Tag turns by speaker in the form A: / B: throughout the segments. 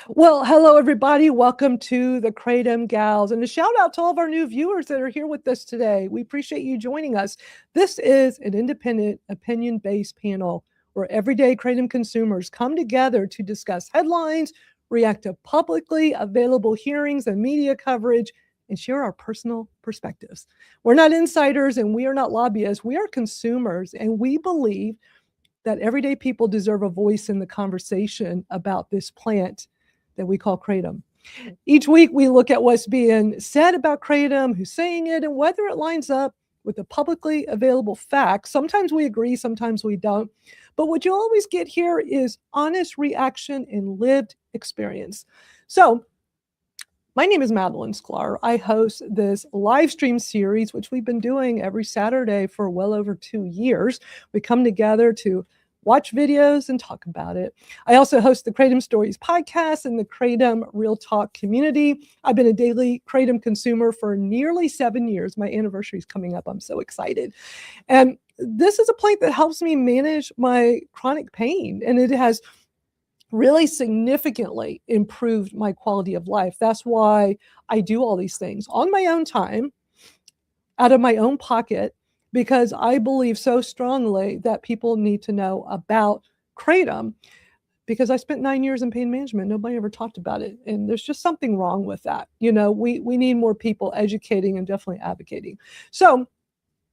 A: Well, hello, everybody. Welcome to the Kr8tom Gals. And a shout out to all of our new viewers that are here with us today. We appreciate you joining us. This is an independent, opinion-based panel where everyday Kr8tom consumers come together to discuss headlines, react to publicly available hearings and media coverage, and share our personal perspectives. We're not insiders and we are not lobbyists. We are consumers, and we believe that everyday people deserve a voice in the conversation about this plant that we call Kr8tom. Each week, we look at what's being said about Kr8tom, who's saying it, and whether it lines up with the publicly available facts. Sometimes we agree, sometimes we don't. But what you always get here is honest reaction and lived experience. So, my name is Madeline Sklar. I host this live stream series, which we've been doing every Saturday for well over 2 years. We come together to watch videos and talk about it. I also host the Kr8tom Stories podcast and the Kr8tom Real Talk community. I've been a daily Kr8tom consumer for nearly 7 years. My anniversary is coming up. I'm so excited. And this is a plant that helps me manage my chronic pain, and it has really significantly improved my quality of life. That's why I do all these things on my own time, out of my own pocket, because I believe so strongly that people need to know about Kr8tom, because I spent 9 years in pain management. Nobody ever talked about it. And there's just something wrong with that. You know, we need more people educating and definitely advocating. So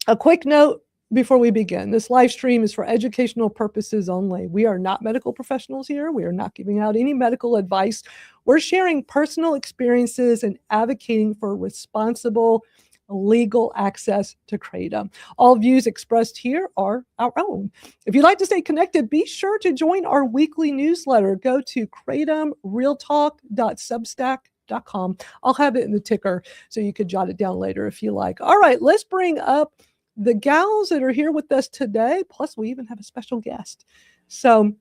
A: a quick note before we begin. This live stream is for educational purposes only. We are not medical professionals here. We are not giving out any medical advice. We're sharing personal experiences and advocating for responsible legal access to Kr8tom. All views expressed here are our own. If you'd like to stay connected, be sure to join our weekly newsletter. Go to kr8tomrealtalk.substack.com. I'll have it in the ticker so you could jot it down later if you like. All right, let's bring up the gals that are here with us today. Plus, we even have a special guest. So,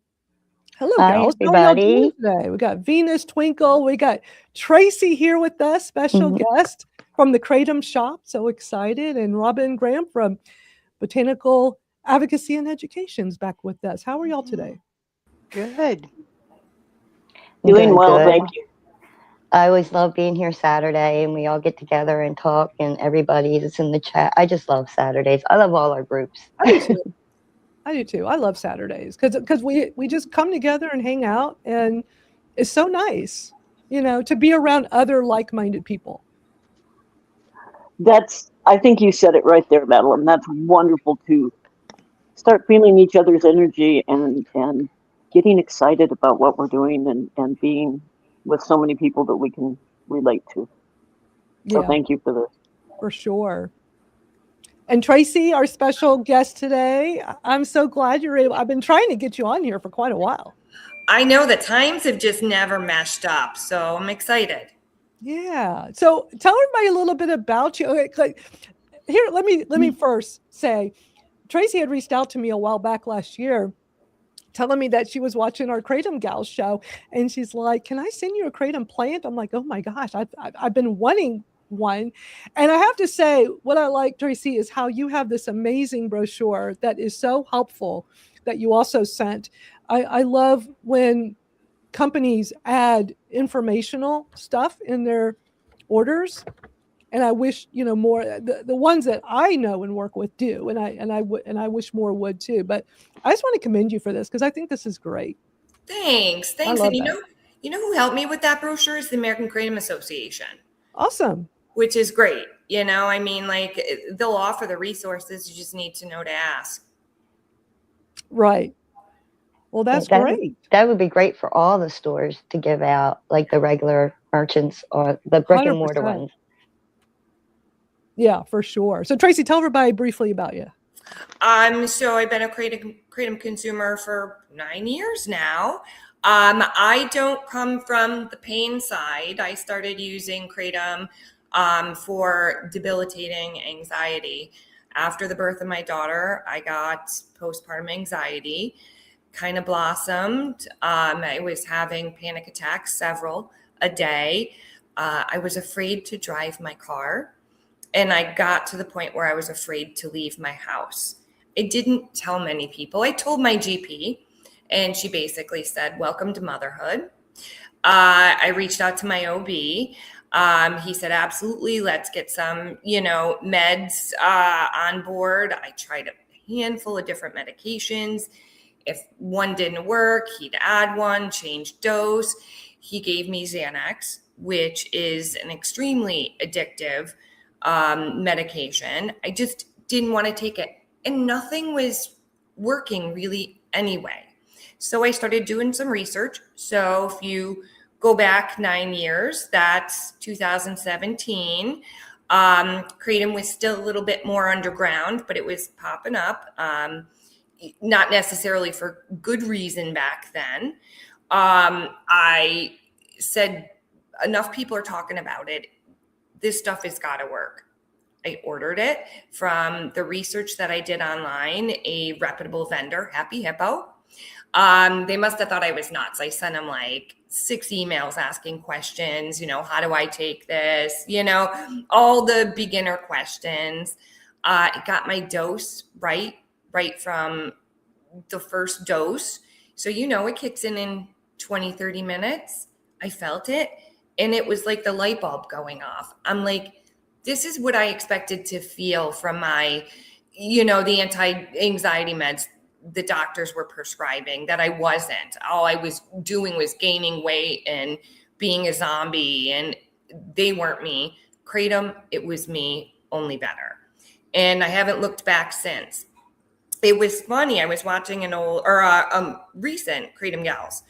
A: hello,
B: Hi,
A: gals.
B: everybody.
A: How are y'all doing today? We got Venus, Twinkle. We got Tracy here with us, special guest from the Kr8tom shop. So excited. And Robin Graham from Botanical Advocacy and Education is back with us. How are y'all today?
C: Good.
B: Doing well,
C: good.
B: thank you. I always love being here Saturday, and we all get together and talk, and everybody is in the chat. I just love Saturdays. I love all our groups.
A: I do too. I do too. I love Saturdays because we just come together and hang out, and it's so nice, you know, to be around other like-minded people.
C: I think you said it right there, Madeline. That's wonderful to start feeling each other's energy and getting excited about what we're doing and being with so many people that we can relate to. So thank you for this.
A: For sure. And Tracy, our special guest today, I'm so glad you're able. I've been trying to get you on here for quite a while.
D: I know the times have just never meshed up, so I'm excited.
A: Yeah. So tell everybody a little bit about you. Okay, here, let me first say, Tracy had reached out to me a while back last year, telling me that she was watching our Kr8tom Gals show, and she's like, "Can I send you a Kr8tom plant?" I'm like, "Oh my gosh, I've been wanting one." And I have to say, what I like, Tracy, is how you have this amazing brochure that is so helpful that you also sent. I love when companies add informational stuff in their orders, and I wish, you know, more the ones that I know and work with do, and I wish more would too. But I just want to commend you for this because I think this is great.
D: Thanks. And you know who helped me with that brochure is the American Kr8tom Association.
A: Awesome.
D: Which is great. You know, I mean, like, they'll offer the resources. You just need to know to ask.
A: Right. Well, that's great.
B: That would be great for all the stores to give out, like the regular merchants or the brick and mortar
A: 100%.
B: ones.
A: Yeah, for sure. So Tracy, tell everybody briefly about you.
D: So I've been a Kr8tom consumer for 9 years now. I don't come from the pain side. I started using Kr8tom for debilitating anxiety. After the birth of my daughter, I got postpartum anxiety, kind of blossomed. I was having panic attacks, several a day. I was afraid to drive my car, and I got to the point where I was afraid to leave my house. I didn't tell many people. I told my GP, and she basically said, "Welcome to motherhood." I reached out to my OB. He said, absolutely, let's get some, meds on board. I tried a handful of different medications. If one didn't work, he'd add one, change dose. He gave me Xanax, which is an extremely addictive medication. I just didn't want to take it. And nothing was working really anyway. So I started doing some research. So if you go back 9 years, that's 2017. Kratom was still a little bit more underground, but it was popping up. Not necessarily for good reason back then. I said, enough people are talking about it. This stuff has got to work. I ordered it from the research that I did online, a reputable vendor, Happy Hippo. They must have thought I was nuts. I sent them like 6 emails asking questions, how do I take this? All the beginner questions. I got my dose right from the first dose. So, it kicks in 20, 30 minutes. I felt it. And it was like the light bulb going off. I'm like, this is what I expected to feel from my, the anti-anxiety meds the doctors were prescribing that I wasn't. All I was doing was gaining weight and being a zombie, and they weren't me. Kratom, it was me, only better. And I haven't looked back since. It was funny. I was watching a recent Kratom Gals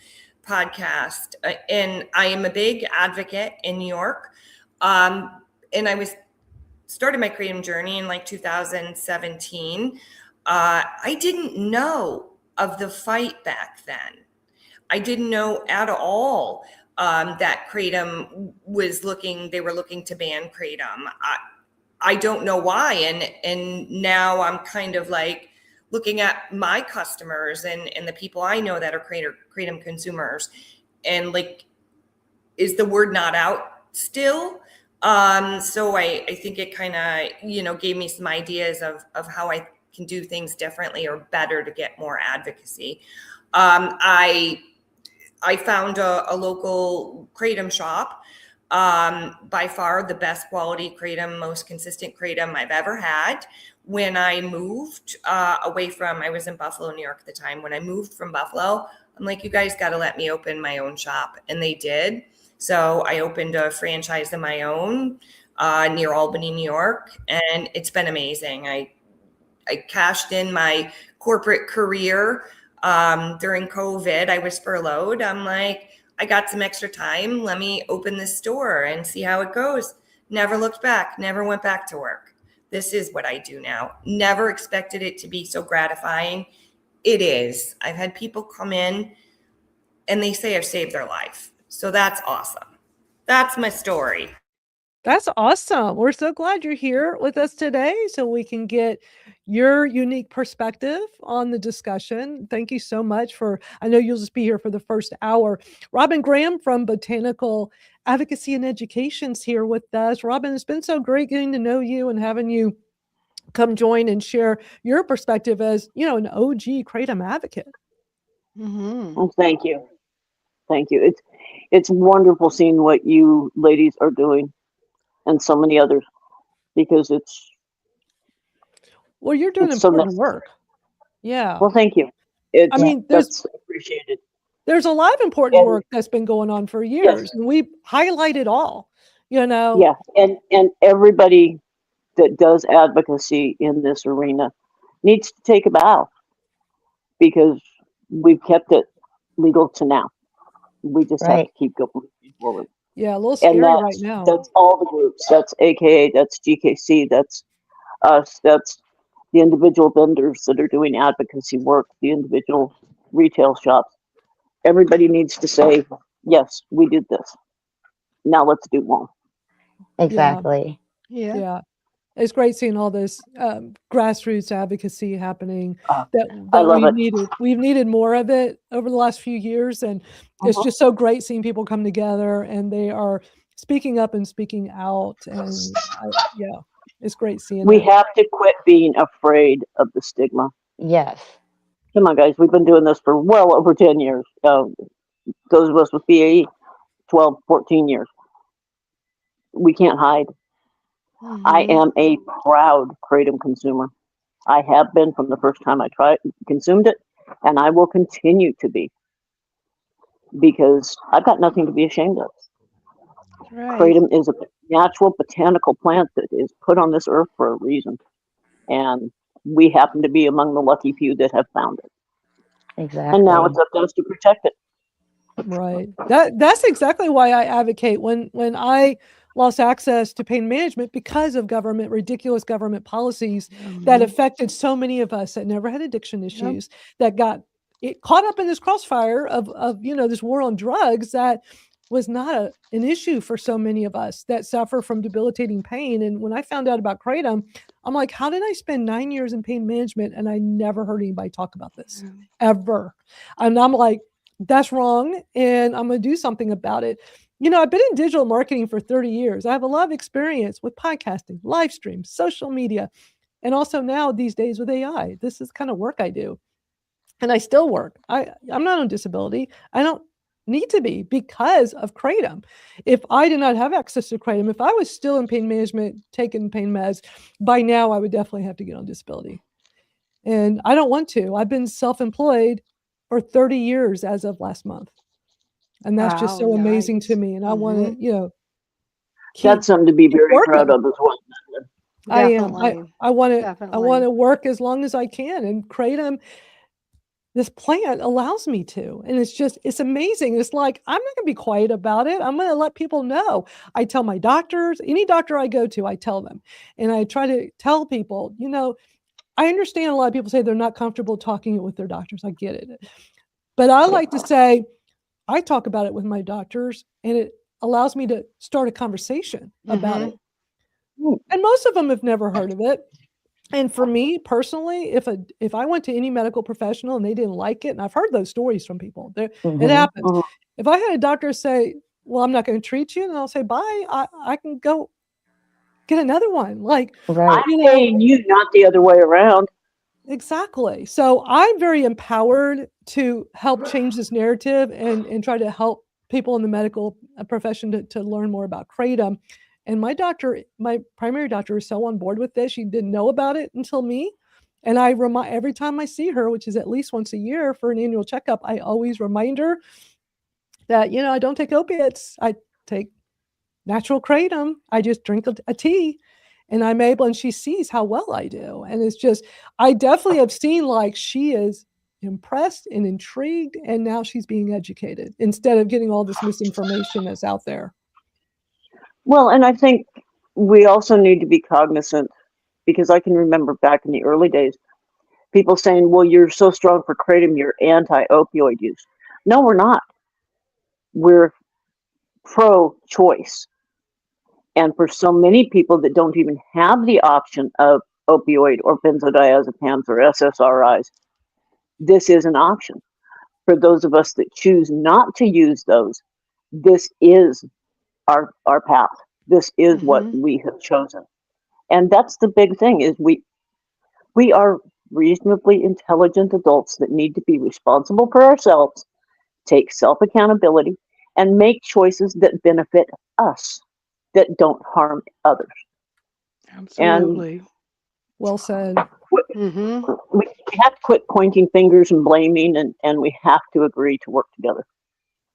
D: podcast, and I am a big advocate in New York. And I started my Kratom journey in like 2017. I didn't know of the fight back then. I didn't know at all that Kratom they were looking to ban Kratom. I don't know why. And now I'm kind of like looking at my customers and the people I know that are Kratom consumers, and like, is the word not out still? So I think it kind of, gave me some ideas of how I can do things differently or better to get more advocacy. I found a local Kratom shop, by far the best quality Kratom, most consistent Kratom I've ever had. When I moved I was in Buffalo, New York at the time. When I moved from Buffalo, I'm like, you guys got to let me open my own shop. And they did. So I opened a franchise of my own near Albany, New York, and it's been amazing. I cashed in my corporate career during COVID. I was furloughed. I'm like, I got some extra time. Let me open this store and see how it goes. Never looked back, never went back to work. This is what I do now. Never expected it to be so gratifying. It is. I've had people come in and they say I've saved their life. So that's awesome. That's my story.
A: That's awesome. We're so glad you're here with us today so we can get your unique perspective on the discussion. Thank you so much I know you'll just be here for the first hour. Robin Graham from Botanical Advocacy and Education's here with us. Robin, it's been so great getting to know you and having you come join and share your perspective as, an OG Kratom advocate.
B: Mm-hmm.
C: Well, thank you. Thank you. It's wonderful seeing what you ladies are doing, and so many others, because
A: you're doing important work. Yeah.
C: Well, thank you. That's appreciated.
A: There's a lot of important work that's been going on for years,
C: yes.
A: and we highlight it all,
C: Yeah, and everybody that does advocacy in this arena needs to take a bow, because we've kept it legal to now. We just have to keep going forward.
A: Yeah, a little scary right now.
C: That's all the groups. That's AKA, that's GKC, that's us, that's the individual vendors that are doing advocacy work, the individual retail shops. Everybody needs to say, yes, we did this. Now let's do more.
B: Exactly.
A: Yeah. It's great seeing all this grassroots advocacy happening.
C: I love it.
A: We've needed more of it over the last few years, and it's just so great seeing people come together and they are speaking up and speaking out. And it's great seeing.
C: We have to quit being afraid of the stigma.
B: Yes.
C: Come on, guys. We've been doing this for well over 10 years. Those of us with BAE, 12, 14 years. We can't hide.
E: Mm-hmm.
C: I am a proud Kratom consumer. I have been from the first time I consumed it, and I will continue to be, because I've got nothing to be ashamed of.
E: Right.
C: Kratom is a natural botanical plant that is put on this earth for a reason, and we happen to be among the lucky few that have found it.
B: Exactly.
C: And now it's up to us to protect it.
A: Right. That's exactly why I advocate when I lost access to pain management because of ridiculous government policies that affected so many of us that never had addiction issues, that got caught up in this crossfire of this war on drugs that was not an issue for so many of us that suffer from debilitating pain. And when I found out about Kratom, I'm like, how did I spend 9 years in pain management and I never heard anybody talk about this ever? And I'm like, that's wrong, and I'm going to do something about it. I've been in digital marketing for 30 years. I have a lot of experience with podcasting, live streams, social media, and also now these days with AI. This is kind of work I do, and I still work. I'm not on disability. I don't need to be because of Kratom. If I did not have access to Kratom, if I was still in pain management, taking pain meds, by now I would definitely have to get on disability. And I don't want to. I've been self-employed for 30 years as of last month. And that's just so amazing to me. And I want to,
C: that's something to be very
A: working.
C: proud of as well.
A: I am. I want to work as long as I can. And Kratom, this plant allows me to. And it's amazing. It's like, I'm not going to be quiet about it. I'm going to let people know. I tell my doctors, any doctor I go to, I tell them. And I try to tell people, I understand a lot of people say they're not comfortable talking it with their doctors. I get it. But I like to say, I talk about it with my doctors, and it allows me to start a conversation about it. And most of them have never heard of it. And for me personally, if I went to any medical professional and they didn't like it, and I've heard those stories from people, it happens. If I had a doctor say, well, I'm not going to treat you, and I'll say, bye, I can go get another one. Like,
B: right.
C: I'm paying you, not the other way around.
A: Exactly. So I'm very empowered to help change this narrative and try to help people in the medical profession to learn more about Kratom. And my primary doctor is so on board with this. She didn't know about it until me. And I every time I see her, which is at least once a year for an annual checkup, I always remind her that, I don't take opiates. I take natural Kratom. I just drink a tea. And I'm able, and she sees how well I do. And it's just, I definitely have seen like she is impressed and intrigued, and now she's being educated instead of getting all this misinformation that's out there.
C: Well, and I think we also need to be cognizant, because I can remember back in the early days, people saying, well, you're so strong for Kratom, you're anti-opioid use. No, we're not. We're pro-choice. And for so many people that don't even have the option of opioid or benzodiazepams or SSRIs, this is an option. For those of us that choose not to use those, this is our path. This is what we have chosen. And that's the big thing, is we are reasonably intelligent adults that need to be responsible for ourselves, take self-accountability, and make choices that benefit us, that don't harm others.
E: Absolutely.
C: And
A: well said.
C: We have to quit pointing fingers and blaming, and we have to agree to work together.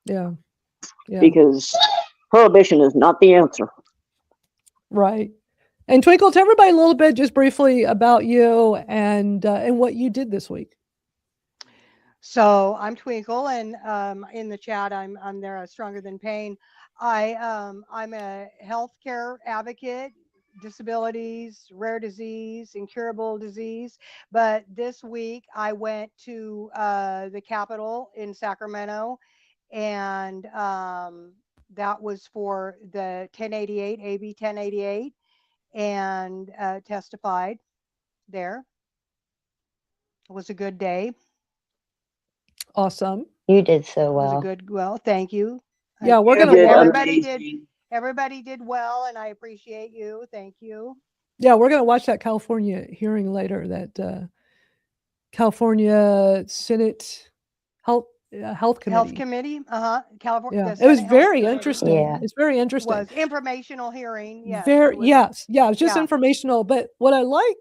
A: Yeah.
C: Because prohibition is not the answer.
A: Right. And Twinkle, tell everybody a little bit, just briefly, about you and what you did this week.
E: So I'm Twinkle, and in the chat, I'm there, Stronger Than Pain. I'm a healthcare advocate, disabilities, rare disease, incurable disease. But this week I went to the Capitol in Sacramento, and that was for the 1088, AB 1088, and testified there. It was a good day.
A: Awesome.
B: You did so well.
E: It was a good, thank you.
A: Yeah, we're going to
E: watch. Everybody did well, and I appreciate you. Thank you.
A: Yeah, we're going to watch that California hearing later, that California Senate Health health
E: Health
A: committee.
E: committee, California,
A: Yeah,
E: the
A: it was
E: Senate Health
A: very
E: Committee.
A: interesting.
B: Yeah.
A: It's very interesting.
E: Was informational hearing. Yes,
A: Very,
E: it was.
A: yes, yeah, it was just
E: Yeah.
A: informational. But what I like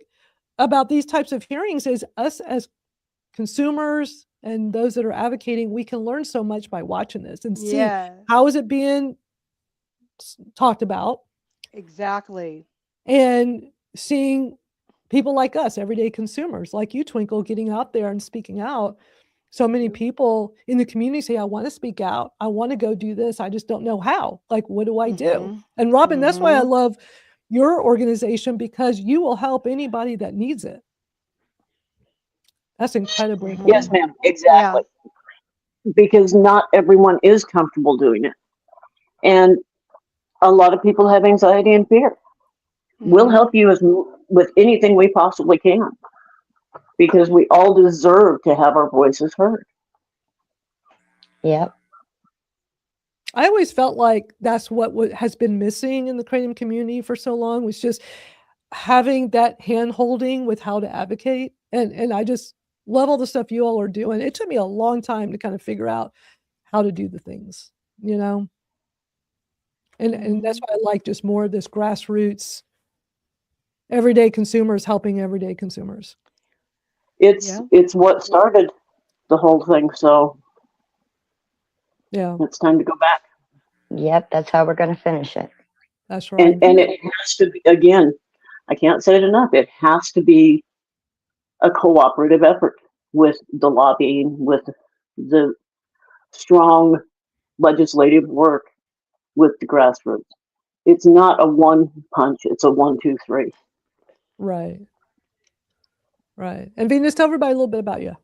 A: about these types of hearings is us as consumers and those that are advocating, we can learn so much by watching this and see
E: Yes,
A: how is it being talked about,
E: exactly.
A: and seeing people like us, everyday consumers, like you, Twinkle, getting out there and speaking out. So many people in the community say, I want to speak out. I want to go do this. I just don't know how. Like, what do I do?
E: Mhm.
A: And Robin, that's why I
E: Mhm.
A: love your organization, because you will help anybody that needs it. That's incredibly
E: Mhm.
C: Yes,
A: important.
C: ma'am, exactly. Because not everyone is comfortable doing it. And a lot of people have anxiety and fear. We'll
E: Mhm.
C: help you with anything we possibly can, because we all deserve to have our voices heard.
B: Yep.
A: I always felt like that's what has been missing in the Kratom community for so long, was just having that hand holding with how to advocate. And I just love all the stuff you all are doing. It took me a long time to kind of figure out how to do the things, you know? And that's
E: Mhm.
A: why I like just more of this grassroots, everyday consumers helping everyday consumers.
C: It's
E: Yeah.
C: it's what started the whole thing, so
A: Yeah,
C: it's time to go back.
B: Yep. That's how we're going to finish it.
A: that's right.
C: And it has to be, again, I can't say it enough, it has to be a cooperative effort with the lobbying, with the strong legislative work, with the grassroots. It's not a one punch, it's a 1, 2, 3.
A: Right. Right. And Venus, tell everybody a little bit about you.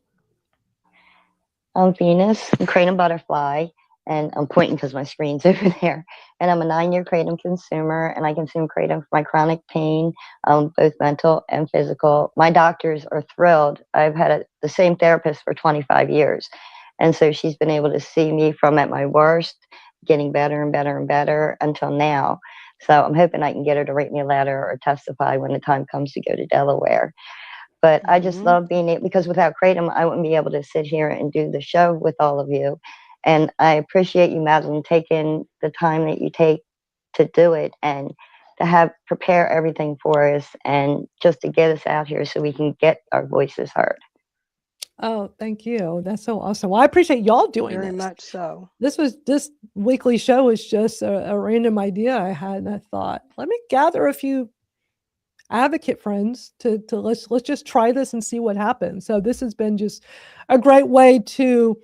B: I'm Venus, I'm Kratom Butterfly, and I'm pointing because my screen's over there. And I'm a 9-year Kratom consumer, and I consume Kratom for my chronic pain, both mental and physical. My doctors are thrilled. I've had the same therapist for 25 years. And so she's been able to see me from at my worst, getting better and better and better until now. So I'm hoping I can get her to write me a letter or testify when the time comes to go to Delaware. But I just
E: Mhm.
B: love being able, because without Kratom, I wouldn't be able to sit here and do the show with all of you. And I appreciate you, Madeline, taking the time that you take to do it and to have prepare everything for us and just to get us out here so we can get our voices heard.
A: Oh, thank you. That's so awesome. Well, I appreciate y'all doing
E: Very
A: this.
E: much so.
A: This weekly show is just a random idea I had, and I thought, let me gather a few advocate friends to let's just try this and see what happens. So this has been just a great way to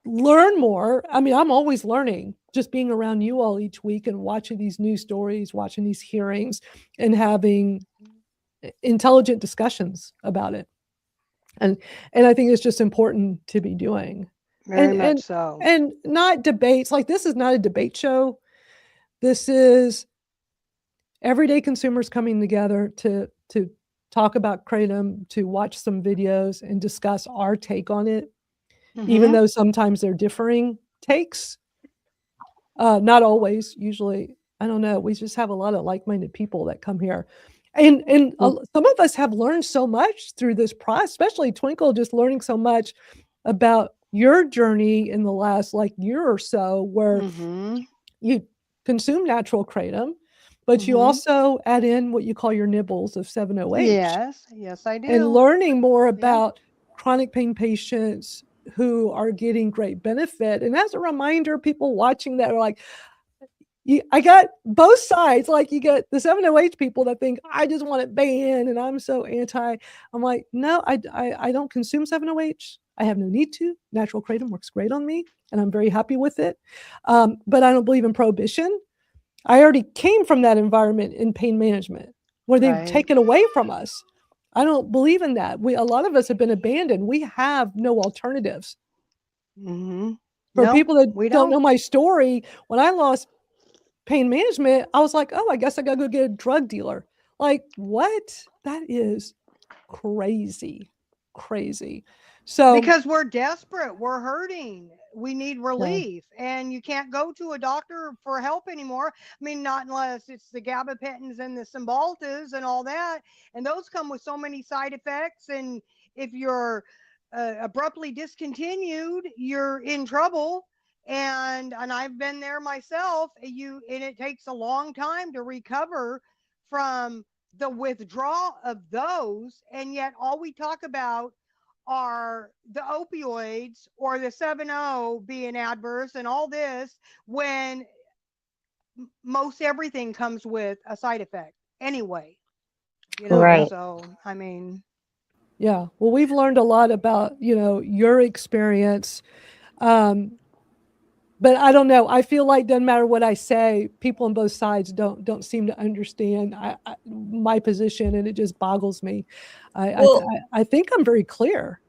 A: learn more. I mean, I'm always learning just being around you all each week and watching these news stories, watching these hearings, and having intelligent discussions about it. And I think it's just important to be doing.
E: Very
A: And
E: much so.
A: and not debates. Like, this is not a debate show. This is everyday consumers coming together to talk about Kratom, to watch some videos and discuss our take on it, even
E: Mhm.
A: though sometimes they're differing takes. Not always, usually. I don't know. We just have a lot of like-minded people that come here. And some of us have learned so much through this process, especially Twinkle, just learning so much about your journey in the last like year or so, where
E: Mhm.
A: you consume natural kratom, but you
E: Mhm.
A: also add in what you call your nibbles of 7-OH,
E: Yes. Yes, I
A: and
E: do.
A: learning more
E: Yeah.
A: about chronic pain patients who are getting great benefit. And as a reminder, people watching that are like, I got both sides. Like, you get the 7-OH people that think I just want it banned and I'm so anti. I'm like, no, I don't consume 7-OH. I have no need to. Natural kratom works great on me, and I'm very happy with it. But I don't believe in prohibition. I already came from that environment in pain management where they've
E: Right.
A: taken away from us. I don't believe in that. A lot of us have been abandoned. We have no alternatives.
E: Mhm.
A: For
E: No,
A: people that
E: we
A: don't know
E: don't.
A: my story, when I lost pain management, I was like, oh, I guess I got to go get a drug dealer. Like, what? That is crazy, crazy. So,
E: Because we're desperate, we're hurting, we need
A: yeah,
E: relief, and you can't go to a doctor for help anymore. I mean, not unless it's the gabapentins and the cymbaltas and all that, and those come with so many side effects. And if you're abruptly discontinued, you're in trouble. And I've been there myself. And it takes a long time to recover from the withdrawal of those. And yet all we talk about are the opioids or the 7-0 being adverse and all this, when most everything comes with a side effect anyway.
B: Right.
E: So I mean,
A: Yeah. Well, we've learned a lot about, your experience. But I don't know. I feel like doesn't matter what I say, people on both sides don't seem to understand my position, and it just boggles me.
D: Well,
A: I think I'm very clear.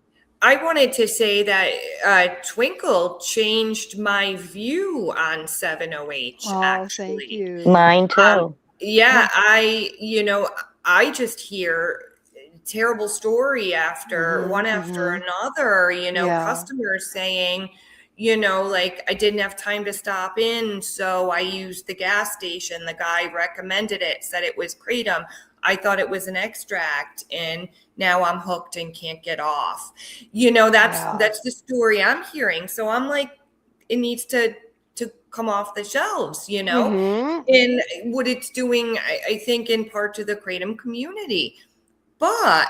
D: I wanted to say that Twinkle changed my view on 7OH,
E: oh, thank
D: actually.
E: you.
B: Mine too.
D: Yeah, I just hear terrible story after one after another,
E: Yeah.
D: customers saying, like, I didn't have time to stop in, so I used the gas station. The guy recommended it, said it was Kratom. I thought it was an extract, and now I'm hooked and can't get off. That's the story I'm hearing. So I'm like, it needs to come off the shelves, and what it's doing, I think, in part to the Kratom community. But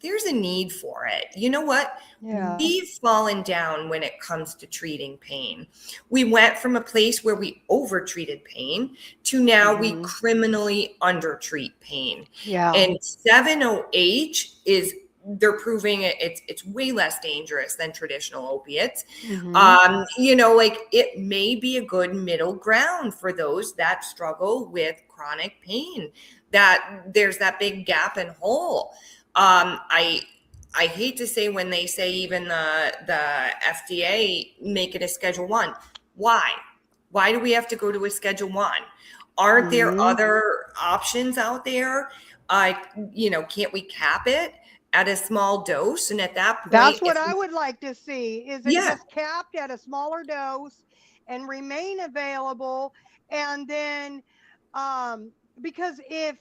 D: there's a need for it. You know what?
E: Yeah.
D: We've fallen down when it comes to treating pain. We went from a place where we overtreated pain to now we criminally undertreat pain.
E: Yeah.
D: And 7OH they're proving it's way less dangerous than traditional opiates. Like, it may be a good middle ground for those that struggle with chronic pain, that there's that big gap and hole. I hate to say, when they say even the FDA make it a Schedule 1. Why do we have to go to a Schedule 1? Aren't there other options out there? Can't we cap it at a small dose? And at that point,
E: that's what I would like to see, is it
D: Yeah.
E: just capped at a smaller dose and remain available. And then because if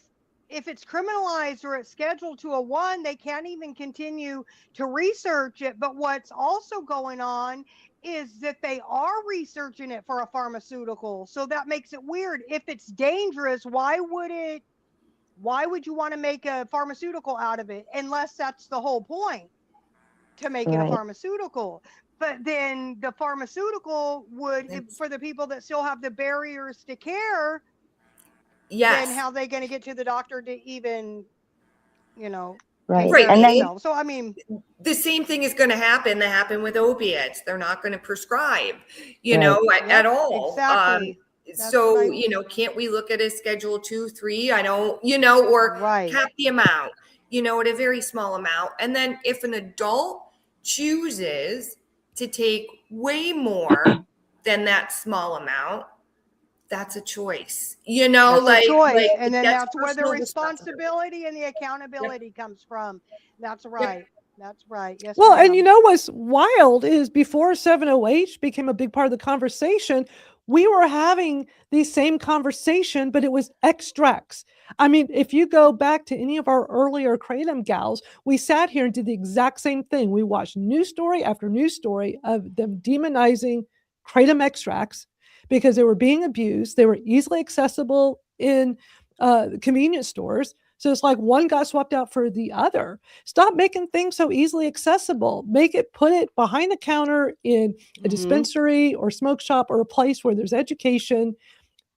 E: it's criminalized or it's scheduled to a 1, they can't even continue to research it. But what's also going on is that they are researching it for a pharmaceutical, so that makes it weird. If it's dangerous, why would you want to make a pharmaceutical out of it, unless that's the whole point, to make it a pharmaceutical? But then the pharmaceutical would, for the people that still have the barriers to care, then how are they going to get to the doctor to even, take care of themselves? So I mean,
D: the same thing is going to happen that happened with opiates. They're not going to prescribe, at all.
E: Exactly.
D: So, can't we look at a Schedule 2, 3? I don't, or cap the amount, at a very small amount. And then if an adult chooses to take way more than that small amount, that's a choice,
E: that's a choice. And then
D: that's
E: that's where the responsibility and the accountability comes from. That's right. That's right. Yes.
A: Well, and what's wild is, before 7OH became a big part of the conversation, we were having the same conversation, but it was extracts. I mean, if you go back to any of our earlier Kratom gals, we sat here and did the exact same thing. We watched news story after news story of them demonizing Kratom extracts because they were being abused. They were easily accessible in convenience stores. So it's like one got swapped out for the other. Stop making things so easily accessible. Put it behind the counter in a dispensary or smoke shop, or a place where there's education.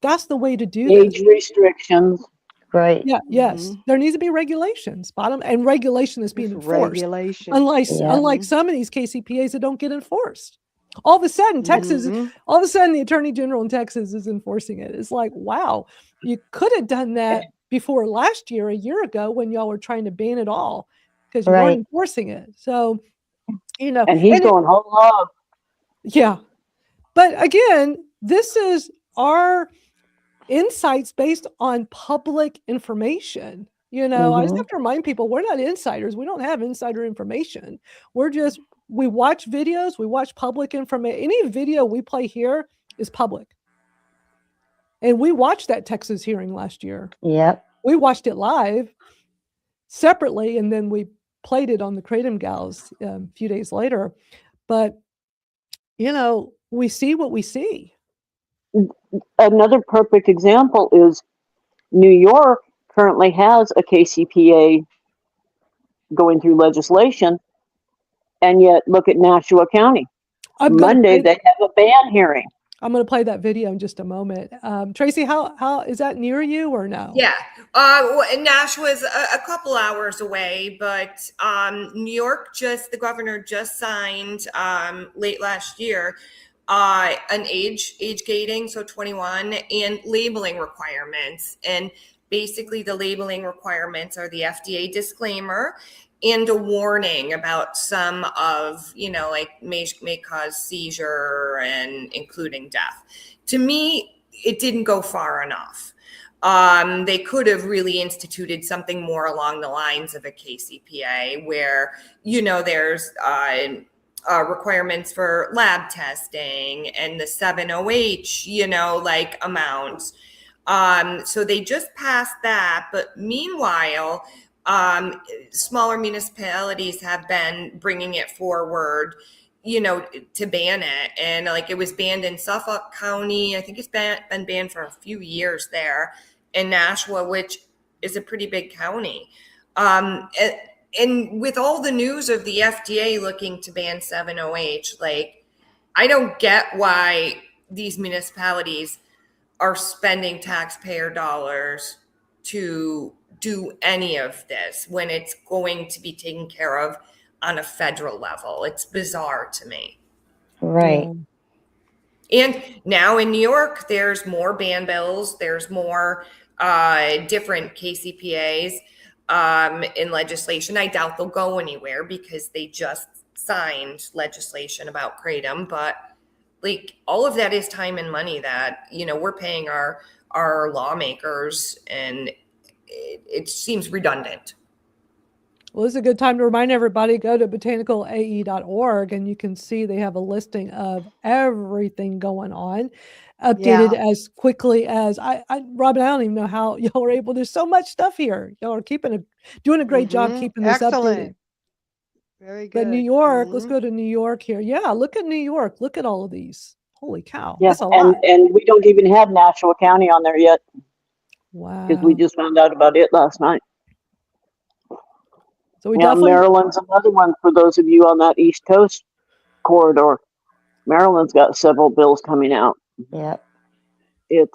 A: That's the way to do this.
C: Age restrictions.
B: Right.
A: Yeah. Yes. There needs to be regulations. And regulation is being enforced. Unlike some of these KCPAs that don't get enforced. All of a sudden, the Attorney General in Texas is enforcing it. It's like, wow, you could have done that before last year, a year ago, when y'all were trying to ban it all, because you weren't enforcing it. So,
C: and he's going whole hog.
A: Yeah. But again, this is our insights based on public information. I just have to remind people, we're not insiders. We don't have insider information. We watch videos, we watch public information. Any video we play here is public. And we watched that Texas hearing last year.
B: Yep.
A: We watched it live separately, and then we played it on the Kratom Gals a few days later. But, we see what we see.
C: Another perfect example is New York currently has a KCPA going through legislation, and yet look at Nashua County. Monday they have a ban hearing.
A: I'm going to play that video in just a moment. Tracy, how is that near you or no?
D: Yeah, Nashua is a couple hours away, but New York the governor just signed late last year an age gating, so 21, and labeling requirements. And basically the labeling requirements are the FDA disclaimer and a warning about some of, like may cause seizure and including death. To me, it didn't go far enough. They could have really instituted something more along the lines of a KCPA where, there's requirements for lab testing and the 7OH, like amounts. So they just passed that. But meanwhile, smaller municipalities have been bringing it forward, to ban it. And like it was banned in Suffolk County. I think it's been banned for a few years there in Nashua, which is a pretty big county. And with all the news of the FDA looking to ban 7OH, like, I don't get why these municipalities are spending taxpayer dollars to do any of this when it's going to be taken care of on a federal level. It's bizarre to me.
B: Right.
A: Yeah.
D: And now in New York, there's more ban bills. There's more different KCPAs in legislation. I doubt they'll go anywhere because they just signed legislation about Kratom. But like all of that is time and money that, we're paying our lawmakers, and it seems redundant.
A: Well, this is a good time to remind everybody, go to botanicalae.org and you can see they have a listing of everything going on, updated as quickly as Robin, I don't even know how y'all are able. There's so much stuff here. Y'all are doing a great job keeping this updated.
E: Very good.
A: But New York, let's go to New York here. Yeah, look at New York. Look at all of these. Holy cow.
C: Yeah,
A: That's a lot.
C: and we don't even have Nashua County on there yet.
A: Wow.
C: Because we just found out about it last night.
A: So we
C: Maryland's another one for those of you on that East Coast corridor. Maryland's got several bills coming out.
B: Yep.
C: They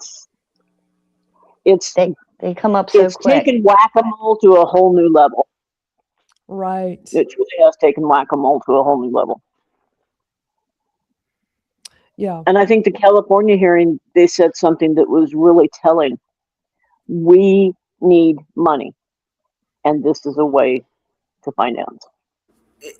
B: come up so quick. It's
C: taken whack-a-mole to a whole new level.
A: Right.
C: It really has taken whack-a-mole to a whole new level.
A: Yeah.
C: And I think the California hearing, they said something that was really telling. We need money, and this is a way to finance.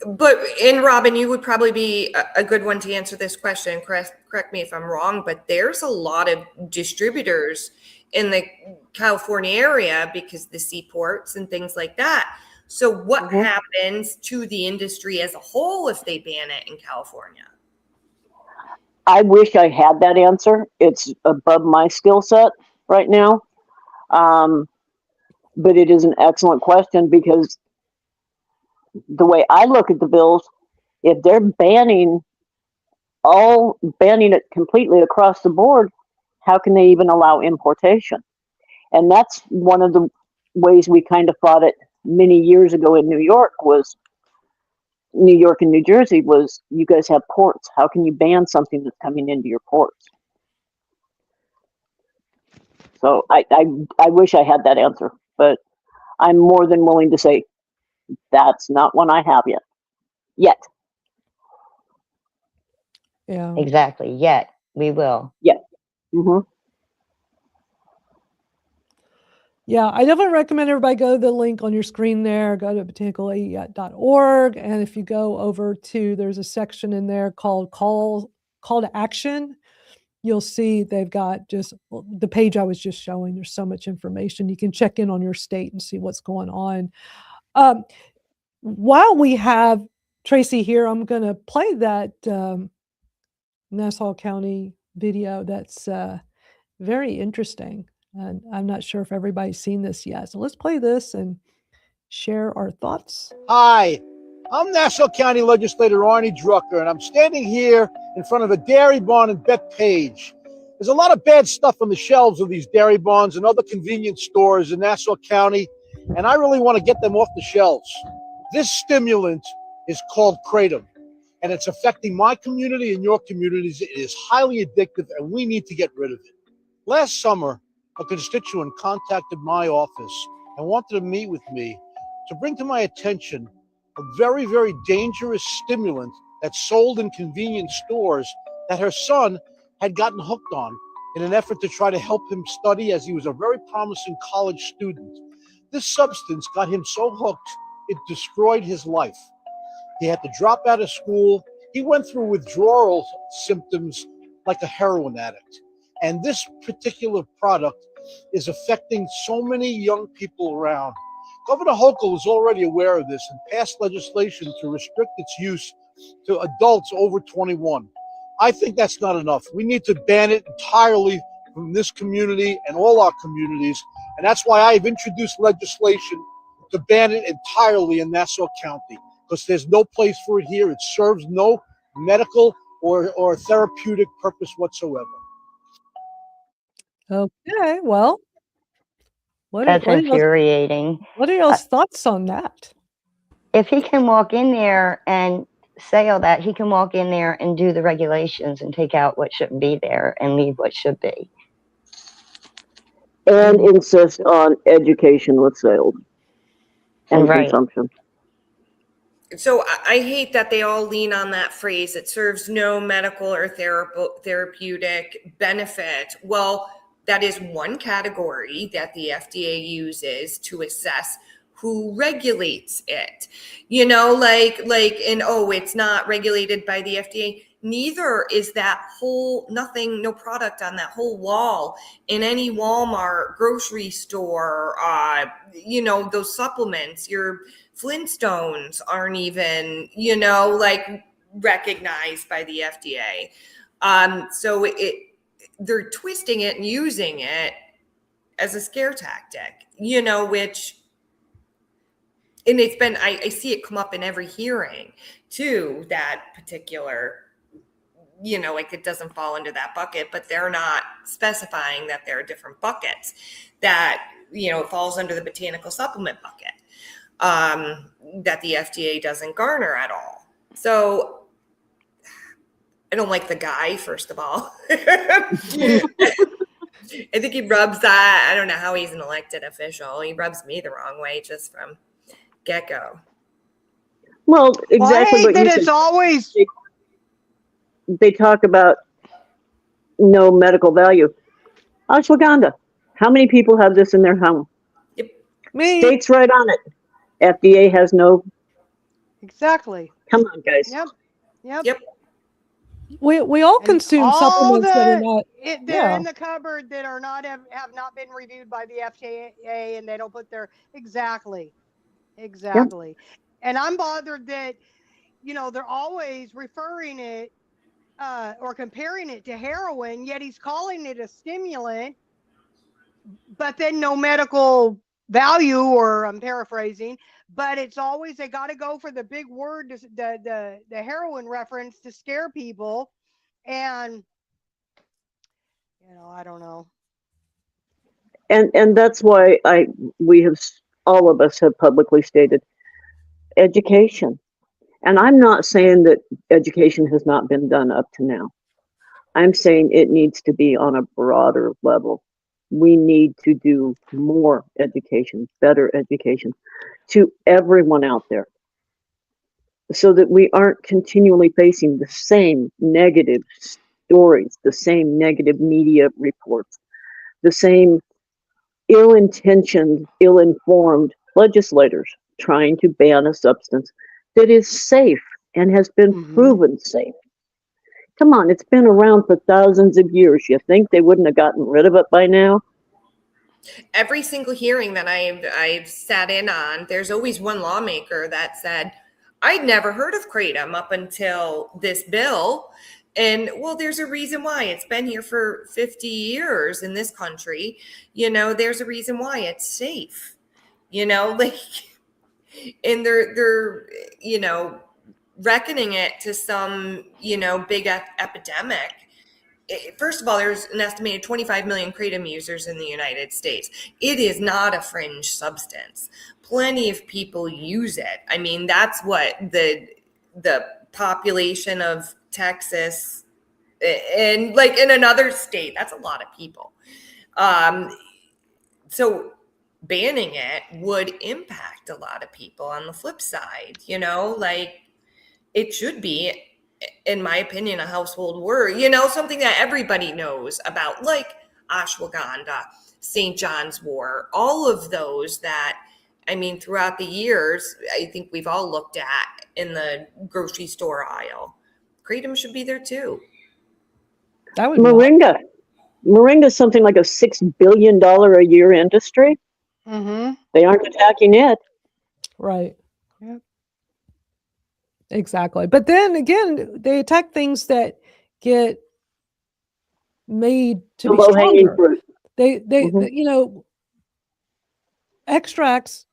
D: But, and Robin, you would probably be a good one to answer this question. Correct me if I'm wrong, but there's a lot of distributors in the California area because the seaports and things like that. So what happens to the industry as a whole if they ban it in California?
C: I wish I had that answer. It's above my skill set right now. But it is an excellent question because the way I look at the bills, if they're banning it completely across the board, how can they even allow importation? And that's one of the ways we kind of fought it many years ago in New York and New Jersey was, you guys have ports. How can you ban something that's coming into your ports? So I wish I had that answer, but I'm more than willing to say that's not one I have yet.
A: Yeah.
B: Exactly. Yet we will.
C: Yeah. Mm-hmm.
A: Yeah, I definitely recommend everybody go to the link on your screen there, go to botanicalae.org. And if you go over to, there's a section in there called call to action. You'll see they've got just the page I was just showing. There's so much information. You can check in on your state and see what's going on. While we have Tracy here, I'm going to play that Nassau County video. That's very interesting. And I'm not sure if everybody's seen this yet. So let's play this and share our thoughts.
F: Hi, I'm Nassau County Legislator Arnie Drucker, and I'm standing here in front of a dairy barn in Bethpage. There's a lot of bad stuff on the shelves of these dairy barns and other convenience stores in Nassau County, and I really want to get them off the shelves. This stimulant is called Kr8tom, and it's affecting my community and your communities. It is highly addictive, and we need to get rid of it. Last summer, a constituent contacted my office and wanted to meet with me to bring to my attention a very, very dangerous stimulant that's sold in convenience stores that her son had gotten hooked on in an effort to try to help him study, as he was a very promising college student. This substance got him so hooked, it destroyed his life. He had to drop out of school. He went through withdrawal symptoms like a heroin addict. And this particular product is affecting so many young people around. Governor Hochul is already aware of this and passed legislation to restrict its use to adults over 21. I think that's not enough. We need to ban it entirely from this community and all our communities. And that's why I've introduced legislation to ban it entirely in Nassau County, because there's no place for it here. It serves no medical or therapeutic purpose whatsoever.
A: Okay, well,
B: That's infuriating.
A: what are y'all's thoughts on that?
B: If he can walk in there and say all that, he can walk in there and do the regulations and take out what shouldn't be there and leave what should be.
C: And insist on education with sales and
B: Right.
C: consumption.
D: So I hate that they all lean on that phrase. It serves no medical or therapeutic benefit. Well, that is one category that the FDA uses to assess who regulates it. You know, and it's not regulated by the FDA. Neither is that whole no product on that whole wall in any Walmart, grocery store, those supplements, your Flintstones aren't even, recognized by the FDA. So they're twisting it and using it as a scare tactic, which, and it's been, I see it come up in every hearing too, that particular, it doesn't fall into that bucket, but they're not specifying that there are different buckets that, it falls under the botanical supplement bucket, that the FDA doesn't garner at all. So I don't like the guy, first of all. I think he rubs that. I don't know how he's an elected official. He rubs me the wrong way just from get-go.
C: Well, exactly.
E: Well, I hate that it's always.
C: They talk about no medical value. Ashwagandha. How many people have this in their home?
D: Yep.
A: Me.
C: State's right on it. FDA has no.
E: Exactly.
C: Come on, guys.
E: Yep.
A: We all consume supplements that are not.
E: They're in the cupboard that are not have not been reviewed by the FDA, and they don't put their exactly. Yep. And I'm bothered that they're always referring it or comparing it to heroin, yet he's calling it a stimulant, but then no medical value, or I'm paraphrasing, but it's always they got to go for the big word, the heroin reference to scare people, and I don't know.
C: And that's why all of us have publicly stated education. And I'm not saying that education has not been done up to now. I'm saying it needs to be on a broader level. We need to do more education, better education to everyone out there, so that we aren't continually facing the same negative stories, the same negative media reports, the same ill-intentioned, ill-informed legislators trying to ban a substance that is safe and has been proven safe. Come on, it's been around for thousands of years. You think they wouldn't have gotten rid of it by now?
D: Every single hearing that I've sat in on, there's always one lawmaker that said, I'd never heard of Kr8tom up until this bill. And well, there's a reason why. It's been here for 50 years in this country. There's a reason why it's safe. and they're reckoning it to some big epidemic. First of all, there's an estimated 25 million kratom users in the United States. It is not a fringe substance. Plenty of people use it. I mean, that's what the population of Texas and like in another state, that's a lot of people. So banning it would impact a lot of people. On the flip side, like it should be, in my opinion, a household word, something that everybody knows about, like ashwagandha, St. John's wort, all of those that, I mean, throughout the years, I think we've all looked at in the grocery store aisle. Kratom should be there too.
A: That would be
C: Moringa. Moringa is something like a $6 billion a year industry.
E: Mm-hmm.
C: They aren't attacking it.
A: right. Yep. Exactly. But then again, they attack things that get made to
C: The
A: be
C: low-hanging
A: stronger.
C: fruit.
A: They
C: Mhm.
A: Extracts,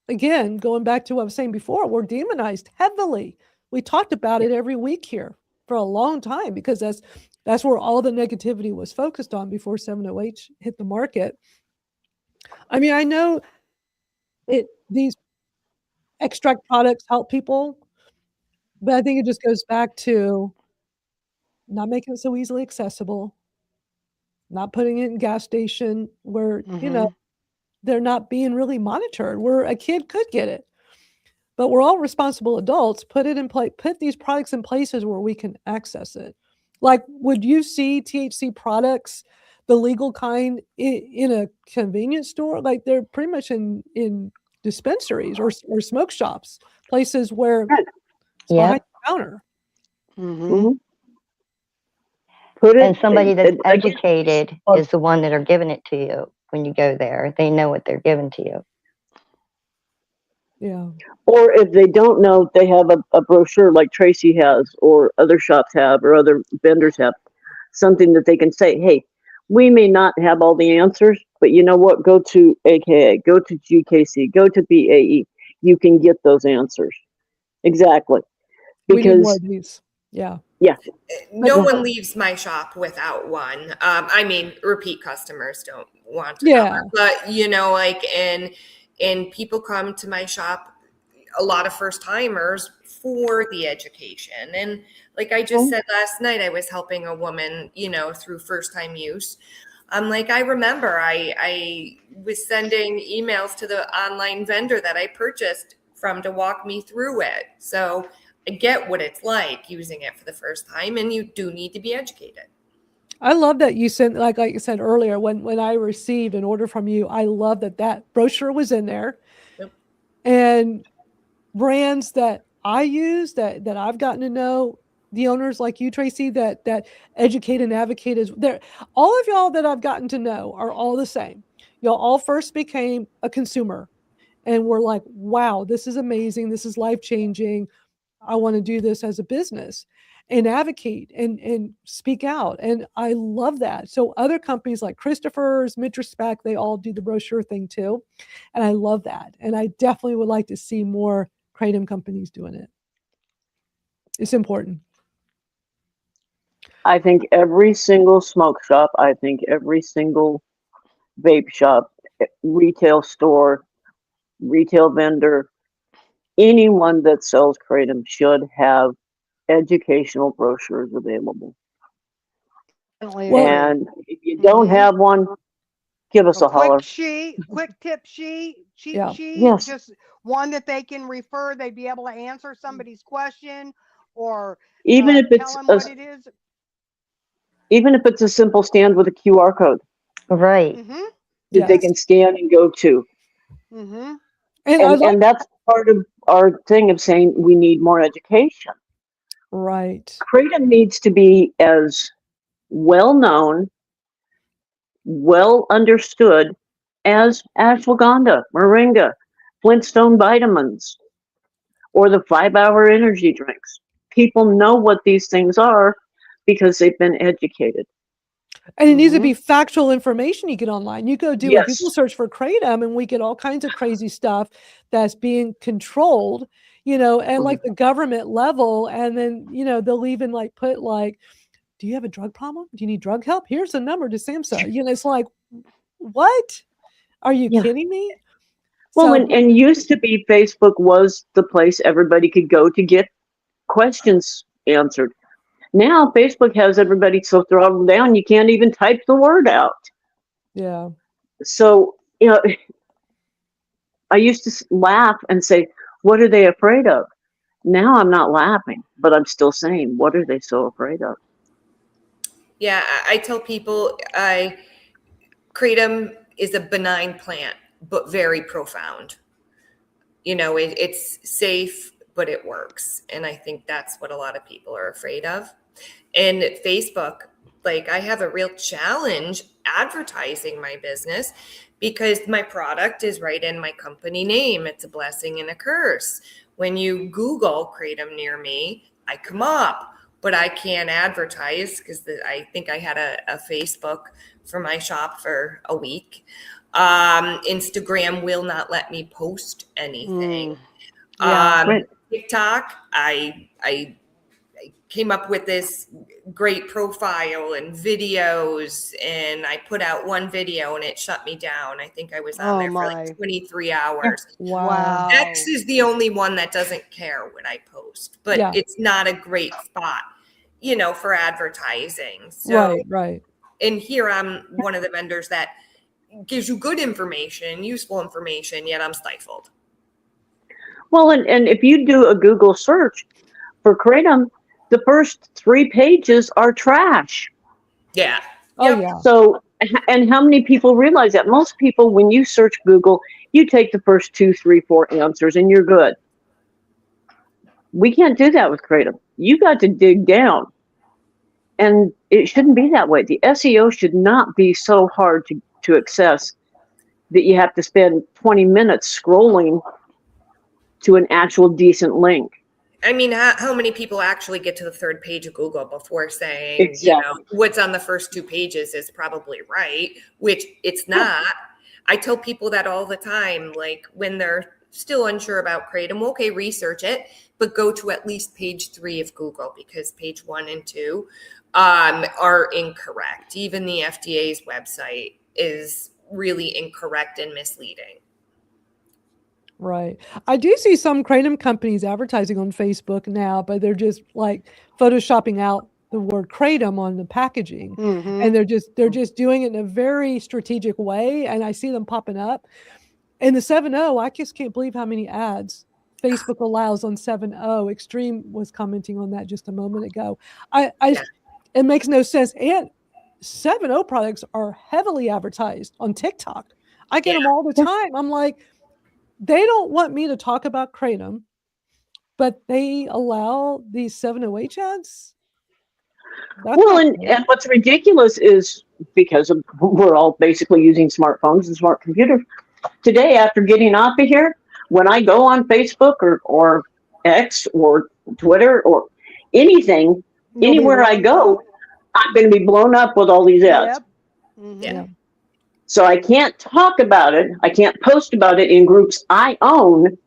A: again, going back to what I was saying before, were demonized heavily. We talked about it every week here for a long time because that's where all the negativity was focused on before 7-OH hit the market. I mean, I know these extract products help people, but I think it just goes back to not making it so easily accessible, not putting it in gas station where, they're not being really monitored, where a kid could get it. But we're all responsible adults. Put these products in places where we can access it. Like, would you see THC products, the legal kind, in a convenience store? Like, they're pretty much in dispensaries or smoke shops, places where it's behind the counter.
E: Mm-hmm.
C: Put it,
B: And somebody that's
C: again,
B: educated is the one that are giving it to you when you go there. They know what they're giving to you.
A: Yeah.
C: or if they don't know, they have a brochure like Tracy has, or other shops have, or other vendors have, something that they can say, hey, we may not have all the answers, but you know what? Go to AKA, go to GKC, go to BAE. You can get those answers. Exactly.
A: We need more
C: Because,
A: of these. Yeah.
C: yeah.
D: No
C: But-
D: one leaves my shop without one. I mean, repeat customers don't want to
A: Yeah.
D: cover, but like and people come to my shop, a lot of first timers, for the education. And like I just said last night, I was helping a woman, through first time use. I'm like, I remember I was sending emails to the online vendor that I purchased from to walk me through it. So I get what it's like using it for the first time, and you do need to be educated.
A: I love that you sent, like you said earlier, when I received an order from you, I love that brochure was in there.
D: Yep.
A: And brands that I use that I've gotten to know, the owners like you, Tracy, that educate and advocate is there. All of y'all that I've gotten to know are all the same. Y'all all first became a consumer and we're like, wow, this is amazing. This is life-changing. I want to do this as a business and advocate and speak out. And I love that. So other companies like Christopher's, Midraspec, they all do the brochure thing too. And I love that. And I definitely would like to see more Kratom companies doing it. It's important.
C: I think every single smoke shop, I think every single vape shop, retail store, retail vendor, anyone that sells Kratom should have educational brochures available.
E: Definitely
A: Well,
E: agree.
C: And if you don't
E: Mhm.
C: have one, give us a holler.
E: quick tip sheet, cheat
A: Yeah.
E: sheet,
C: Yes.
E: just one that they can refer. They'd be able to answer somebody's question or
C: Even if
E: tell
C: it's
E: them what it is.
C: even if it's a simple stand with a QR code
B: Right.
E: Mm-hmm.
C: that they can scan and go to.
E: Mm-hmm.
A: And I like,
C: And that's part of our thing of saying we need more education.
A: right.
C: Kratom needs to be as well known, well understood as ashwagandha, moringa, Flintstone vitamins, or the 5-hour energy drinks. People know what these things are because they've been educated.
A: And it needs to be factual information you get online. You go do a Google
C: Yes.
A: search for Kratom and we get all kinds of crazy stuff that's being controlled, and like the government level. And then, they'll even like put like, do you have a drug problem? Do you need drug help? Here's the number to SAMHSA. It's like, what? Are you
C: Yeah.
A: kidding me?
C: Well,
A: So,
C: and used to be Facebook was the place everybody could go to get questions answered. Now Facebook has everybody so throttled down you can't even type the word out.
A: yeah.
C: So, I used to laugh and say, what are they afraid of? Now I'm not laughing, but I'm still saying, what are they so afraid of?
D: Yeah, I tell people Kratom is a benign plant, but very profound. It's safe, but it works. And I think that's what a lot of people are afraid of. And Facebook, like I have a real challenge advertising my business because my product is right in my company name. It's a blessing and a curse. When you Google Kratom near me, I come up, but I can't advertise because I think I had a Facebook for my shop for a week. Instagram will not let me post anything.
E: Yeah.
C: Right.
D: TikTok, I came up with this great profile and videos, and I put out one video and it shut me down. I think I was on there for like 23 hours.
A: Wow.
D: X is the only one that doesn't care what I post, but
A: Yeah.
D: it's not a great spot, for advertising. So,
A: Right.
D: and here I'm one of the vendors that gives you good information, useful information, yet I'm stifled.
C: Well, and if you do a Google search for Kratom, the first 3 pages are trash.
D: Yeah.
A: Oh,
D: Yep.
A: yeah.
C: So, and how many people realize that? Most people, when you search Google, you take the first 2, 3, 4 answers and you're good. We can't do that with Kratom. You got to dig down. And it shouldn't be that way. The SEO should not be so hard to access that you have to spend 20 minutes scrolling to an actual decent link.
D: I mean, how many people actually get to the 3rd page of Google before saying,
C: Exactly.
D: what's on the first 2 pages is probably right, which it's not. I tell people that all the time, like when they're still unsure about Kratom, okay, research it, but go to at least page 3 of Google because page 1 and 2 are incorrect. Even the FDA's website is really incorrect and misleading.
A: Right. I do see some Kratom companies advertising on Facebook now, but they're just like photoshopping out the word Kratom on the packaging. And they're just doing it in a very strategic way. And I see them popping up. And the 7.0, I just can't believe how many ads Facebook allows on 7.0. Extreme was commenting on that just a moment ago. It makes no sense. And 7.0 products are heavily advertised on TikTok. I get them all the time. I'm like, they don't want me to talk about Kratom, but they allow these 7.0 ads.
C: Well, and what's ridiculous is because we're all basically using smartphones and smart computers. Today, after getting off of here, when I go on Facebook or X or Twitter or anything, anywhere I go, I'm going to be blown up with all these ads.
D: Yeah.
C: So I can't talk about it. I can't post about it in groups I own,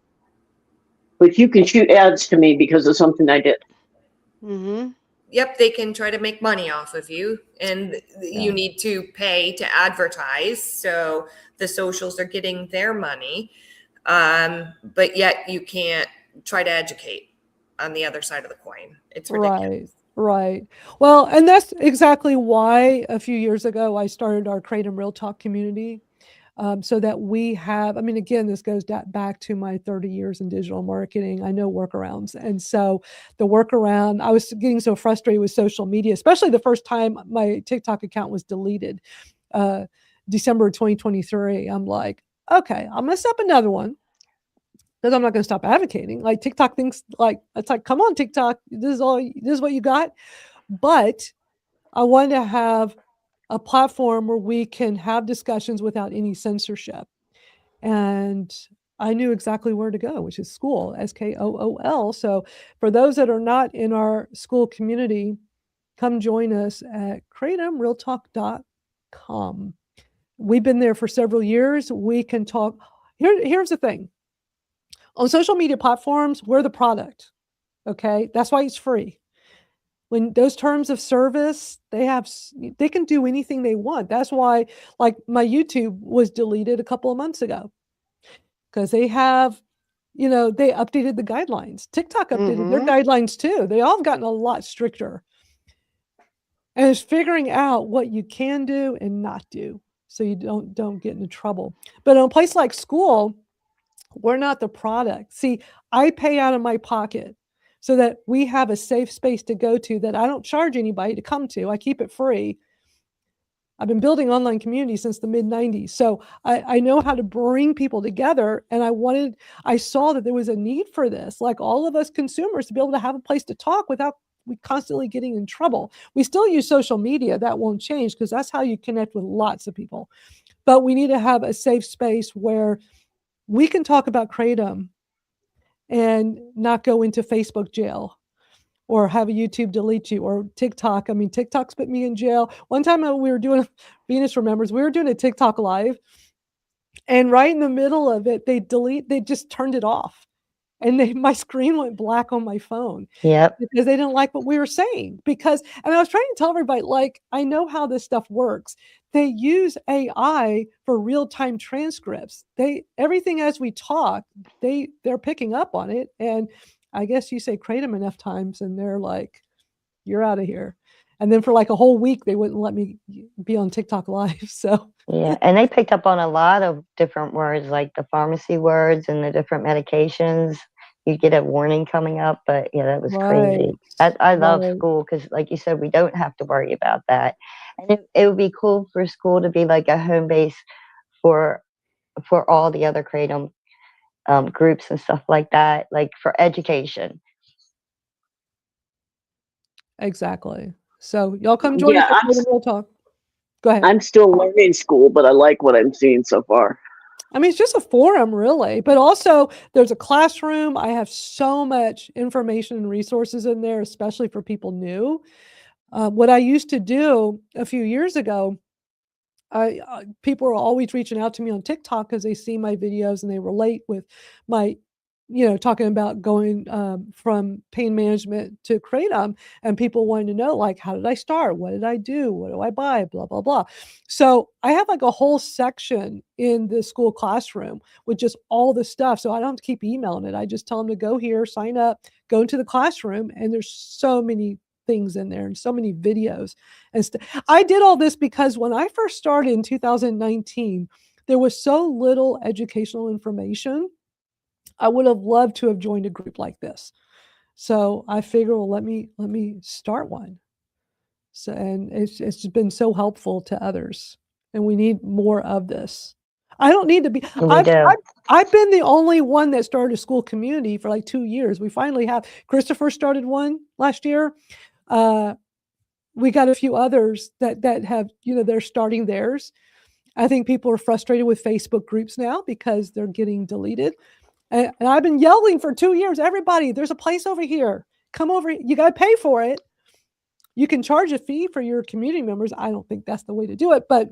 C: but you can shoot ads to me because of something I did.
D: Yep, they can try to make money off of you, and you need to pay to advertise. So the socials are getting their money, but yet you can't try to educate on the other side of the coin. It's ridiculous.
A: Right. Well, and that's exactly why a few years ago I started our Kratom Real Talk community. So that we have, I mean, again, this goes back to my 30 years in digital marketing. I know workarounds. And so the workaround, I was getting so frustrated with social media, especially the first time my TikTok account was deleted, December 2023. I'm like, okay, I'm going to set up another one because I'm not going to stop advocating. Like TikTok thinks like, it's like, come on, TikTok, this is what you got. But I wanted to have a platform where we can have discussions without any censorship. And I knew exactly where to go, which is school, SKOOL. So for those that are not in our school community, come join us at Kr8tomrealtalk.com. We've been there for several years. We can talk. Here's the thing. On social media platforms, we're the product. Okay. That's why it's free. When those terms of service, they can do anything they want. That's why, like, my YouTube was deleted a couple of months ago because they have, they updated the guidelines. TikTok updated their guidelines too. They all have gotten a lot stricter. And it's figuring out what you can do and not do so you don't get into trouble. But in a place like school, we're not the product. See, I pay out of my pocket so that we have a safe space to go to that I don't charge anybody to come to. I keep it free. I've been building online communities since the mid-90s. So I know how to bring people together. And I saw that there was a need for this, like all of us consumers, to be able to have a place to talk without we constantly getting in trouble. We still use social media. That won't change because that's how you connect with lots of people. But we need to have a safe space where we can talk about Kr8tom and not go into Facebook jail or have a YouTube delete you, or TikTok. I mean, TikTok's put me in jail. One time we were doing, Venus remembers, we were doing a TikTok live, and right in the middle of it, they just turned it off. And my screen went black on my phone.
B: Yep.
A: Because they didn't like what we were saying. And I was trying to tell everybody, like, I know how this stuff works. They use AI for real-time transcripts. Everything as we talk, they're picking up on it. And I guess you say Kr8tom enough times and they're like, you're out of here. And then for like a whole week, they wouldn't let me be on TikTok live. So
B: yeah, and they picked up on a lot of different words, like the pharmacy words and the different medications. You get a warning coming up, but yeah, that was crazy. I love school because, like you said, we don't have to worry about that. And it would be cool for school to be like a home base for all the other Kr8tom groups and stuff like that, like for education.
A: Exactly. So y'all come join us for the Real Talk. Go ahead.
C: I'm still learning school, but I like what I'm seeing so far.
A: I mean, it's just a forum, really, but also there's a classroom. I have so much information and resources in there, especially for people new. What I used to do a few years ago, people are always reaching out to me on TikTok because they see my videos and they relate with my, talking about going from pain management to Kr8tom, and people wanting to know, like, how did I start? What did I do? What do I buy? Blah, blah, blah. So I have like a whole section in the school classroom with just all the stuff. So I don't have to keep emailing it. I just tell them to go here, sign up, go into the classroom, and there's so many things in there and so many videos and stuff. I did all this because when I first started in 2019, there was so little educational information. I would have loved to have joined a group like this. So I figure, well, let me start one. So, and it's been so helpful to others, and we need more of this. I don't need to be. I've been the only one that started a school community for like 2 years. We finally have. Christopher started one last year. We got a few others that have, they're starting theirs. I think people are frustrated with Facebook groups now because they're getting deleted. And I've been yelling for 2 years, everybody, there's a place over here. Come over. You got to pay for it. You can charge a fee for your community members. I don't think that's the way to do it. But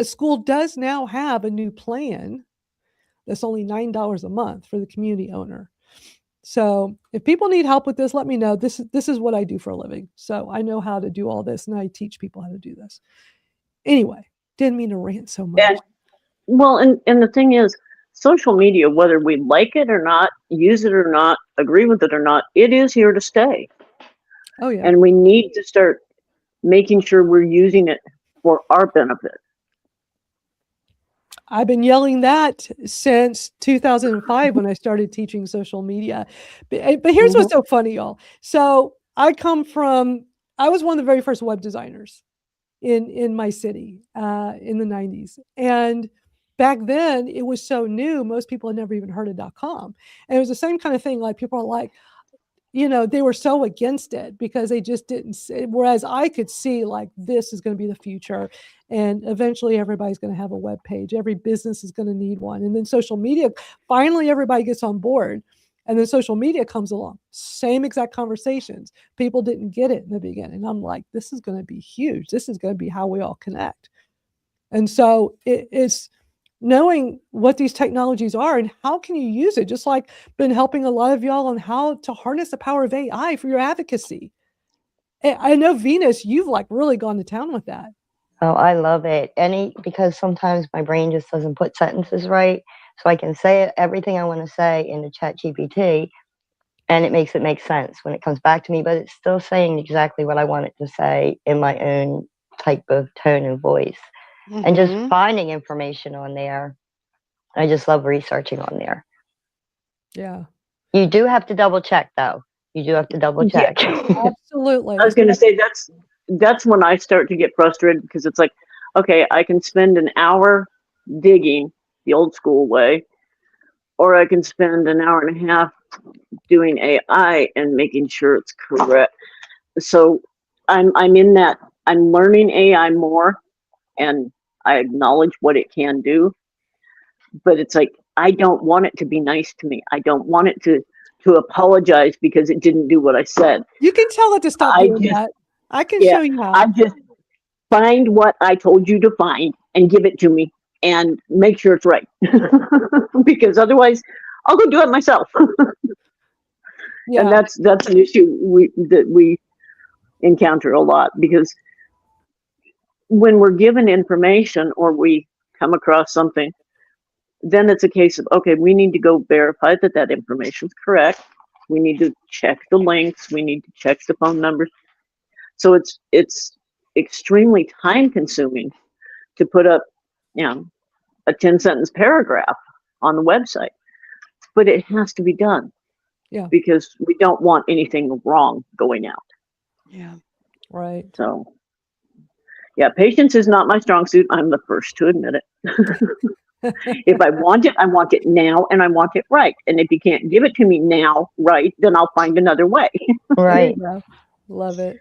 A: school does now have a new plan that's only $9 a month for the community owner. So if people need help with this, let me know. This is what I do for a living. So I know how to do all this, and I teach people how to do this. Anyway, didn't mean to rant so much.
C: And the thing is, social media, whether we like it or not, use it or not, agree with it or not, it is here to stay.
A: Oh, yeah.
C: And we need to start making sure we're using it for our benefit.
A: I've been yelling that since 2005 when I started teaching social media. But here's what's so funny, y'all. So I was one of the very first web designers in my city in the 90s. And back then it was so new, most people had never even heard of .com. And it was the same kind of thing. Like, people are like, they were so against it because they just didn't see, whereas I could see, like, this is going to be the future. And eventually everybody's going to have a web page. Every business is going to need one. And then social media, finally everybody gets on board. And then social media comes along, same exact conversations. People didn't get it in the beginning. I'm like, this is going to be huge. This is going to be how we all connect. And so it's knowing what these technologies are and how can you use it. Just like been helping a lot of y'all on how to harness the power of AI for your advocacy. I know Venus, you've like really gone to town with that.
B: Oh, I love it. Because sometimes my brain just doesn't put sentences right. So I can say everything I want to say in the chat GPT and it makes it make sense when it comes back to me, but it's still saying exactly what I want it to say in my own type of tone and voice. And just finding information on there. I just love researching on there.
A: Yeah.
B: You do have to double check though. You do have to double check.
A: Absolutely.
C: I was going to say that's when I start to get frustrated because it's like, okay, I can spend an hour digging the old school way, or I can spend an hour and a half doing AI and making sure it's correct. So I'm in that. I'm learning AI more, and I acknowledge what it can do, but it's like I don't want it to be nice to me. I don't want it to apologize because it didn't do what I said.
A: You can tell it to stop doing that. I can show you how.
C: I just find what I told you to find and give it to me and make sure it's right. Because otherwise I'll go do it myself.
A: Yeah.
C: And that's an issue that we encounter a lot, because when we're given information or we come across something, then it's a case of, okay, we need to go verify that that information is correct. We need to check the links. We need to check the phone numbers. So it's extremely time consuming to put up, a 10-sentence paragraph on the website, but it has to be done.
A: Yeah.
C: Because we don't want anything wrong going out.
E: Yeah.
A: Right.
C: So, yeah, patience is not my strong suit. I'm the first to admit it. If I want it now, and I want it right. And if you can't give it to me now, right, then I'll find another way.
B: Right.
A: Love it.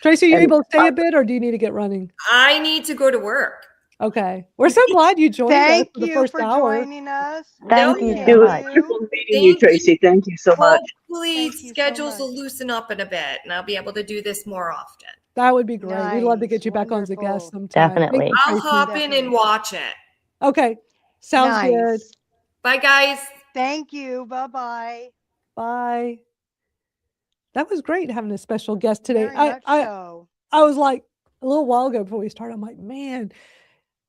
A: Tracy, are you able to stay a bit, or do you need to get running?
D: I need to go to work.
A: Okay. We're so glad you joined us for the first hour.
E: Joining us.
B: Thank you
C: It
B: so
C: was
B: much.
C: wonderful meeting you, Tracy. Thank you so much.
D: Hopefully
E: Thank you so
D: schedules will
E: much.
D: loosen up in a bit and I'll be able to do this more often.
A: That would be great. We'd love to get
E: Nice.
A: you back on as a guest
E: Wonderful.
A: sometime.
B: Definitely.
A: Thank you,
D: I'll
A: Tracy.
D: hop in and watch it.
A: Okay. Sounds good.
E: Nice.
D: Bye, guys.
E: Thank you. Bye-bye.
A: Bye. That was great having a special guest today.
E: Very much so.
A: I was like, a little while ago before we started, I'm like, man,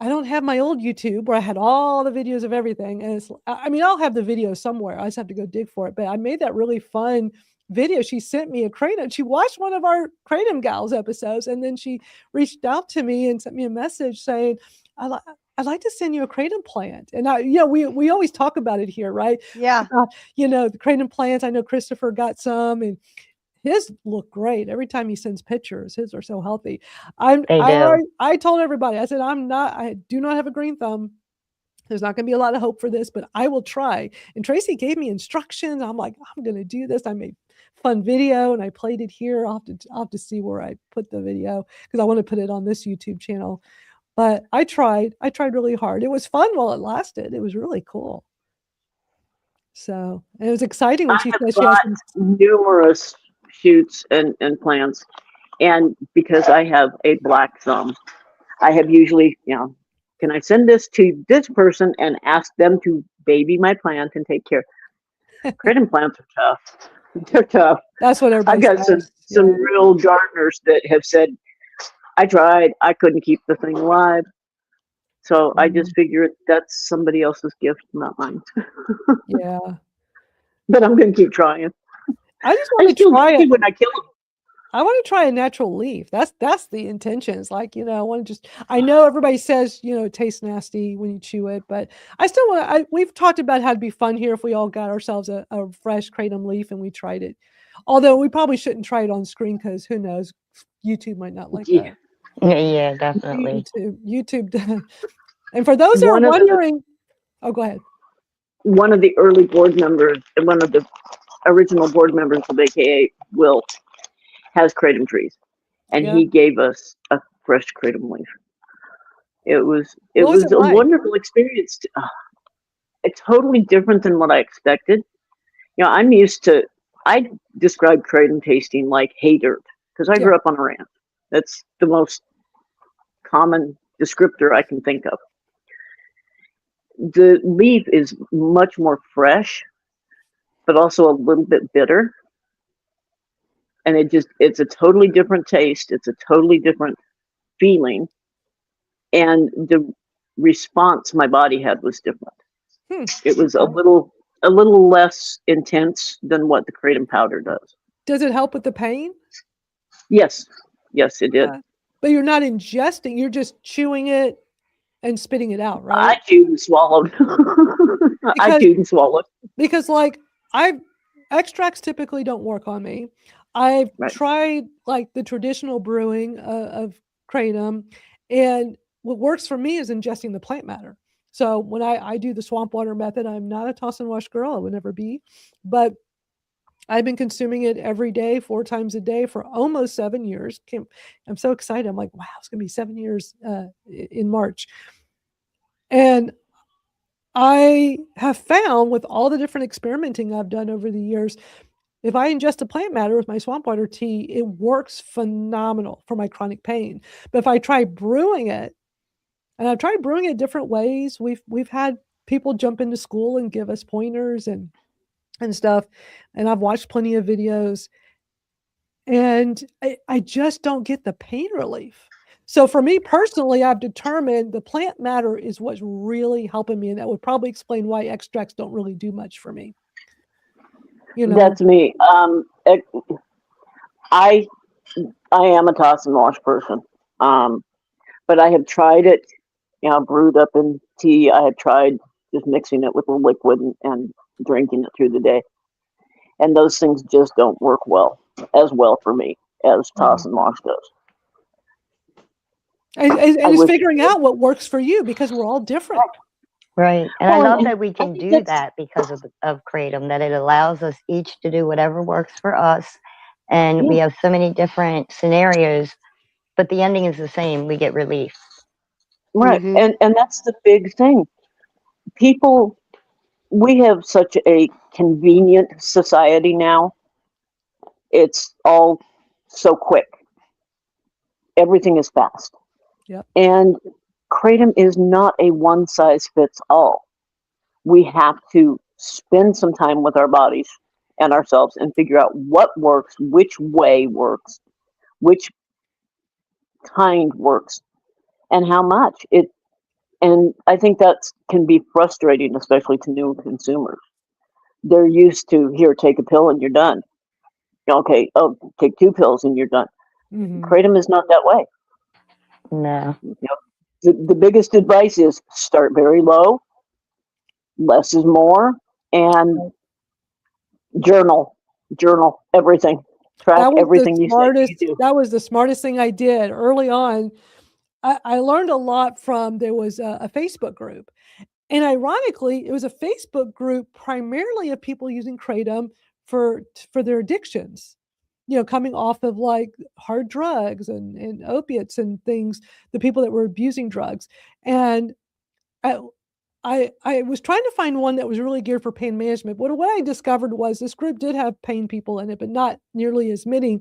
A: I don't have my old YouTube where I had all the videos of everything. And I'll have the video somewhere. I just have to go dig for it. But I made that really fun video. She sent me a Kratom. She watched one of our Kratom Gals episodes, and then she reached out to me and sent me a message saying, I'd like to send you a Kratom plant. And we always talk about it here, right?
E: Yeah.
A: The Kratom plants. I know Christopher got some, and his look great. Every time he sends pictures, his are so healthy. I told everybody, I said, I do not have a green thumb. There's not going to be a lot of hope for this, but I will try. And Tracy gave me instructions. I'm like, I'm going to do this. I made fun video and I played it here. I'll have to see where I put the video because I want to put it on this YouTube channel. But I tried really hard. It was fun while it lasted. It was really cool. So, and it was exciting when she said she has
C: numerous shoots and plants, and because I have a black thumb, I have usually, can I send this to this person and ask them to baby my plant and take care? Kratom plants are tough. They're tough.
A: That's what everybody
C: I've got
A: says.
C: some real gardeners that have said, I tried, I couldn't keep the thing alive. So I just figured that's somebody else's gift, not mine.
A: Yeah.
C: But I'm going to keep trying.
A: I just want to try it
C: when I kill them.
A: I want to try a natural leaf. That's the intentions. Like, I want to I know everybody says, it tastes nasty when you chew it, but I still want we've talked about how it'd be fun here if we all got ourselves a fresh Kratom leaf and we tried it. Although we probably shouldn't try it on screen because who knows, YouTube might not like that.
B: Yeah, definitely.
A: YouTube. And for those who are wondering, go ahead.
C: One of the early board members, and one of the original board members of AKA, Will, has Kratom trees, and he gave us a fresh Kratom leaf. It was a wonderful experience. It's totally different than what I expected. I'm used to, I describe Kr8tom tasting like hay dirt because I
A: Yeah.
C: grew up on a ranch. That's the most common descriptor I can think of. The leaf is much more fresh, but also a little bit bitter. And it's a totally different taste. It's a totally different feeling. And the response my body had was different.
A: Hmm.
C: It was a little less intense than what the Kr8tom powder does.
A: Does it help with the pain?
C: Yes, yes, it did.
A: But you're not ingesting, you're just chewing it and spitting it out,
C: I
A: right?
C: chewed and swallowed. I
A: Because
C: chewed and swallowed.
A: because like extracts typically don't work on me. I've
C: Right.
A: tried like the traditional brewing of Kratom, and what works for me is ingesting the plant matter. So when I do the swamp water method, I'm not a toss and wash girl. I would never be, but I've been consuming it every day, 4 times a day for almost 7 years. I'm so excited. I'm like, wow, it's gonna be 7 years in March. And I have found with all the different experimenting I've done over the years, if I ingest a plant matter with my swamp water tea, it works phenomenal for my chronic pain. But if I try brewing it, and I've tried brewing it different ways, we've had people jump into school and give us pointers and stuff, and I've watched plenty of videos, and I just don't get the pain relief. So for me personally, I've determined the plant matter is what's really helping me, and that would probably explain why extracts don't really do much for me.
C: That's me. I am a toss and wash person, but I have tried it, brewed up in tea. I have tried just mixing it with a liquid and drinking it through the day, and those things just don't work as well for me as toss and wash does.
A: And
C: I
A: it's
C: wish-
A: figuring out what works for you because we're all different.
B: Right. And I
C: Well,
B: love
C: and
B: that we
C: I
B: can
C: think
B: do
C: that's-
B: that because of Kratom, that it allows us each to do whatever works for us. And we have so many different scenarios, but the ending is the same. We get relief.
C: Right,
E: Mhm.
C: and that's the big thing. People, we have such a convenient society now. It's all so quick. Everything is fast.
A: Yep.
C: And Kratom is not a one size fits all. We have to spend some time with our bodies and ourselves and figure out what works, which way works, which kind works, and how much. And I think that can be frustrating, especially to new consumers. They're used to, here, take a pill and you're done. Okay, oh, take 2 pills and you're done.
A: Mhm.
C: Kratom is not that way.
B: No.
C: The biggest advice is start very low, less is more, and journal everything. Track
A: That was the
C: everything you say you do.
A: that was the smartest thing I did early on. I learned a lot from there was a Facebook group. And ironically, it was a Facebook group primarily of people using Kratom for their addictions. Coming off of like hard drugs and opiates and things, the people that were abusing drugs. And I I was trying to find one that was really geared for pain management. But what I discovered was this group did have pain people in it, but not nearly as many.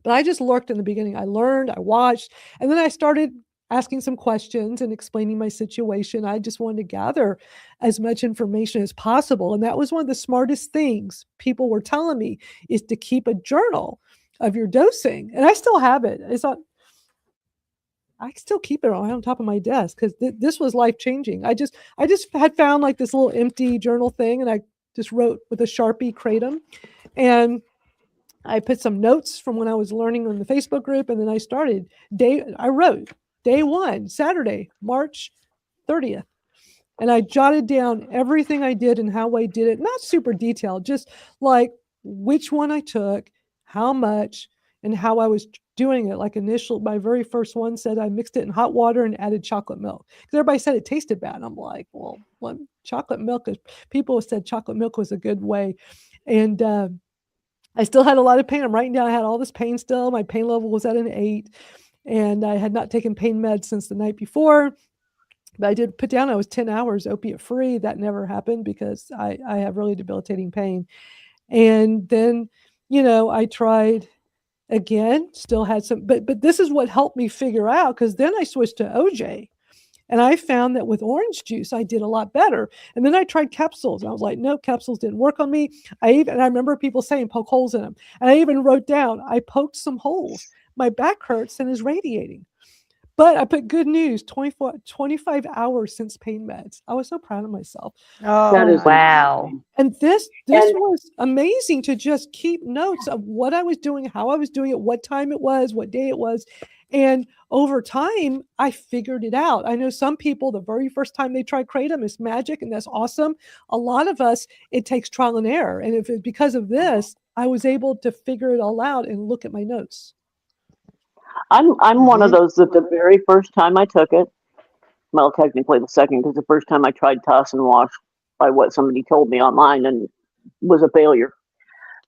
A: But I just lurked in the beginning. I learned, I watched, and then I started asking some questions and explaining my situation. I just wanted to gather as much information as possible. And that was one of the smartest things people were telling me is to keep a journal of your dosing. And I still have it. I still keep it on top of my desk because this was life changing. I just had found like this little empty journal thing, and I just wrote with a Sharpie Kratom, and I put some notes from when I was learning on the Facebook group, and then I wrote day 1, Saturday, March 30th. And I jotted down everything I did and how I did it. Not super detailed, just like which one I took, how much, and how I was doing it. Like my very first one said I mixed it in hot water and added chocolate milk. Because everybody said it tasted bad. And I'm like, well, chocolate milk people said chocolate milk was a good way. And I still had a lot of pain. I'm writing down, I had all this pain still. My pain level was at an 8, and I had not taken pain meds since the night before. But I did put down I was 10 hours opiate free. That never happened because I have really debilitating pain. And then, I tried again, still had some, but this is what helped me figure out, because then I switched to OJ. And I found that with orange juice, I did a lot better. And then I tried capsules. I was like, no, capsules didn't work on me. I remember people saying poke holes in them. And I even wrote down, I poked some holes. My back hurts and is radiating. But I put good news, 25 hours since pain meds. I was so proud of myself.
E: Oh,
C: That is
B: Wow.
C: amazing.
A: And this
C: And
A: was amazing, to just keep notes of what I was doing, how I was doing it, what time it was, what day it was. And over time, I figured it out. I know some people, the very first time they try Kratom, is magic, and that's awesome. A lot of us, it takes trial and error. And if it's because of this, I was able to figure it all out and look at my notes.
C: I'm one of
E: Mhm.
C: those that the very first time I took it, well, technically the second, because the first time I tried toss and wash by what somebody told me online and was a failure.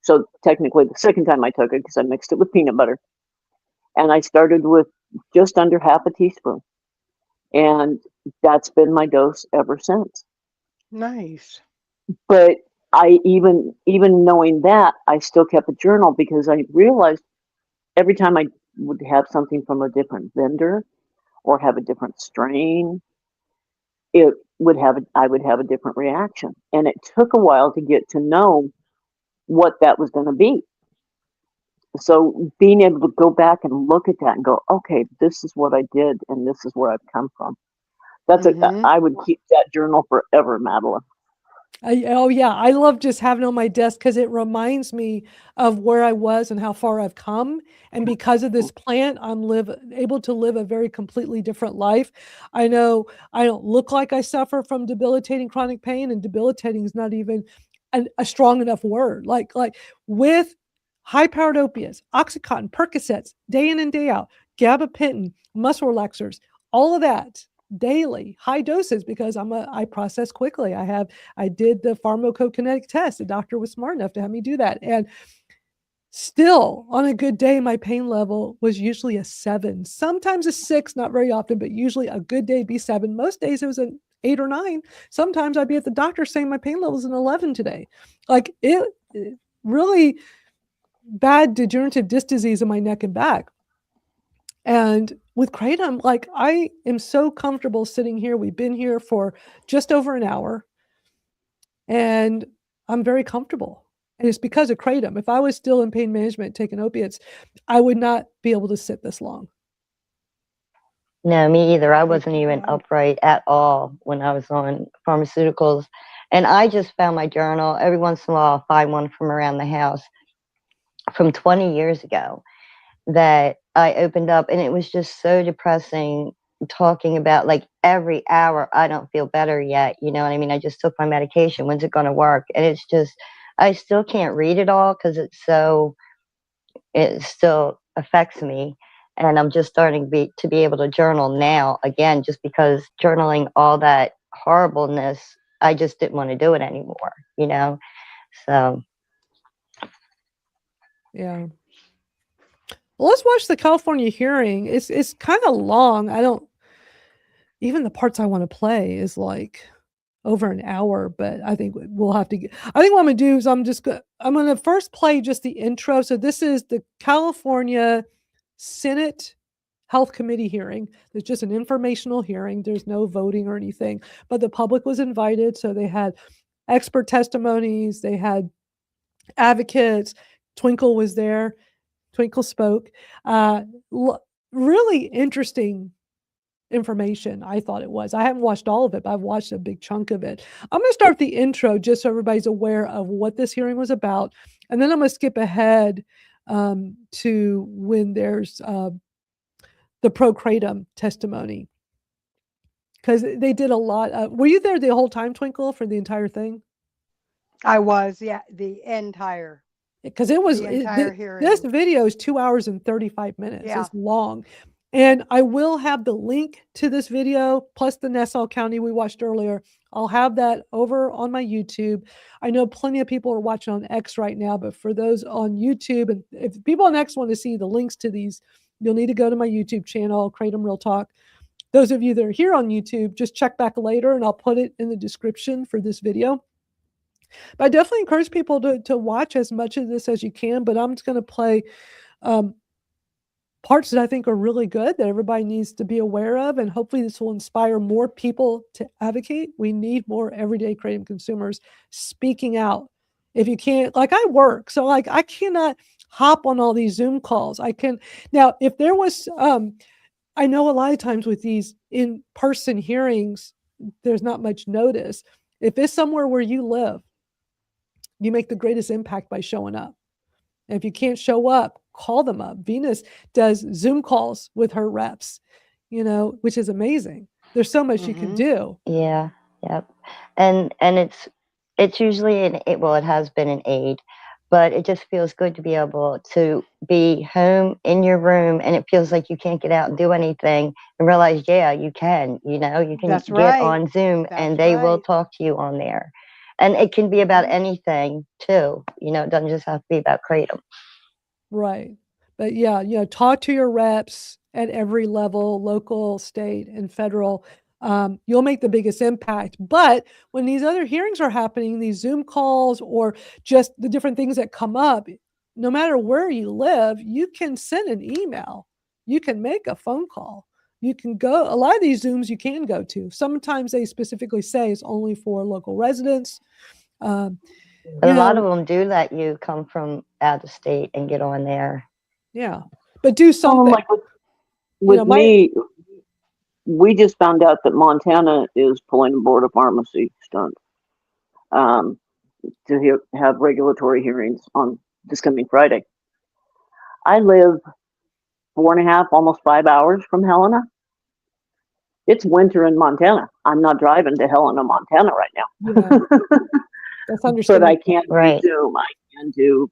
C: So technically the second time I took it, because I mixed it with peanut butter, and I started with just under half a teaspoon, and that's been my dose ever since.
E: Nice.
C: But I even knowing that, I still kept a journal because I realized every time I would have something from a different vendor or have a different strain, I would have a different reaction. And it took a while to get to know what that was going to be. So being able to go back and look at that and go, okay, this is what I did and this is where I've come from.
E: Mhm.
C: I would keep that journal forever, Madeline.
A: Oh yeah, I love just having it on my desk because it reminds me of where I was and how far I've come. And because of this plant, I'm able to live a very completely different life. I know I don't look like I suffer from debilitating chronic pain, and debilitating is not even a strong enough word. Like with high-powered opiates, Oxycontin, Percocets, day in and day out, gabapentin, muscle relaxers, all of that daily, high doses, because I process quickly. I did the pharmacokinetic test. The doctor was smart enough to have me do that. And still, on a good day, my pain level was usually a 7, sometimes a 6, not very often, but usually a good day be 7. Most days it was an 8 or 9. Sometimes I'd be at the doctor saying my pain level is an 11 today. Like it really bad degenerative disc disease in my neck and back. And with Kratom, like I am so comfortable sitting here. We've been here for just over an hour, and I'm very comfortable. And it's because of Kratom. If I was still in pain management taking opiates, I would not be able to sit this long.
B: No, me either. I
E: Thank
B: wasn't
E: you,
B: even
E: God.
B: upright at all when I was on pharmaceuticals. And I just found my journal. Every once in a while, I'll find one from around the house from 20 years ago that I opened up, and it was just so depressing, talking about like every hour, I don't feel better yet. You know what I mean? I just took my medication. When's it going to work? And it's just, I still can't read it all because it still affects me. And I'm just starting to be able to journal now again, just because journaling all that horribleness, I just didn't want to do it anymore, you know? So,
A: Yeah. Well, let's watch the California hearing. It's kind of long. I don't even the parts I want to play is like over an hour, but I think we'll have to get. I think what I'm gonna do is I'm gonna first play just the intro. So this is the California Senate Health Committee hearing. There's just an informational hearing. There's no voting or anything, but the public was invited. So they had expert testimonies. They had advocates. Twinkle was there. Twinkle spoke. Uh, really interesting information. I thought it was. I haven't watched all of it, but I've watched a big chunk of it. I'm going to start the intro just so everybody's aware of what this hearing was about, and then I'm going to skip ahead to when there's the pro Kratom testimony, because they did a lot. Were you there the whole time, Twinkle, for the entire thing?
E: I was, yeah, the entire
A: Because it was
E: hearing.
A: this video is 2 hours and 35 minutes.
E: Yeah.
A: It's long. And I will have the link to this video plus the Nassau County we watched earlier. I'll have that over on my YouTube. I know plenty of people are watching on X right now, but for those on YouTube, and if people on X want to see the links to these, you'll need to go to my YouTube channel, Kratom Real Talk. those of you that are here on YouTube, just check back later and I'll put it in the description for this video. But I definitely encourage people to watch as much of this as you can, but I'm just going to play parts that I think are really good that everybody needs to be aware of, and hopefully this will inspire more people to advocate. We need more everyday Kratom consumers speaking out. If you can't, like I work, so like I cannot hop on all these Zoom calls. I can now, if there was, I know a lot of times with these in-person hearings, there's not much notice. If it's somewhere where you live, you make the greatest impact by showing up. And if you can't show up, call them up. Venus does Zoom calls with her reps, which is amazing. There's so much you can do.
B: Yeah. Yep. And it's usually it has been an aid, but it just feels good to be able to be home in your room, and it feels like you can't get out and do anything, and realize, yeah, you can, you can
E: That's
B: get
E: right.
B: on Zoom
E: That's
B: and they will
E: right.
B: talk to you on there. And it can be about anything too. It doesn't just have to be about Kratom.
A: Right. But yeah, talk to your reps at every level, local, state, and federal. You'll make the biggest impact. But when these other hearings are happening, these Zoom calls or just the different things that come up, no matter where you live, you can send an email. You can make a phone call. You can go, a lot of these Zooms you can go to. Sometimes they specifically say it's only for local residents.
B: But a lot of them do let you come from out of state and get on there.
A: Yeah. But do something.
C: Like with me, we just found out that Montana is pulling a border pharmacy stunt to have regulatory hearings on this coming Friday. I live 4.5, almost 5 hours from Helena. It's winter in Montana. I'm not driving to Helena, Montana right now.
A: Yeah. That's understandable.
C: But I can do Zoom. I can do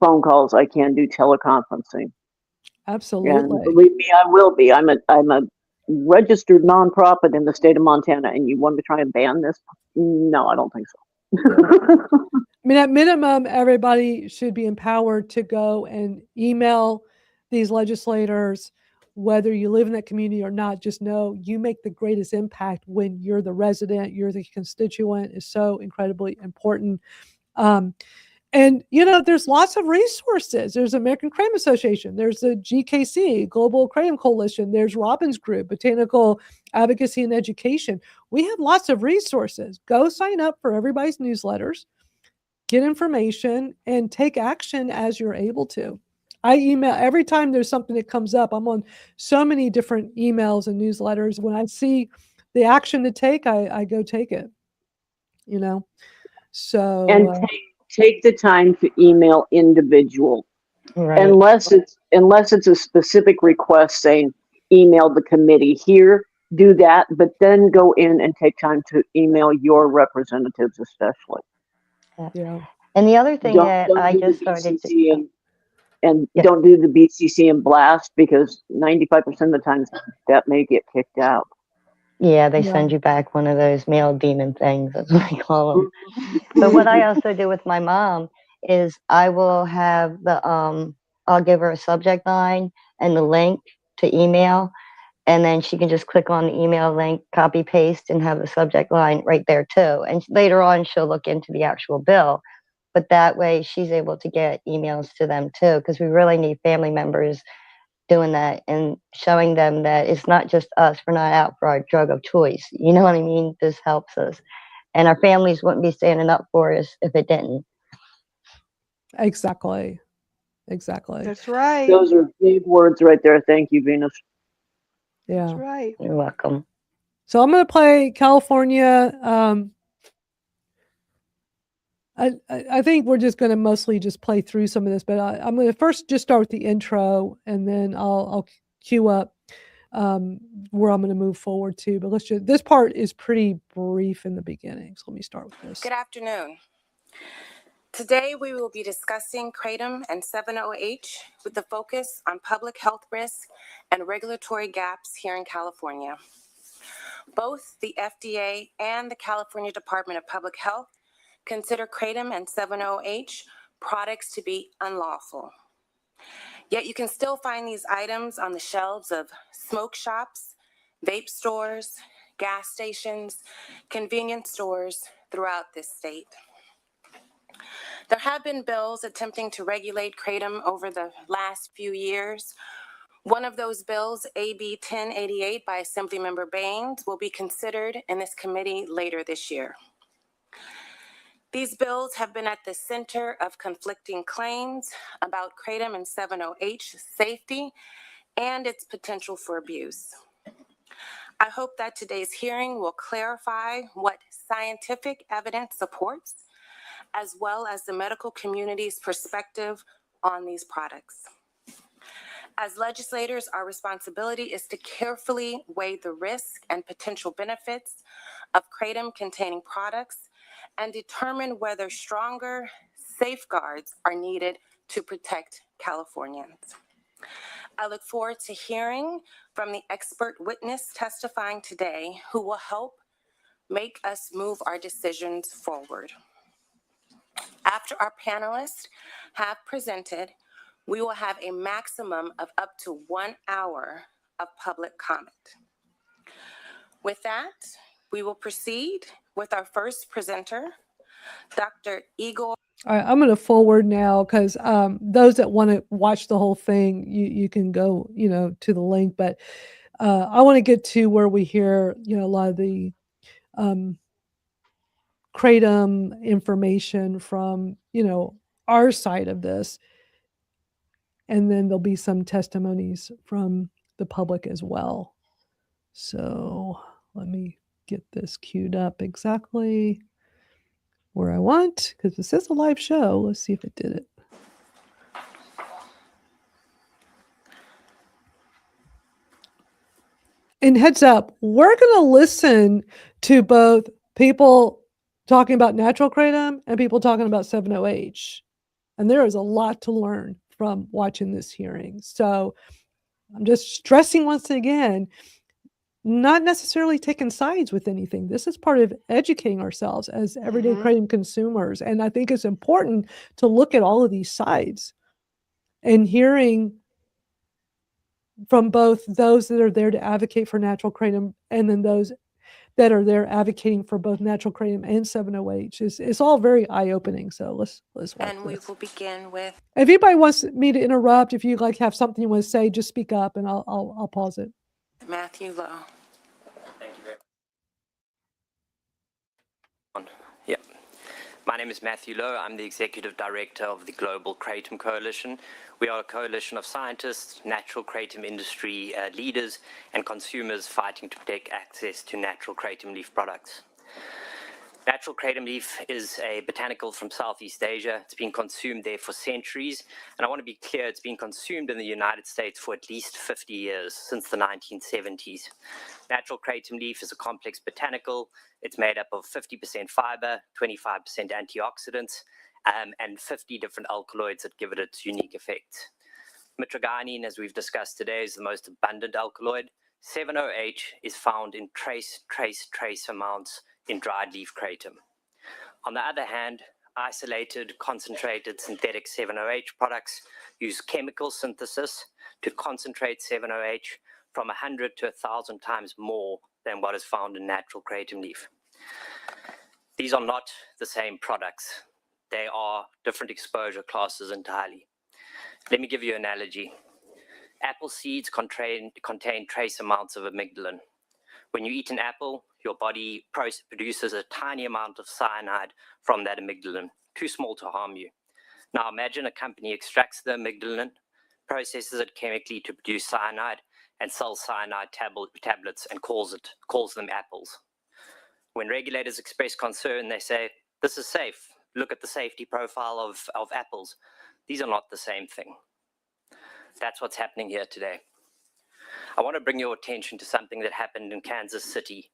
C: phone calls. I can do teleconferencing.
A: Absolutely.
C: And believe me, I will be. I'm a registered nonprofit in the state of Montana, and you want to try and ban this? No, I don't think so.
A: I mean, at minimum, everybody should be empowered to go and email these legislators, whether you live in that community or not. Just know you make the greatest impact when you're the resident, you're the constituent. Is so incredibly important. And, there's lots of resources. There's American Kratom Association. There's the GKC, Global Kratom Coalition. There's Robbins Group, Botanical Advocacy and Education. We have lots of resources. Go sign up for everybody's newsletters, get information, and take action as you're able to. I email every time there's something that comes up. I'm on so many different emails and newsletters. When I see the action to take, I go take it, So.
C: And take the time to email individual,
B: right.
C: unless it's a specific request saying email the committee here, do that, but then go in and take time to email your representatives, especially.
B: Yeah. And the other thing I just started to
C: don't do the BCC and blast, because 95% of the times that may get kicked out.
B: Yeah, they send you back one of those mail demon things, that's what I call them. But what I also do with my mom is I will have I'll give her a subject line and the link to email, and then she can just click on the email link, copy paste, and have the subject line right there too. And later on, she'll look into the actual bill. But that way, she's able to get emails to them too, because we really need family members doing that and showing them that it's not just us. We're not out for our drug of choice. You know what I mean? This helps us. And our families wouldn't be standing up for us if it didn't.
A: Exactly.
E: That's right.
C: Those are big words right there. Thank you, Venus.
A: Yeah.
E: That's right.
B: You're welcome.
A: So I'm going to play California. I think we're just going to mostly just play through some of this, but I'm going to first just start with the intro, and then I'll queue up where I'm going to move forward to. But this part is pretty brief in the beginning, so let me start with this.
G: Good afternoon. Today we will be discussing Kratom and 7-OH with the focus on public health risks and regulatory gaps here in California. Both the FDA and the California Department of Public Health consider Kratom and 7-OH products to be unlawful. Yet you can still find these items on the shelves of smoke shops, vape stores, gas stations, convenience stores throughout this state. There have been bills attempting to regulate kratom over the last few years. One of those bills, AB 1088 by Assemblymember Baines, will be considered in this committee later this year. These bills have been at the center of conflicting claims about kratom and 7-OH safety and its potential for abuse. I hope that today's hearing will clarify what scientific evidence supports, as well as the medical community's perspective on these products. As legislators, our responsibility is to carefully weigh the risk and potential benefits of kratom-containing products and determine whether stronger safeguards are needed to protect Californians. I look forward to hearing from the expert witness testifying today who will help make us move our decisions forward. After our panelists have presented, we will have a maximum of up to 1 hour of public comment. With that, we will proceed with our first presenter, Dr. Igor.
A: All right, I'm going to forward now because those that want to watch the whole thing, you can go, to the link. But I want to get to where we hear, a lot of the kratom information from, our side of this. And then there'll be some testimonies from the public as well. So let me get this queued up exactly where I want, because this is a live show. Let's see if it did it. And heads up, we're going to listen to both people talking about natural kratom and people talking about 7-OH. And there is a lot to learn from watching this hearing. So I'm just stressing once again, not necessarily taking sides with anything. This is part of educating ourselves as everyday kratom consumers. And I think it's important to look at all of these sides and hearing from both those that are there to advocate for natural kratom and then those that are there advocating for both natural kratom and 7-OH. It's all very eye-opening. So let's watch
G: And we
A: this.
G: will begin with.
A: If anybody wants me to interrupt, if you have something you want to say, just speak up and I'll pause it.
G: Matthew Lowe.
H: Thank you very much. Yeah. My name is Matthew Lowe. I'm the Executive Director of the Global Kratom Coalition. We are a coalition of scientists, natural kratom industry leaders, and consumers fighting to protect access to natural kratom leaf products. Natural kratom leaf is a botanical from Southeast Asia. It's been consumed there for centuries. And I want to be clear, it's been consumed in the United States for at least 50 years, since the 1970s. Natural kratom leaf is a complex botanical. It's made up of 50% fiber, 25% antioxidants, and 50 different alkaloids that give it its unique effects. Mitragynine, as we've discussed today, is the most abundant alkaloid. 7-OH is found in trace amounts in dried leaf kratom. On the other hand, isolated, concentrated synthetic 7-OH products use chemical synthesis to concentrate 7-OH from 100 to 1,000 times more than what is found in natural kratom leaf. These are not the same products. They are different exposure classes entirely. Let me give you an analogy. Apple seeds contain trace amounts of amygdalin. When you eat an apple, your body produces a tiny amount of cyanide from that amygdalin, too small to harm you. Now imagine a company extracts the amygdalin, processes it chemically to produce cyanide, and sells cyanide tablets and calls them apples. When regulators express concern, they say, this is safe. Look at the safety profile of apples. These are not the same thing. That's what's happening here today. I want to bring your attention to something that happened in Kansas City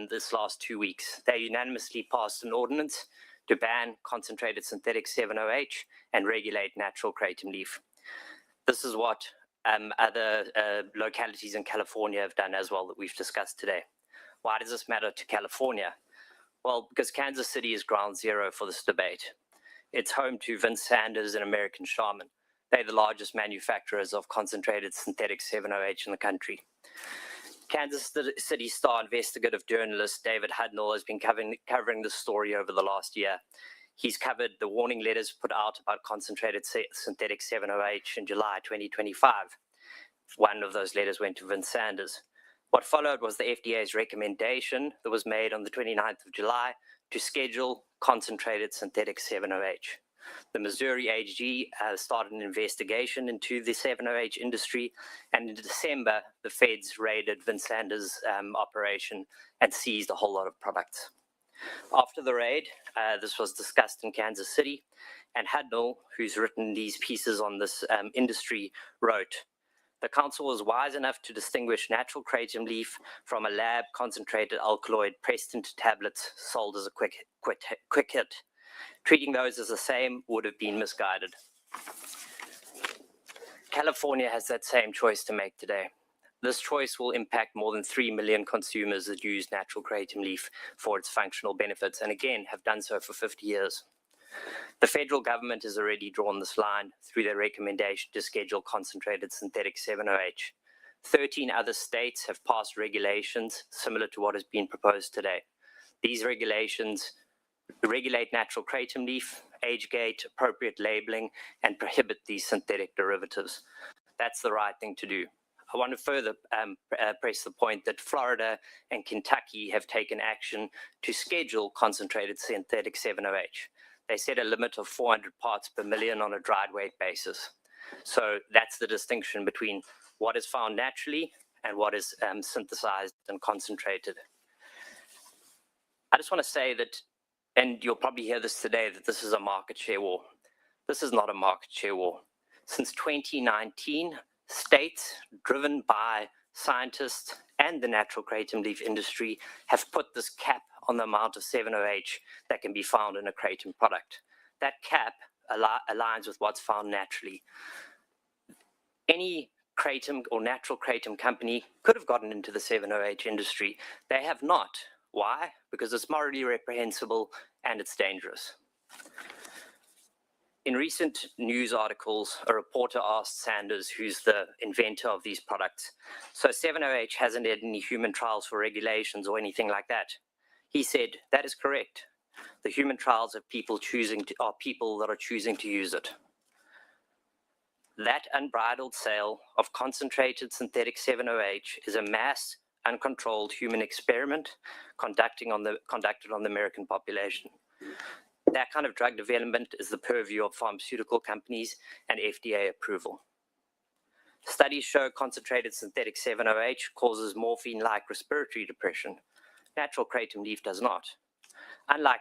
H: this last 2 weeks. They unanimously passed an ordinance to ban concentrated synthetic 7-OH and regulate natural kratom leaf. This is what other localities in California have done as well that we've discussed today. Why does this matter to California? Well, because Kansas City is ground zero for this debate. It's home to Vince Sanders and American Shaman. They're the largest manufacturers of concentrated synthetic 7-OH in the country. Kansas City Star investigative journalist David Hudnall has been covering this story over the last year. He's covered the warning letters put out about concentrated synthetic 7-OH in July 2025. One of those letters went to Vince Sanders. What followed was the FDA's recommendation that was made on the 29th of July to schedule concentrated synthetic 7-OH. The Missouri AG started an investigation into the 7-OH industry, and in December, the feds raided Vince Sanders' operation and seized a whole lot of products. After the raid, this was discussed in Kansas City, and Hudnall, who's written these pieces on this industry, wrote, "The council was wise enough to distinguish natural kratom leaf from a lab concentrated alkaloid pressed into tablets sold as a quick hit. Treating those as the same would have been misguided." California has that same choice to make today. This choice will impact more than 3 million consumers that use natural kratom leaf for its functional benefits, and again, have done so for 50 years. The federal government has already drawn this line through their recommendation to schedule concentrated synthetic 7-OH. 13 other states have passed regulations similar to what has been proposed today. These regulations regulate natural kratom leaf, age gate, appropriate labeling, and prohibit these synthetic derivatives. That's the right thing to do. I want to further press the point that Florida and Kentucky have taken action to schedule concentrated synthetic 7-OH. They set a limit of 400 parts per million on a dried weight basis. So that's the distinction between what is found naturally and what is synthesized and concentrated. I just want to say that, and you'll probably hear this today, that this is a market share war. This is not a market share war. Since 2019, states driven by scientists and the natural kratom leaf industry have put this cap on the amount of 7-OH that can be found in a kratom product. That cap aligns with what's found naturally. Any kratom or natural kratom company could have gotten into the 7-OH industry. They have not. Why? Because it's morally reprehensible and it's dangerous. In recent news articles, a reporter asked Sanders, who's the inventor of these products, so 7-OH hasn't had any human trials for regulations or anything like that. He said, that is correct. The human trials are people that are choosing to use it. That unbridled sale of concentrated synthetic 7-OH is a mass, uncontrolled human experiment conducted on the American population. That kind of drug development is the purview of pharmaceutical companies and FDA approval. Studies show concentrated synthetic 7-OH causes morphine-like respiratory depression. Natural kratom leaf does not. Unlike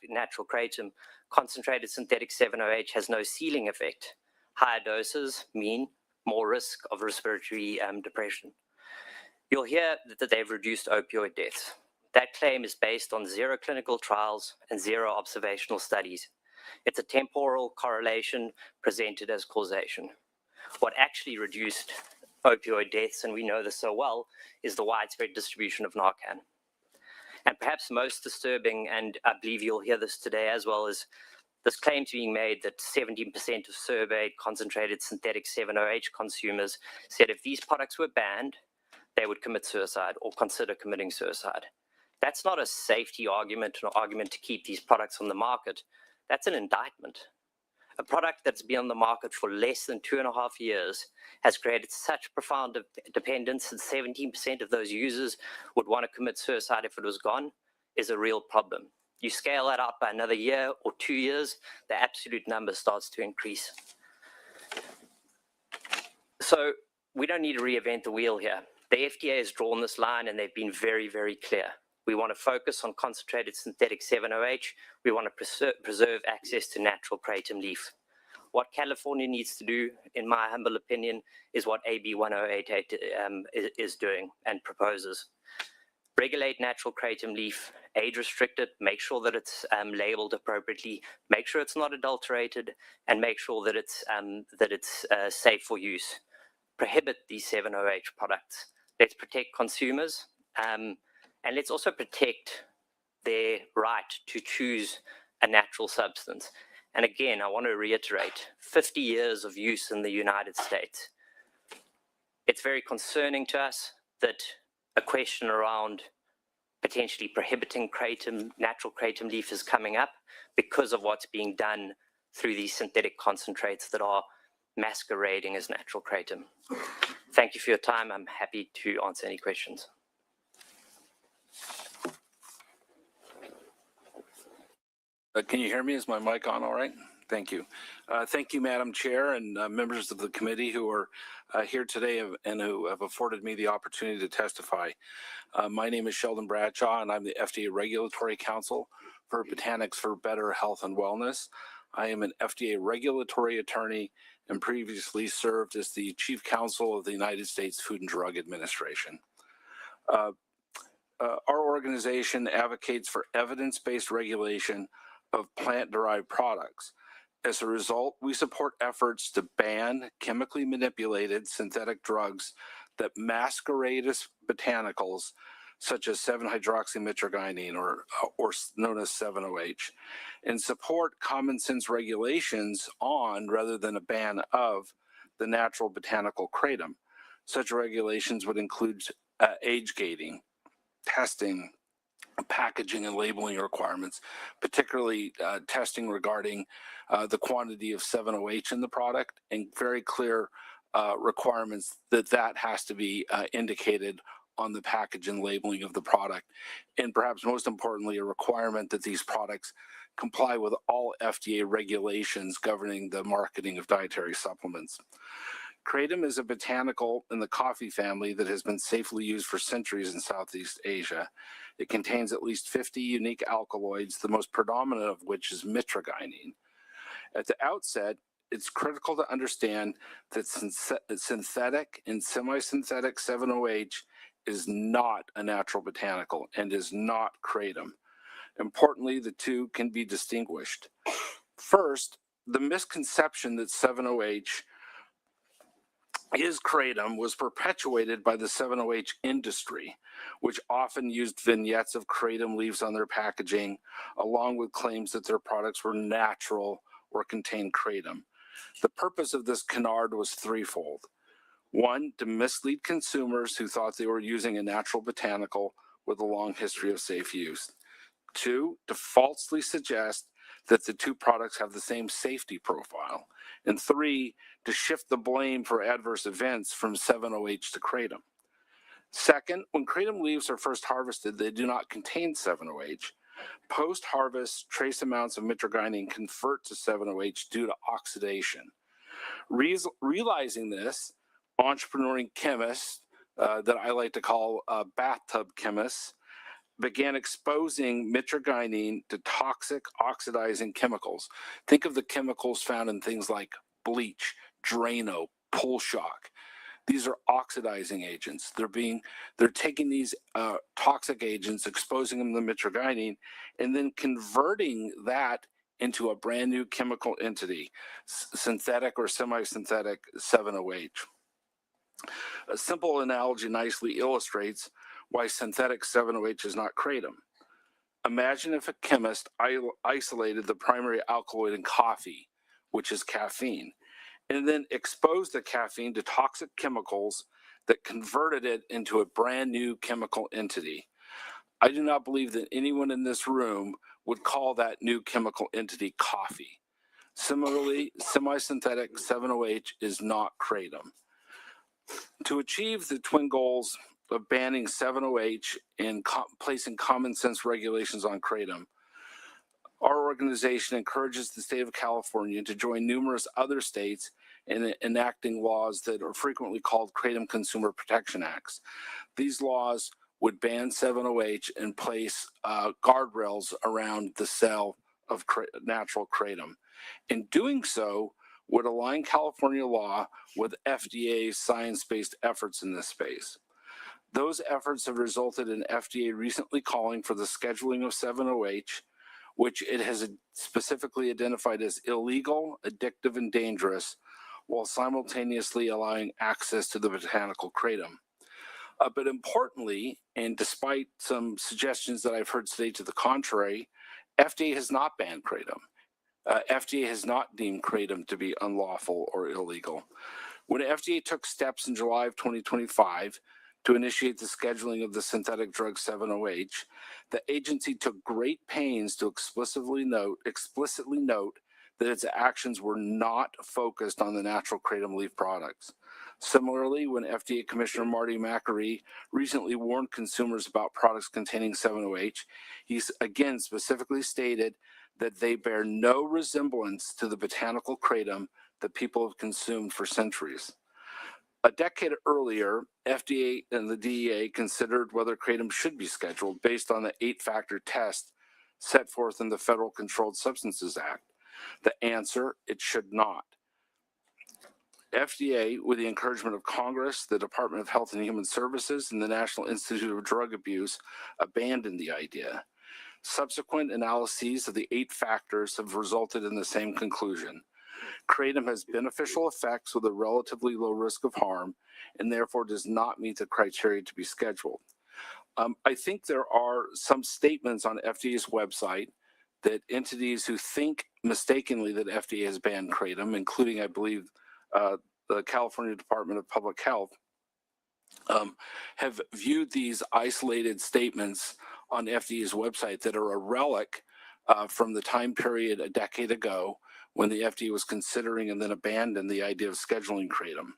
H: natural kratom, concentrated synthetic 7-OH has no ceiling effect. Higher doses mean more risk of respiratory depression. You'll hear that they've reduced opioid deaths. That claim is based on 0 clinical trials and 0 observational studies. It's a temporal correlation presented as causation. What actually reduced opioid deaths, and we know this so well, is the widespread distribution of Narcan. And perhaps most disturbing, and I believe you'll hear this today as well, is this claim being made that 17% of surveyed concentrated synthetic 7-OH consumers said if these products were banned, they would commit suicide or consider committing suicide. That's not a safety argument, an argument to keep these products on the market. That's an indictment. A product that's been on the market for less than 2.5 years has created such profound dependence that 17% of those users would want to commit suicide if it was gone, is a real problem. You scale that out by another year or 2 years, the absolute number starts to increase. So we don't need to reinvent the wheel here. The FDA has drawn this line and they've been very, very clear. We want to focus on concentrated synthetic 7-OH. We want to preserve access to natural kratom leaf. What California needs to do, in my humble opinion, is what AB 1088 is doing and proposes. Regulate natural kratom leaf, age restrict it, make sure that it's labeled appropriately, make sure it's not adulterated, and make sure that it's safe for use. Prohibit these 7-OH products. Let's protect consumers. And let's also protect their right to choose a natural substance. And again, I want to reiterate, 50 years of use in the United States. It's very concerning to us that a question around potentially prohibiting kratom, natural kratom leaf is coming up because of what's being done through these synthetic concentrates that are masquerading as natural kratom. Thank you for your time. I'm happy to answer any questions.
I: Can you hear me? Is my mic on all right? Thank you. Thank you, Madam Chair, and members of the committee who are here today and who have afforded me the opportunity to testify. My name is Sheldon Bradshaw, and I'm the FDA Regulatory Counsel for Botanics for Better Health and Wellness. I am an FDA regulatory attorney and previously served as the Chief Counsel of the United States Food and Drug Administration. Our organization advocates for evidence-based regulation of plant-derived products. As a result, we support efforts to ban chemically manipulated synthetic drugs that masquerade as botanicals, such as 7-hydroxymitragynine, or known as 7-OH, and support common sense regulations on, rather than a ban of, the natural botanical kratom. Such regulations would include age gating, testing, packaging and labeling requirements, particularly testing regarding the quantity of 7-OH in the product, and very clear requirements that has to be indicated on the package and labeling of the product. And perhaps most importantly, a requirement that these products comply with all FDA regulations governing the marketing of dietary supplements. Kratom is a botanical in the coffee family that has been safely used for centuries in Southeast Asia. It contains at least 50 unique alkaloids, the most predominant of which is mitragynine. At the outset, it's critical to understand that synthetic and semi-synthetic 7-OH is not a natural botanical and is not kratom. Importantly, the two can be distinguished. First, the misconception that 7-OH is kratom was perpetuated by the 7-OH industry, which often used vignettes of kratom leaves on their packaging, along with claims that their products were natural or contained kratom. The purpose of this canard was threefold. One, to mislead consumers who thought they were using a natural botanical with a long history of safe use. Two, to falsely suggest that the two products have the same safety profile. And three, to shift the blame for adverse events from 7-OH to kratom. Second, when kratom leaves are first harvested, they do not contain 7-OH. Post-harvest, trace amounts of mitragynine convert to 7-OH due to oxidation. Realizing this, entrepreneuring chemists, that I like to call bathtub chemists, began exposing mitragynine to toxic oxidizing chemicals. Think of the chemicals found in things like bleach, Drano, Pull Shock. These are oxidizing agents. They're taking these toxic agents, exposing them to mitragynine, and then converting that into a brand new chemical entity, synthetic or semi-synthetic 7-OH. A simple analogy nicely illustrates why synthetic 7-OH is not kratom. Imagine if a chemist isolated the primary alkaloid in coffee, which is caffeine, and then exposed the caffeine to toxic chemicals that converted it into a brand new chemical entity. I do not believe that anyone in this room would call that new chemical entity coffee. Similarly, semi-synthetic 7-OH is not kratom. To achieve the twin goals of banning 7-OH and placing common sense regulations on kratom, our organization encourages the state of California to join numerous other states in enacting laws that are frequently called Kratom Consumer Protection Acts. These laws would ban 7-OH and place guardrails around the sale of natural kratom. In doing so, would align California law with FDA's science-based efforts in this space. Those efforts have resulted in FDA recently calling for the scheduling of 7-OH, which it has specifically identified as illegal, addictive, and dangerous, while simultaneously allowing access to the botanical kratom. But importantly, and despite some suggestions that I've heard today to the contrary, FDA has not banned kratom. FDA has not deemed Kratom to be unlawful or illegal. When FDA took steps in July of 2025 to initiate the scheduling of the synthetic drug 7-OH, the agency took great pains to explicitly note that its actions were not focused on the natural kratom leaf products. Similarly, when FDA Commissioner Marty McCreary recently warned consumers about products containing 7-OH, he again specifically stated that they bear no resemblance to the botanical kratom that people have consumed for centuries. A decade earlier, FDA and the DEA considered whether kratom should be scheduled based on the 8-factor test set forth in the Federal Controlled Substances Act. The answer, it should not. FDA, with the encouragement of Congress, the Department of Health and Human Services, and the National Institute of Drug Abuse, abandoned the idea. Subsequent analyses of the 8 factors have resulted in the same conclusion. Kratom has beneficial effects with a relatively low risk of harm and therefore does not meet the criteria to be scheduled. I think there are some statements on FDA's website that entities who think mistakenly that FDA has banned kratom, including, I believe, the California Department of Public Health, have viewed these isolated statements on FDA's website that are a relic from the time period a decade ago when the FDA was considering and then abandoned the idea of scheduling kratom.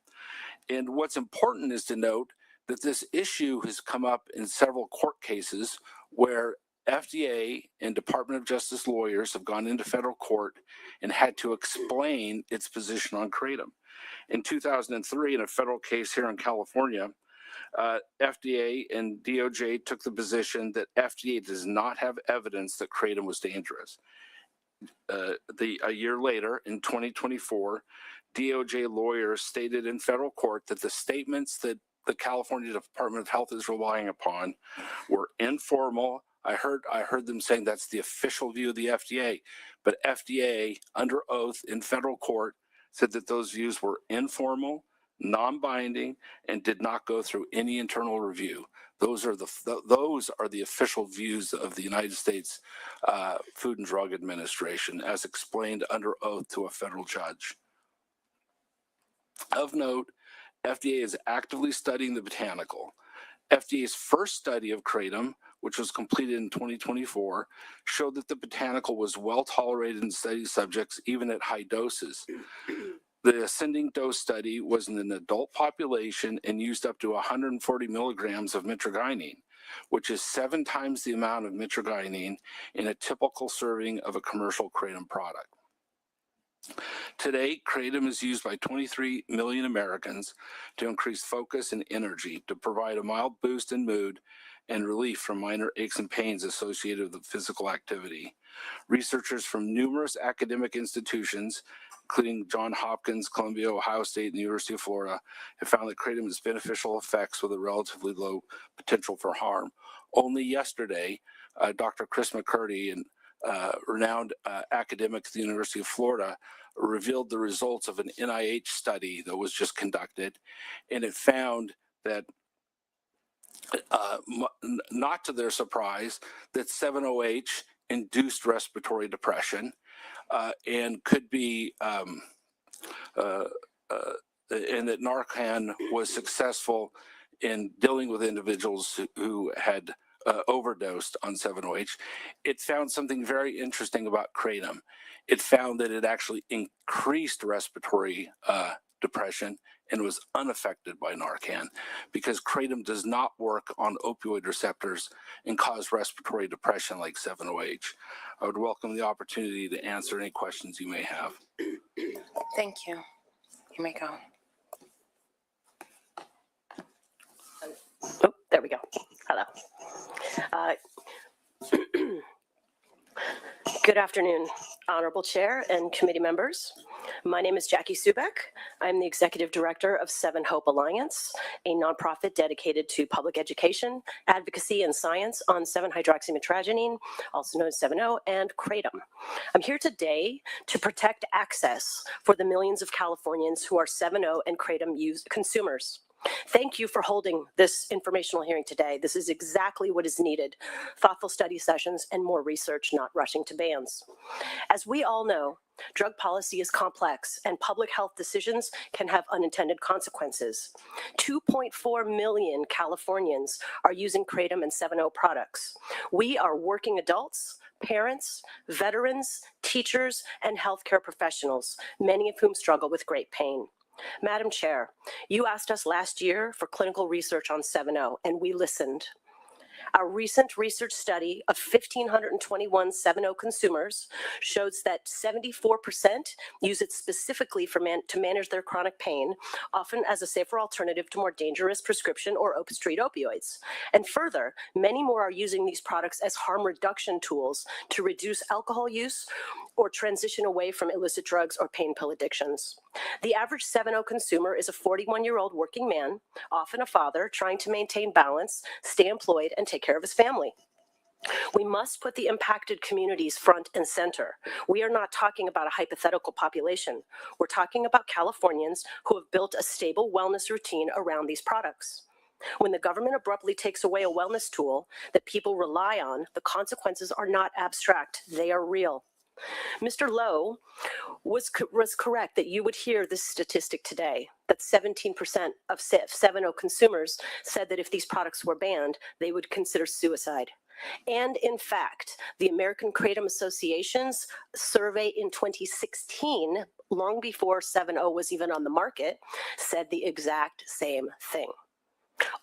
I: And what's important is to note that this issue has come up in several court cases where FDA and Department of Justice lawyers have gone into federal court and had to explain its position on kratom. In 2003, in a federal case here in California, FDA and DOJ took the position that FDA does not have evidence that kratom was dangerous. A year later, in 2024, DOJ lawyers stated in federal court that the statements that the California Department of Health is relying upon were informal. I heard them saying that's the official view of the FDA, but FDA, under oath in federal court, said that those views were informal, non-binding, and did not go through any internal review. Those are the official views of the United States Food and Drug Administration, as explained under oath to a federal judge. Of note, FDA is actively studying the botanical. FDA's first study of kratom, which was completed in 2024, showed that the botanical was well tolerated in study subjects, even at high doses. The ascending dose study was in an adult population and used up to 140 milligrams of mitragynine, which is 7 times the amount of mitragynine in a typical serving of a commercial kratom product. Today, kratom is used by 23 million Americans to increase focus and energy, to provide a mild boost in mood and relief from minor aches and pains associated with physical activity. Researchers from numerous academic institutions, including Johns Hopkins, Columbia, Ohio State, and the University of Florida, have found that kratom has beneficial effects with a relatively low potential for harm. Only yesterday, Dr. Chris McCurdy, a renowned academic at the University of Florida, revealed the results of an NIH study that was just conducted, and it found that, not to their surprise, that 7-OH induced respiratory depression and could be, and that Narcan was successful in dealing with individuals who had overdosed on 7-OH. It found something very interesting about kratom. It found that it actually increased respiratory depression and was unaffected by Narcan, because kratom does not work on opioid receptors and cause respiratory depression like 7-OH. I would welcome the opportunity to answer any questions you may have.
G: Thank you. You may go.
J: Oh, there we go. Hello. Good afternoon, Honorable Chair and committee members. My name is Jackie Subek. I'm the Executive Director of 7 Hope Alliance, a nonprofit dedicated to public education, advocacy, and science on 7-hydroxymitragynine, also known as 7-O, and kratom. I'm here today to protect access for the millions of Californians who are 7-O and kratom consumers. Thank you for holding this informational hearing today. This is exactly what is needed: thoughtful study sessions and more research, not rushing to bans. As we all know, drug policy is complex and public health decisions can have unintended consequences. 2.4 million Californians are using Kratom and 7.0 products. We are working adults, parents, veterans, teachers, and healthcare professionals, many of whom struggle with great pain. Madam Chair, you asked us last year for clinical research on 7.0, and we listened. Our recent research study of 1,521 7.0 consumers shows that 74% use it specifically to manage their chronic pain, often as a safer alternative to more dangerous prescription or street opioids. And further, many more are using these products as harm reduction tools to reduce alcohol use or transition away from illicit drugs or pain pill addictions. The average 7.0 consumer is a 41-year-old working man, often a father, trying to maintain balance, stay employed, and take care of his family. We must put the impacted communities front and center. We are not talking about a hypothetical population. We're talking about Californians who have built a stable wellness routine around these products. When the government abruptly takes away a wellness tool that people rely on, the consequences are not abstract, they are real. Mr. Lowe was correct that you would hear this statistic today, that 17% of 7.0 consumers said that if these products were banned, they would consider suicide. And in fact, the American Kratom Association's survey in 2016, long before 7.0 was even on the market, said the exact same thing.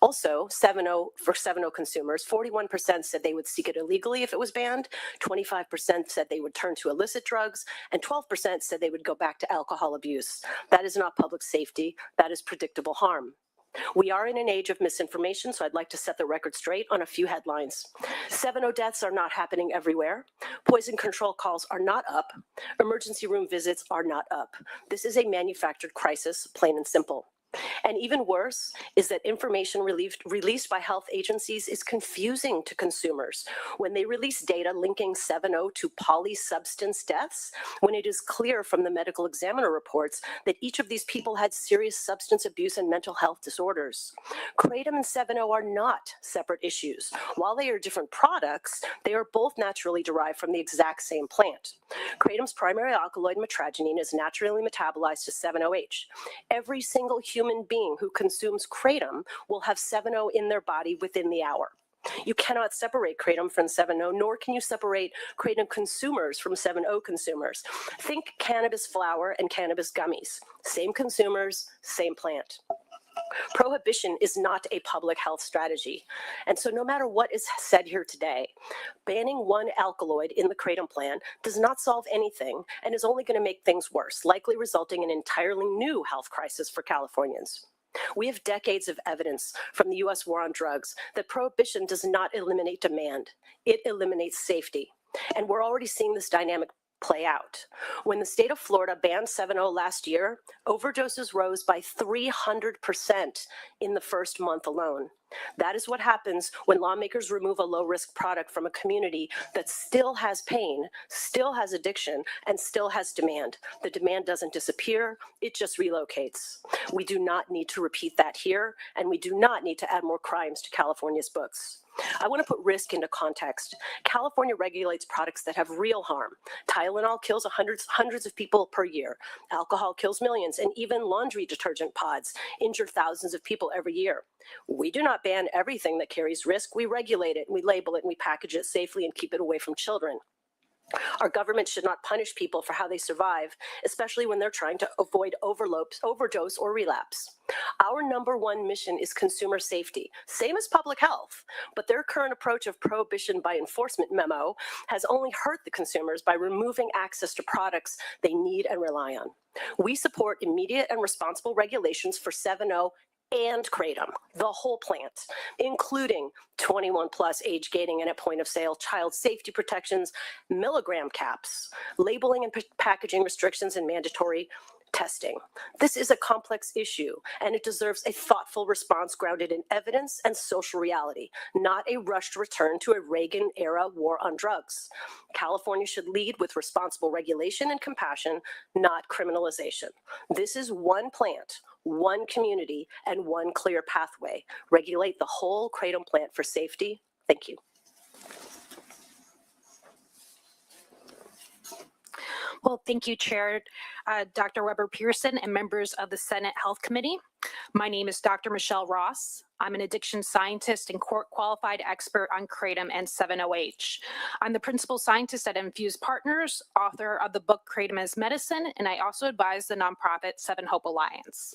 J: Also, 7.0 for 7.0 consumers, 41% said they would seek it illegally if it was banned, 25% said they would turn to illicit drugs, and 12% said they would go back to alcohol abuse. That is not public safety, that is predictable harm. We are in an age of misinformation, so I'd like to set the record straight on a few headlines. 7.0 deaths are not happening everywhere. Poison control calls are not up. Emergency room visits are not up. This is a manufactured crisis, plain and simple. And even worse is that information released by health agencies is confusing to consumers. When they release data linking 7.0 to polysubstance deaths, when it is clear from the medical examiner reports that each of these people had serious substance abuse and mental health disorders. Kratom and 7.0 are not separate issues. While they are different products, they are both naturally derived from the exact same plant. Kratom's primary alkaloid, metragenine, is naturally metabolized to 7.0H. Every single human being who consumes Kratom will have 7.0 in their body within the hour. You cannot separate Kratom from 7.0, nor can you separate Kratom consumers from 7.0 consumers. Think cannabis flower and cannabis gummies. Same consumers, same plant. Prohibition is not a public health strategy. And so no matter what is said here today, banning one alkaloid in the Kratom plan does not solve anything and is only going to make things worse, likely resulting in an entirely new health crisis for Californians. We have decades of evidence from the U.S. war on drugs that prohibition does not eliminate demand. It eliminates safety. And we're already seeing this dynamic play out. When the state of Florida banned 7.0 last year, overdoses rose by 300% in the first month alone. That is what happens when lawmakers remove a low-risk product from a community that still has pain, still has addiction, and still has demand. The demand doesn't disappear, it just relocates. We do not need to repeat that here, and we do not need to add more crimes to California's books. I want to put risk into context. California regulates products that have real harm. Tylenol kills hundreds of people per year. Alcohol kills millions, and even laundry detergent pods injure thousands of people every year. We do not ban everything that carries risk. We regulate it, we label it, and we package it safely and keep it away from children. Our government should not punish people for how they survive, especially when they're trying to avoid overdose, or relapse. Our number one mission is consumer safety, same as public health, but their current approach of prohibition by enforcement memo has only hurt the consumers by removing access to products they need and rely on. We support immediate and responsible regulations for 7.0 and Kratom, the whole plant, including 21 plus age gating and at point of sale, child safety protections, milligram caps, labeling and packaging restrictions, and mandatory testing. This is a complex issue, and it deserves a thoughtful response grounded in evidence and social reality, not a rushed return to a Reagan-era war on drugs. California should lead with responsible regulation and compassion, not criminalization. This is one plant, one community, and one clear pathway. Regulate the whole Kratom plant for safety. Thank you.
K: Well, thank you, Chair Dr. Weber-Pearson and members of the Senate Health Committee. My name is Dr. Michelle Ross. I'm an addiction scientist and court-qualified expert on Kratom and 7-OH. I'm the principal scientist at Infuse Partners, author of the book Kratom as Medicine, and I also advise the nonprofit 7 Hope Alliance.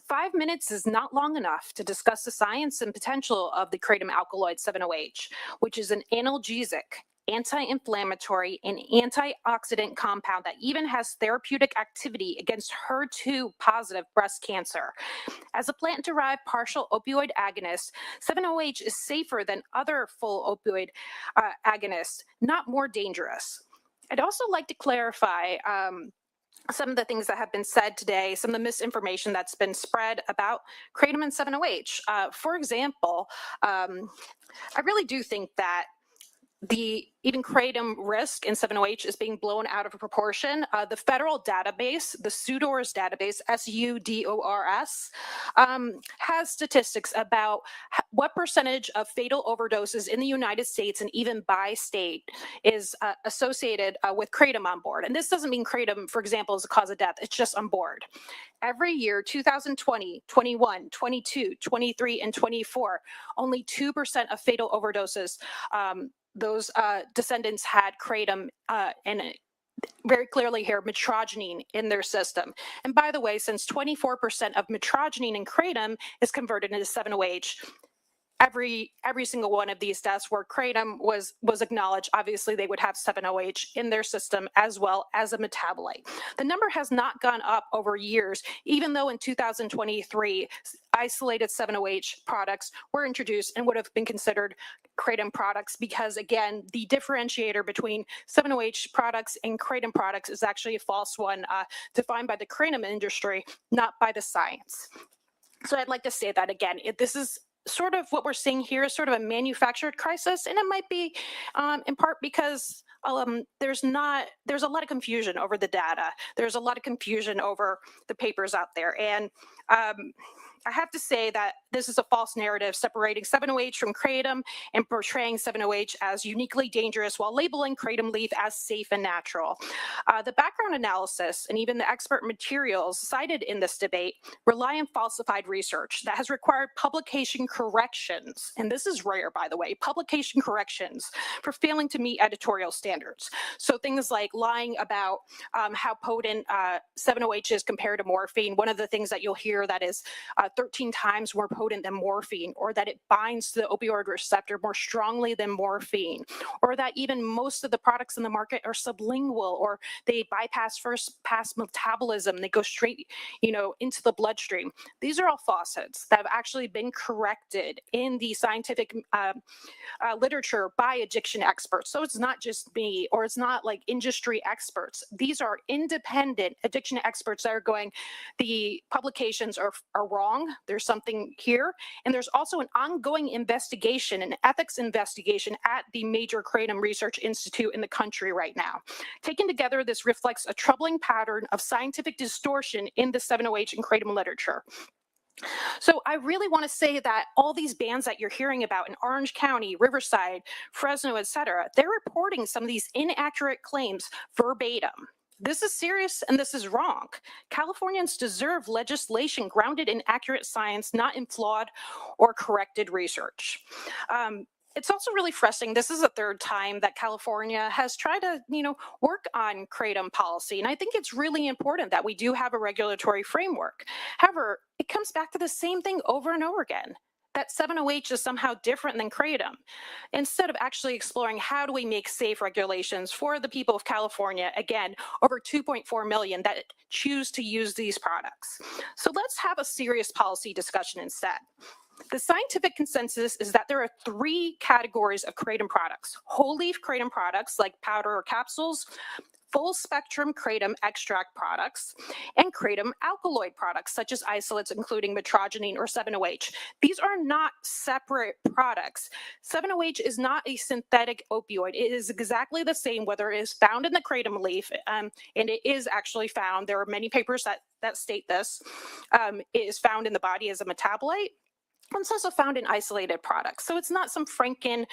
K: 5 minutes is not long enough to discuss the science and potential of the Kratom alkaloid 7-OH, which is an analgesic, anti-inflammatory, and antioxidant compound that even has therapeutic activity against HER2-positive breast cancer. As a plant-derived partial opioid agonist, 7-OH is safer than other full opioid agonists, not more dangerous. I'd also like to clarify some of the things that have been said today, some of the misinformation that's been spread about Kratom and 7-OH. For example, I really do think that even Kratom risk in 7-OH is being blown out of proportion. The federal database, the SUDORS database, SUDORS, has statistics about what percentage of fatal overdoses in the United States and even by state is associated with Kratom on board. And this doesn't mean Kratom, for example, is a cause of death. It's just on board. Every year, 2020, 21, 22, 23, and 24, only 2% of fatal overdoses those descendants had Kratom and very clearly here mitragynine in their system. And by the way, since 24% of mitragynine in Kratom is converted into 7-OH, every single one of these deaths where Kratom was acknowledged, obviously they would have 7-OH in their system as well as a metabolite. The number has not gone up over years, even though in 2023, isolated 7-OH products were introduced and would have been considered Kratom products because, again, the differentiator between 7-OH products and Kratom products is actually a false one defined by the Kratom industry, not by the science. So I'd like to say that again, this is sort of what we're seeing here is sort of a manufactured crisis, and it might be in part because there's a lot of confusion over the data. There's a lot of confusion over the papers out there, and I have to say that this is a false narrative separating 7-OH from Kratom and portraying 7-OH as uniquely dangerous while labeling Kratom leaf as safe and natural. The background analysis and even the expert materials cited in this debate rely on falsified research that has required publication corrections, and this is rare, by the way, publication corrections for failing to meet editorial standards. So things like lying about how potent 7-OH is compared to morphine. One of the things that you'll hear that is 13 times more potent than morphine, or that it binds to the opioid receptor more strongly than morphine, or that even most of the products in the market are sublingual, or they bypass first pass metabolism, they go straight, into the bloodstream. These are all falsehoods that have actually been corrected in the scientific literature by addiction experts. So it's not just me, or it's not like industry experts. These are independent addiction experts that are going, the publications are wrong. There's something here. And there's also an ongoing investigation, an ethics investigation at the major Kratom Research Institute in the country right now. Taken together, this reflects a troubling pattern of scientific distortion in the 7-OH and Kratom literature. So I really want to say that all these bans that you're hearing about in Orange County, Riverside, Fresno, et cetera, they're reporting some of these inaccurate claims verbatim. This is serious and this is wrong. Californians deserve legislation grounded in accurate science, not in flawed or corrected research. It's also really frustrating. This is the third time that California has tried to, work on Kratom policy. And I think it's really important that we do have a regulatory framework. However, it comes back to the same thing over and over again, that 7-OH is somehow different than Kratom, instead of actually exploring how do we make safe regulations for the people of California, again, over 2.4 million that choose to use these products. So let's have a serious policy discussion instead. The scientific consensus is that there are 3 categories of Kratom products: whole leaf Kratom products like powder or capsules, full spectrum kratom extract products, and kratom alkaloid products, such as isolates, including metrogene or 7-OH. These are not separate products. 7-OH is not a synthetic opioid. It is exactly the same, whether it is found in the kratom leaf, and it is actually found, there are many papers that state this, it is found in the body as a metabolite. It's also found in isolated products. So it's not some Franken,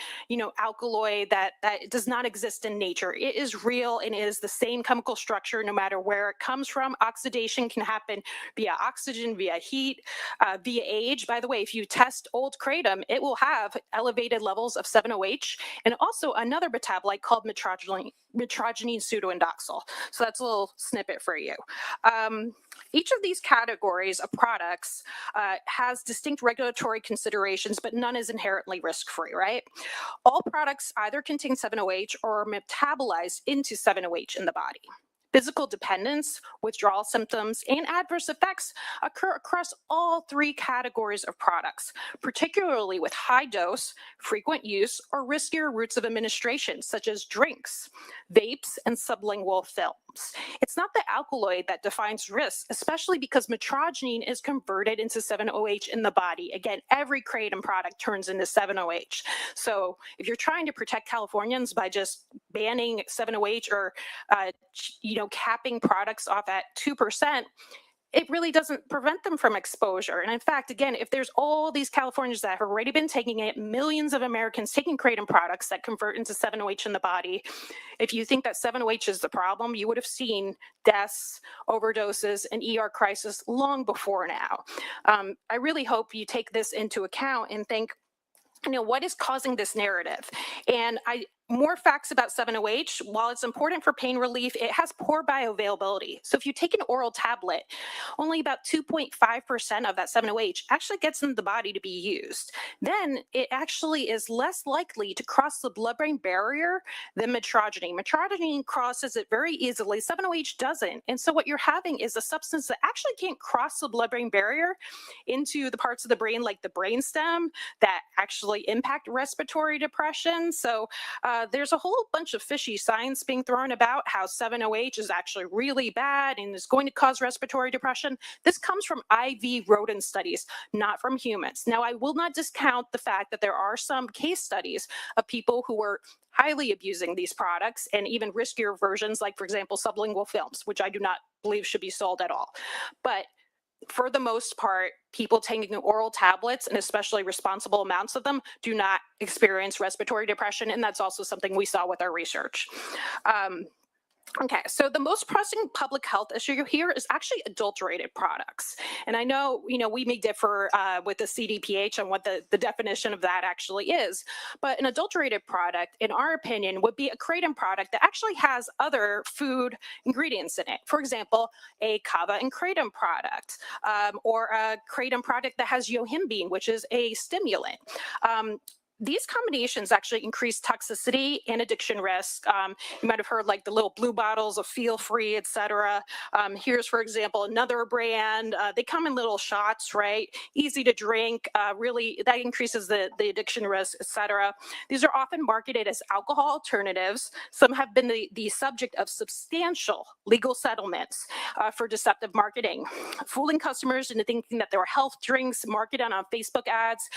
K: alkaloid that does not exist in nature. It is real and it is the same chemical structure no matter where it comes from. Oxidation can happen via oxygen, via heat, via age. By the way, if you test old kratom, it will have elevated levels of 7-OH and also another metabolite called metrogene pseudoindoxyl. So that's a little snippet for you. Each of these categories of products has distinct regulatory considerations, but none is inherently risk-free, right? All products either contain 7-OH or are metabolized into 7-OH in the body. Physical dependence, withdrawal symptoms, and adverse effects occur across all three categories of products, particularly with high dose, frequent use, or riskier routes of administration, such as drinks, vapes, and sublingual films. It's not the alkaloid that defines risk, especially because metrogene is converted into 7-OH in the body. Again, every kratom product turns into 7-OH. So if you're trying to protect Californians by just banning 7-OH or capping products off at 2%, it really doesn't prevent them from exposure. And in fact, again, if there's all these Californians that have already been taking it, millions of Americans taking kratom products that convert into 7-OH in the body, if you think that 7-OH is the problem, you would have seen deaths, overdoses, and ER crisis long before now. I really hope you take this into account and think, what is causing this narrative? And more facts about 7-OH, while it's important for pain relief, it has poor bioavailability. So if you take an oral tablet, only about 2.5% of that 7-OH actually gets into the body to be used. Then it actually is less likely to cross the blood-brain barrier than metrogene. Metrogene crosses it very easily. 7-OH doesn't. And so what you're having is a substance that actually can't cross the blood-brain barrier into the parts of the brain like the brainstem that actually impact respiratory depression. So there's a whole bunch of fishy science being thrown about how 7-OH is actually really bad and is going to cause respiratory depression. This comes from IV rodent studies, not from humans. Now, I will not discount the fact that there are some case studies of people who were highly abusing these products and even riskier versions, like, for example, sublingual films, which I do not believe should be sold at all. But for the most part, people taking oral tablets, and especially responsible amounts of them, do not experience respiratory depression, and that's also something we saw with our research. Okay, so the most pressing public health issue here is actually adulterated products. And I know, we may differ with the CDPH on what the definition of that actually is, but an adulterated product, in our opinion, would be a kratom product that actually has other food ingredients in it. For example, a kava and kratom product, or a kratom product that has yohimbine, which is a stimulant. These combinations actually increase toxicity and addiction risk. You might have heard like the little blue bottles of Feel Free, et cetera. Here's, for example, another brand. They come in little shots, right? Easy to drink. Really, that increases the addiction risk, et cetera. These are often marketed as alcohol alternatives. Some have been the subject of substantial legal settlements for deceptive marketing, fooling customers into thinking that there were health drinks marketed on Facebook ads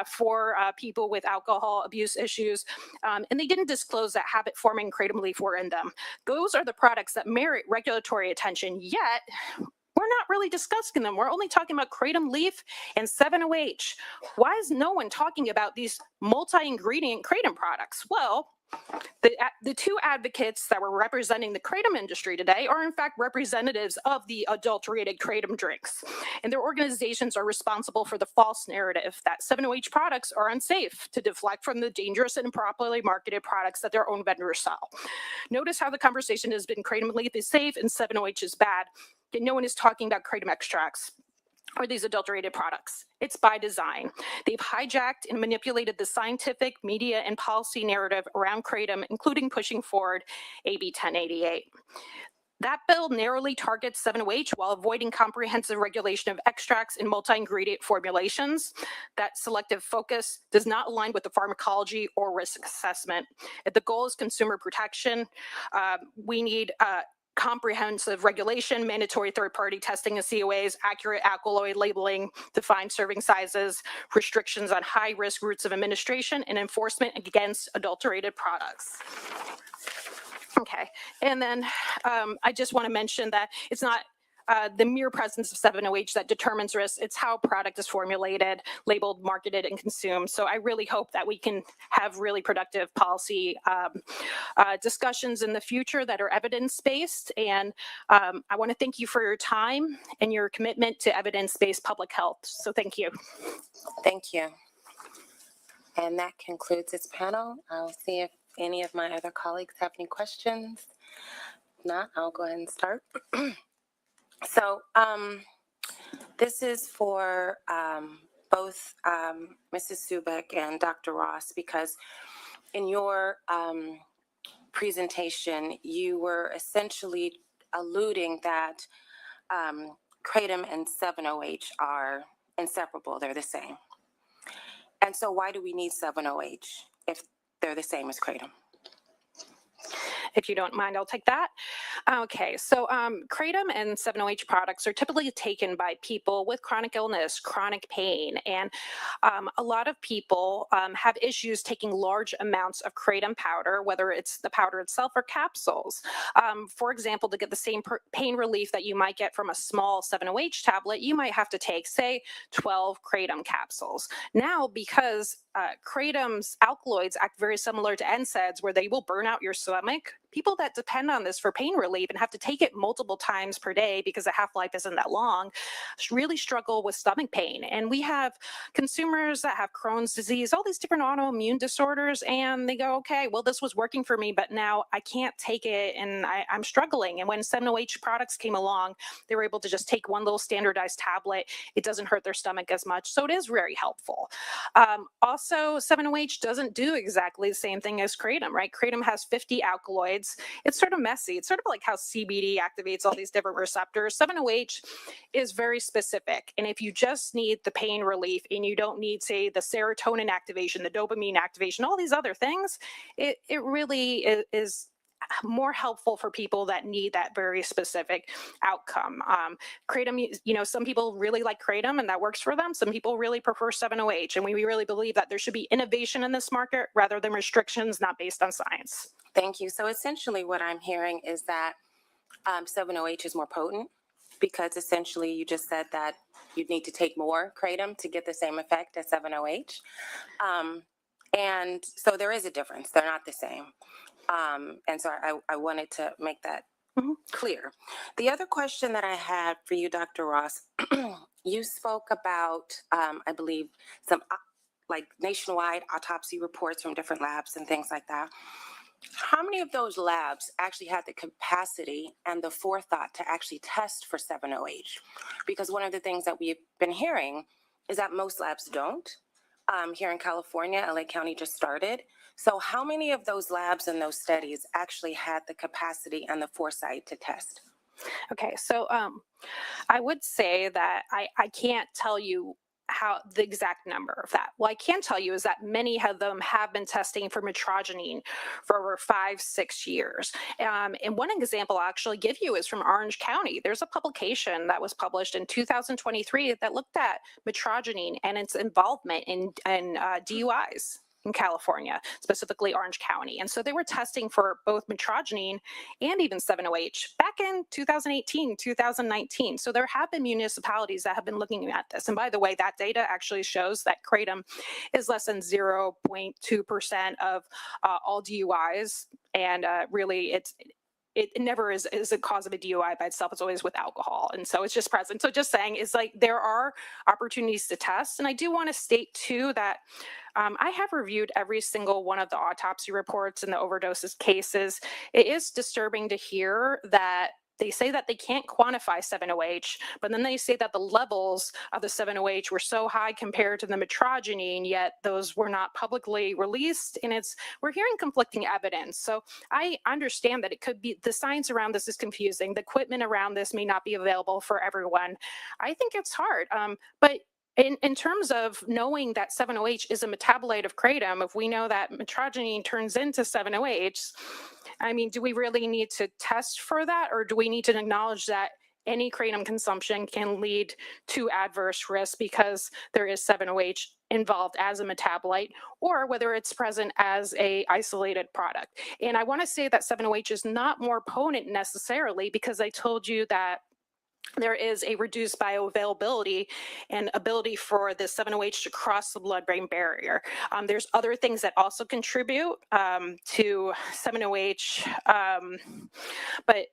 K: for people with alcohol abuse issues, and they didn't disclose that habit-forming kratom leaf were in them. Those are the products that merit regulatory attention, yet we're not really discussing them. We're only talking about kratom leaf and 7-OH. Why is no one talking about these multi-ingredient kratom products? Well, the two advocates that were representing the kratom industry today are in fact representatives of the adulterated kratom drinks, and their organizations are responsible for the false narrative that 7-OH products are unsafe, to deflect from the dangerous and improperly marketed products that their own vendors sell. Notice how the conversation has been kratom leaf is safe and 7-OH is bad, yet no one is talking about kratom extracts or these adulterated products. It's by design. They've hijacked and manipulated the scientific, media, and policy narrative around kratom, including pushing forward AB 1088. That bill narrowly targets 7-OH while avoiding comprehensive regulation of extracts and multi-ingredient formulations. That selective focus does not align with the pharmacology or risk assessment. If the goal is consumer protection, we need comprehensive regulation, mandatory third-party testing of COAs, accurate alkaloid labeling, defined serving sizes, restrictions on high-risk routes of administration, and enforcement against adulterated products. Okay, and then I just want to mention that it's not the mere presence of 7-OH that determines risk. It's how a product is formulated, labeled, marketed, and consumed. So I really hope that we can have really productive policy discussions in the future that are evidence-based. And I want to thank you for your time and your commitment to evidence-based public health. So thank you.
G: Thank you. And that concludes this panel. I'll see if any of my other colleagues have any questions. If not, I'll go ahead and start. So this is for both Mrs. Subek and Dr. Ross, because in your presentation, you were essentially alluding that Kratom and 7-OH are inseparable. They're the same. And so why do we need 7-OH if they're the same as Kratom?
K: If you don't mind, I'll take that. Okay, so Kratom and 7-OH products are typically taken by people with chronic illness, chronic pain, and a lot of people have issues taking large amounts of Kratom powder, whether it's the powder itself or capsules. For example, to get the same pain relief that you might get from a small 7-OH tablet, you might have to take, say, 12 Kratom capsules. Now, because Kratom's alkaloids act very similar to NSAIDs, where they will burn out your stomach, people that depend on this for pain relief and have to take it multiple times per day because the half-life isn't that long really struggle with stomach pain. And we have consumers that have Crohn's disease, all these different autoimmune disorders, and they go, okay, well, this was working for me, but now I can't take it and I'm struggling. And when 7-OH products came along, they were able to just take one little standardized tablet. It doesn't hurt their stomach as much. So it is very helpful. Also, 7-OH doesn't do exactly the same thing as Kratom, right? Kratom has 50 alkaloids. It's sort of messy. It's sort of like how CBD activates all these different receptors. 7-OH is very specific. And if you just need the pain relief and you don't need, say, the serotonin activation, the dopamine activation, all these other things, it really is more helpful for people that need that very specific outcome. Kratom, some people really like Kratom and that works for them. Some people really prefer 7-OH, and we really believe that there should be innovation in this market rather than restrictions not based on science.
G: Thank you. So essentially what I'm hearing is that 7-OH is more potent, because essentially you just said that you'd need to take more Kratom to get the same effect as 7-OH. And so there is a difference. They're not the same. And so I wanted to make that clear. The other question that I had for you, Dr. Ross, you spoke about, I believe, some like nationwide autopsy reports from different labs and things like that. How many of those labs actually had the capacity and the forethought to actually test for 7-OH? Because one of the things that we've been hearing is that most labs don't. Here in California, LA County just started. So how many of those labs and those studies actually had the capacity and the foresight to test?
K: Okay, so I would say that I can't tell you how the exact number of that. What I can tell you is that many of them have been testing for mitragynine for over 5-6 years. And one example I'll actually give you is from Orange County. There's a publication that was published in 2023 that looked at mitragynine and its involvement in DUIs in California, specifically Orange County. And so they were testing for both mitragynine and even 7-OH back in 2018, 2019. So there have been municipalities that have been looking at this. And by the way, that data actually shows that Kratom is less than 0.2% of all DUIs. And really, it never is a cause of a DUI by itself. It's always with alcohol. And so it's just present. So just saying is like there are opportunities to test. And I do want to state too that I have reviewed every single one of the autopsy reports and the overdoses cases. It is disturbing to hear that they say that they can't quantify 7-OH, but then they say that the levels of the 7-OH were so high compared to the mitragynine, yet those were not publicly released. And we're hearing conflicting evidence. So I understand that it could be, the science around this is confusing. The equipment around this may not be available for everyone. I think it's hard. But in terms of knowing that 7-OH is a metabolite of kratom, if we know that mitragynine turns into 7-OH, I mean, do we really need to test for that, or do we need to acknowledge that any kratom consumption can lead to adverse risks because there is 7-OH involved as a metabolite, or whether it's present as a isolated product? And I want to say that 7-OH is not more potent necessarily, because I told you that there is a reduced bioavailability and ability for the 7-OH to cross the blood-brain barrier. There's other things that also contribute to 7-OH, but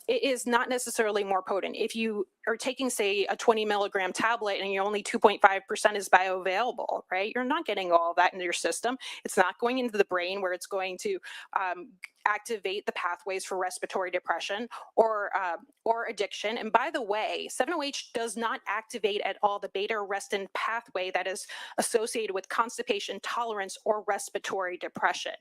K: it is not necessarily more potent. If you are taking, say, a 20 milligram tablet and you're only 2.5% is bioavailable, right? You're not getting all of that into your system. It's not going into the brain where it's going to activate the pathways for respiratory depression or addiction. And by the way, 7-OH does not activate at all the beta-arrestin pathway that is associated with constipation, tolerance, or respiratory depression.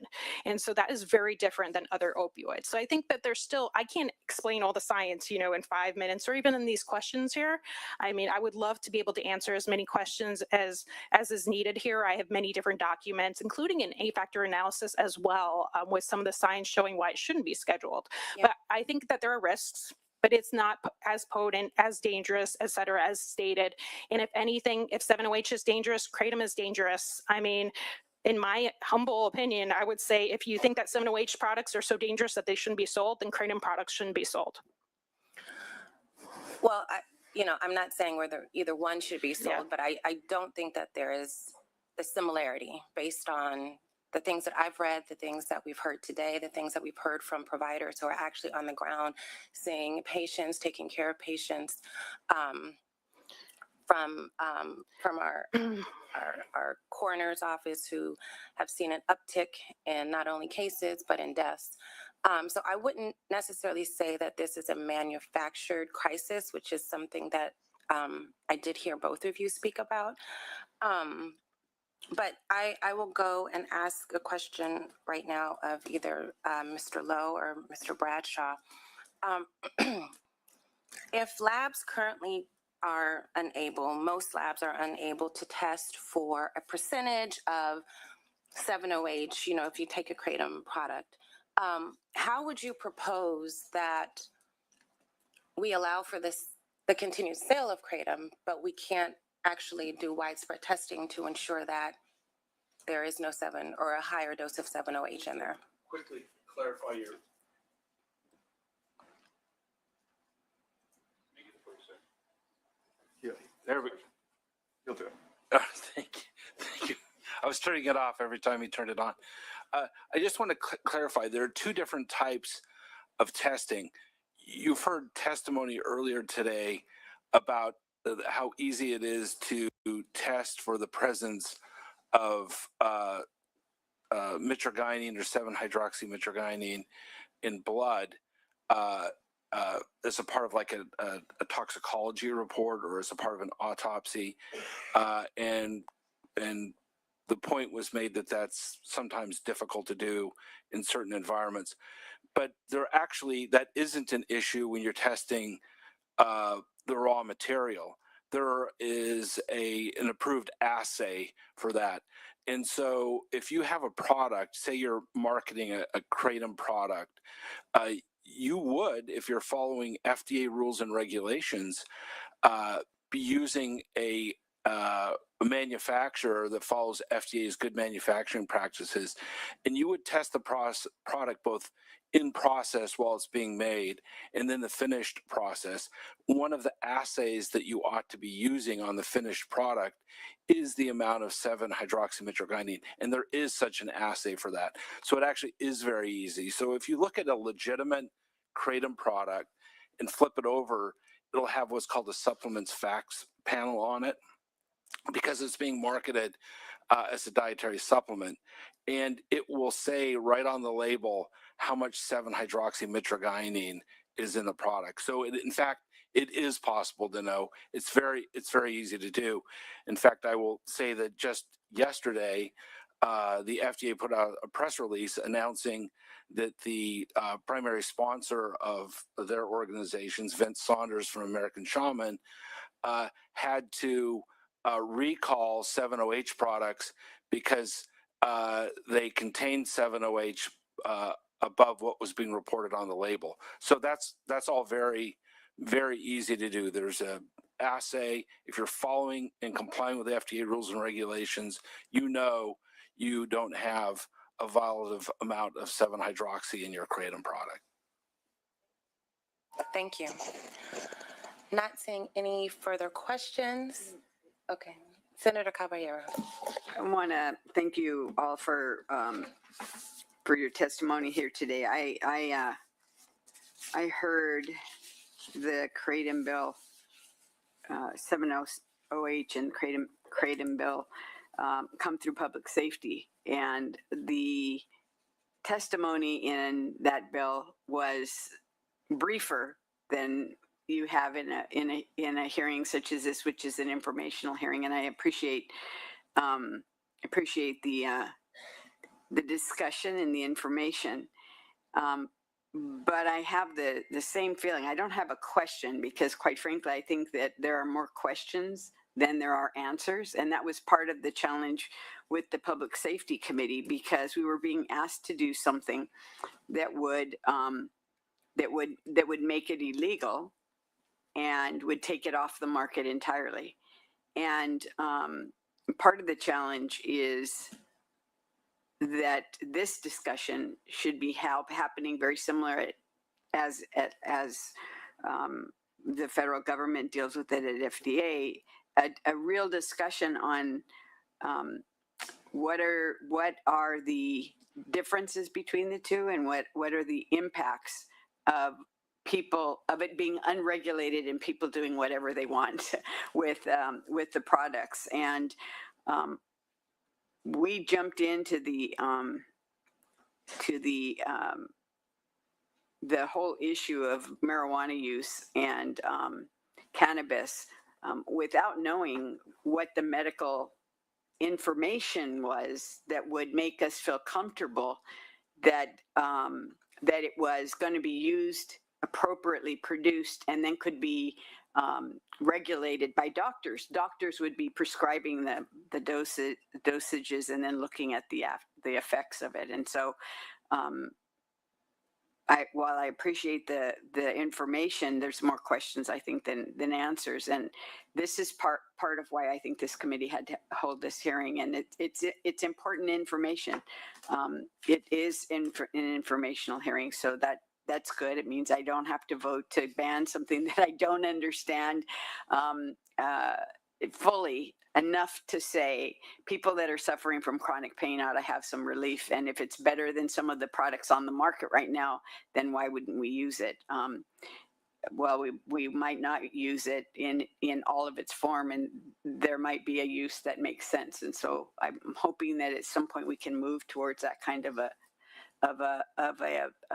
K: And so that is very different than other opioids. So I think that there's still, I can't explain all the science, you know, in 5 minutes or even in these questions here. I mean, I would love to be able to answer as many questions as is needed here. I have many different documents, including an A-factor analysis as well, with some of the science showing why it shouldn't be scheduled. Yeah. But I think that there are risks, but it's not as potent, as dangerous, et cetera, as stated. And if anything, if 7-OH is dangerous, kratom is dangerous. I mean, in my humble opinion, I would say if you think that 7-OH products are so dangerous that they shouldn't be sold, then kratom products shouldn't be sold.
G: Well, I'm not saying whether either one should be sold, but I don't think that there is a similarity based on the things that I've read, the things that we've heard today, the things that we've heard from providers who are actually on the ground seeing patients, taking care of patients, from our coroner's office who have seen an uptick in not only cases, but in deaths. So I wouldn't necessarily say that this is a manufactured crisis, which is something that I did hear both of you speak about. But I will go and ask a question right now of either Mr. Lowe or Mr. Bradshaw. If labs currently are unable, most labs are unable to test for a percentage of 7-OH, you know, if you take a kratom product, how would you propose that we allow for the continued sale of kratom, but we can't actually do widespread testing to ensure that there is no 7 or a higher dose of 7-OH in there?
I: Quickly clarify your. Yeah, there we go. You'll do it. Thank you. I was turning it off every time he turned it on. I just want to clarify, there are two different types of testing. You've heard testimony earlier today about how easy it is to test for the presence of mitragynine or 7-hydroxymitragynine in blood as a part of like a toxicology report or as a part of an autopsy, and the point was made that that's sometimes difficult to do in certain environments. But that isn't an issue when you're testing the raw material. There is an approved assay for that. And so if you have a product, say you're marketing a kratom product, you would, if you're following FDA rules and regulations, be using a manufacturer that follows FDA's good manufacturing practices, and you would test the product both in process while it's being made and then the finished process. One of the assays that you ought to be using on the finished product is the amount of 7-hydroxymitragynine, and there is such an assay for that. So it actually is very easy. So if you look at a legitimate kratom product and flip it over, it'll have what's called a supplements facts panel on it, because it's being marketed as a dietary supplement, and it will say right on the label how much 7-hydroxymitragynine is in the product. So in fact, it is possible to know. It's very easy to do. In fact, I will say that just yesterday, the FDA put out a press release announcing that the primary sponsor of their organizations, Vince Saunders from American Shaman, had to recall 7-OH products because they contained 7-OH above what was being reported on the label. So that's all very easy to do. There's a assay. If you're following and complying with FDA rules and regulations, you know you don't have a violative amount of 7-hydroxy in your Kr8tom product.
G: Thank you. Not seeing any further questions. Okay, Senator Caballero.
L: I want to thank you all for your testimony here today. I heard the Kr8tom bill, 7-OH and Kr8tom bill come through public safety, and the testimony in that bill was briefer than you have in a hearing such as this, which is an informational hearing, and I appreciate the discussion and the information. But I have the same feeling. I don't have a question because, quite frankly, I think that there are more questions than there are answers, and that was part of the challenge with the Public Safety Committee, because we were being asked to do something that would make it illegal and would take it off the market entirely. And part of the challenge is that this discussion should be happening very similar as the federal government deals with it at FDA, a real discussion on what are the differences between the two, and what are the impacts of it being unregulated and people doing whatever they want with the products. And we jumped into the whole issue of marijuana use and cannabis without knowing what the medical information was that would make us feel comfortable that it was going to be used appropriately, produced, and then could be regulated by doctors. Doctors would be prescribing the dosages and then looking at the effects of it. And so while I appreciate the information, there's more questions, I think, than answers. And this is part of why I think this committee had to hold this hearing. And it's important information. It is an informational hearing, so that's good. It means I don't have to vote to ban something that I don't understand fully enough to say people that are suffering from chronic pain ought to have some relief. And if it's better than some of the products on the market right now, then why wouldn't we use it? Well, we might not use it in all of its form, and there might be a use that makes sense. And so I'm hoping that at some point we can move towards that kind of a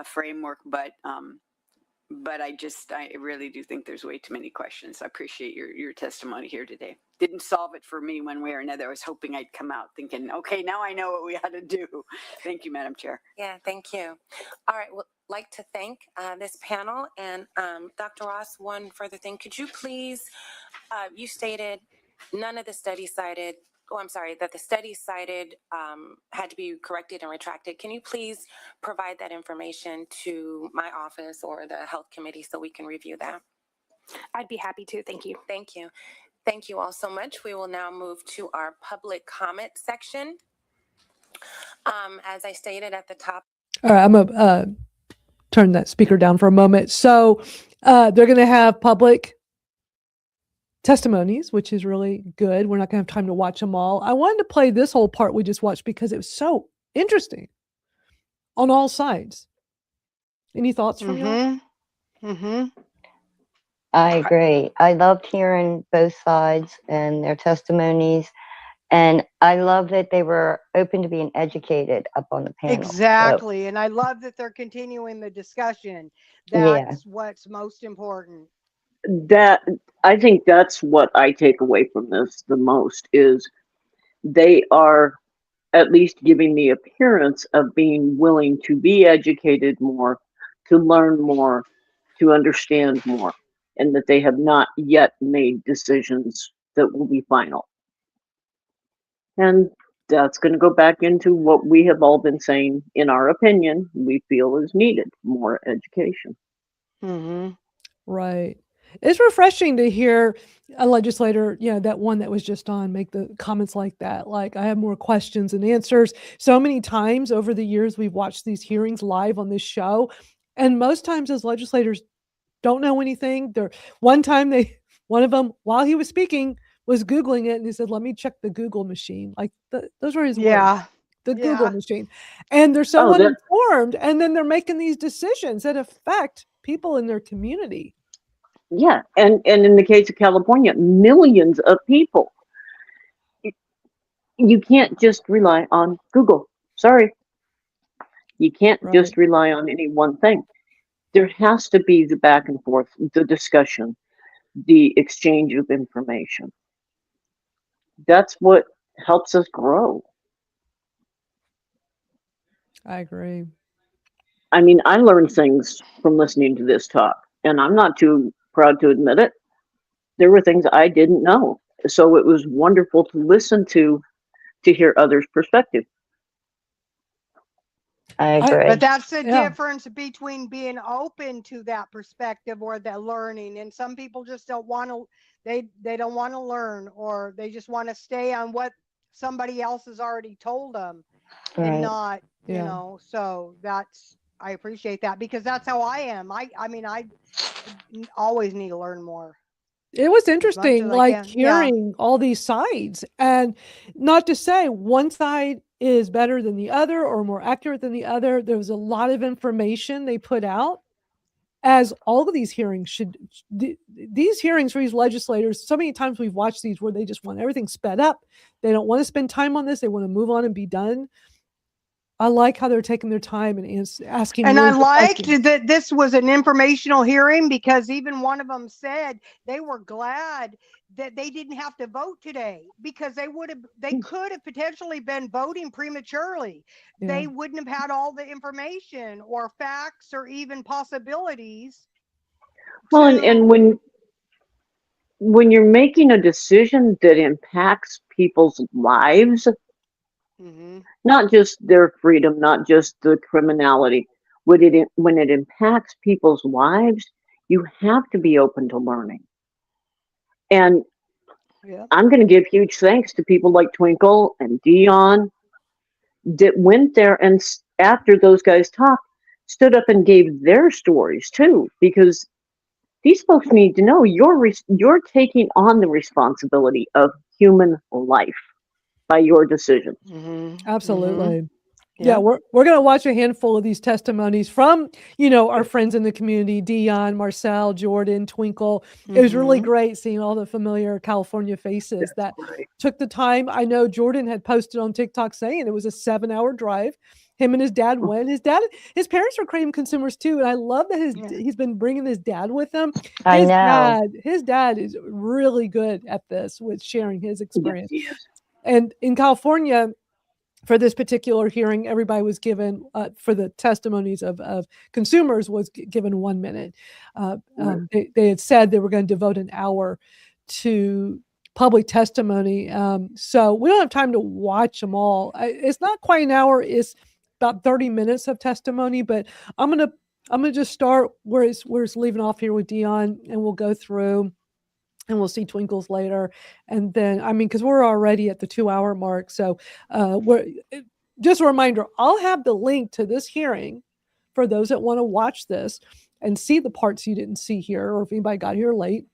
L: framework. But I really do think there's way too many questions. I appreciate your testimony here today. Didn't solve it for me one way or another. I was hoping I'd come out thinking, okay, now I know what we ought to do. Thank you, Madam Chair.
G: Yeah, thank you. All right, well, like to thank this panel. And Dr. Ross, one further thing. Could you please, you stated none of the studies cited, that the studies cited had to be corrected and retracted. Can you please provide that information to my office or the health committee so we can review that?
K: I'd be happy to. Thank you.
G: Thank you. Thank you all so much. We will now move to our public comment section. As I stated at the top.
A: All right, I'm going to turn that speaker down for a moment. So they're going to have public testimonies, which is really good. We're not going to have time to watch them all. I wanted to play this whole part we just watched because it was so interesting on all sides. Any thoughts from you?
B: I agree. I loved hearing both sides and their testimonies. And I love that they were open to being educated up on the panel.
E: Exactly. And I love that they're continuing the discussion.
B: Yeah.
E: That's what's most important.
C: That, I think that's what I take away from this the most, is they are at least giving the appearance of being willing to be educated more, to learn more, to understand more, and that they have not yet made decisions that will be final. And that's going to go back into what we have all been saying, in our opinion, we feel is needed, more education.
E: Mm-hmm.
A: Right. It's refreshing to hear a legislator, you know, that one that was just on, make the comments like that. Like, I have more questions than answers. So many times over the years, we've watched these hearings live on this show. And most times those legislators don't know anything. One time one of them, while he was speaking, was Googling it, and he said, let me check the Google machine. Like, those were his words.
E: Yeah.
A: The Google machine. And they're so uninformed, and then they're making these decisions that affect people in their community.
C: Yeah, and in the case of California, millions of people. You can't just rely on Google. Sorry. You can't just rely on any one thing. There has to be the back and forth, the discussion, the exchange of information. That's what helps us grow.
A: I agree.
C: I mean, I learned things from listening to this talk, and I'm not too proud to admit it. There were things I didn't know. So it was wonderful to listen to hear others' perspective.
B: I agree.
E: But that's the difference between being open to that perspective or that learning. And some people just don't want to, they don't want to learn, or they just want to stay on what somebody else has already told them and not, you know, so I appreciate that, because that's how I am. I mean, I always need to learn more.
A: It was interesting, like hearing all these sides, and not to say one side is better than the other or more accurate than the other. There was a lot of information they put out, as all of these hearings should. These hearings for these legislators, so many times we've watched these where they just want everything sped up. They don't want to spend time on this. They want to move on and be done. I like how they're taking their time and asking.
E: And I liked that this was an informational hearing, because even one of them said they were glad that they didn't have to vote today, because they could have potentially been voting prematurely. Yeah. They wouldn't have had all the information or facts or even possibilities.
C: Well, and when you're making a decision that impacts people's lives, not just their freedom, not just the criminality, when it impacts people's lives, you have to be open to learning. And I'm going to give huge thanks to people like Twinkle and Dion that went there and, after those guys talked, stood up and gave their stories too, because these folks need to know you're taking on the responsibility of human life by your decisions.
A: Absolutely. Yeah, we're going to watch a handful of these testimonies from, you know, our friends in the community, Dion, Marcel, Jordan, Twinkle. It was really great seeing all the familiar California faces that took the time. I know Jordan had posted on TikTok saying it was a 7-hour drive. Him and his dad went. His parents are Kratom consumers too, and I love that he's been bringing his dad with him. His dad is really good at this, with sharing his experience.
C: Yes,
A: and in California, for this particular hearing, everybody was given, for the testimonies of consumers, was given 1 minute. They had said they were going to devote an hour to public testimony. So we don't have time to watch them all. It's not quite an hour. It's about 30 minutes of testimony, but I'm gonna just start where it's leaving off here with Dion, and we'll go through. And we'll see Twinkles later. And then, I mean, because we're already at the 2-hour mark. So just a reminder, I'll have the link to this hearing for those that want to watch this and see the parts you didn't see here, or if anybody got here late.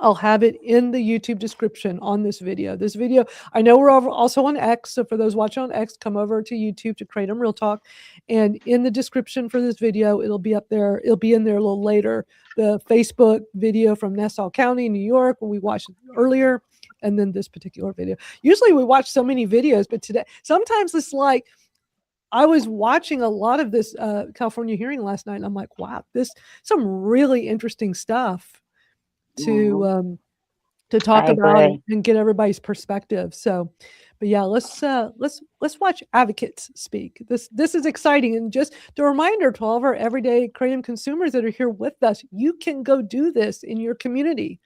A: I'll have it in the YouTube description on this video. This video, I know we're also on X, so for those watching on X, come over to YouTube to Kr8tom Real Talk. And in the description for this video, it'll be up there. It'll be in there a little later. The Facebook video from Nassau County, New York, where we watched earlier, and then this particular video. Usually we watch so many videos, but today, sometimes it's like, I was watching a lot of this California hearing last night, and I'm like, wow, some really interesting stuff to talk about and get everybody's perspective. So, but yeah, let's watch advocates speak. This is exciting. And just a reminder to all of our everyday Kratom consumers that are here with us, you can go do this in your community.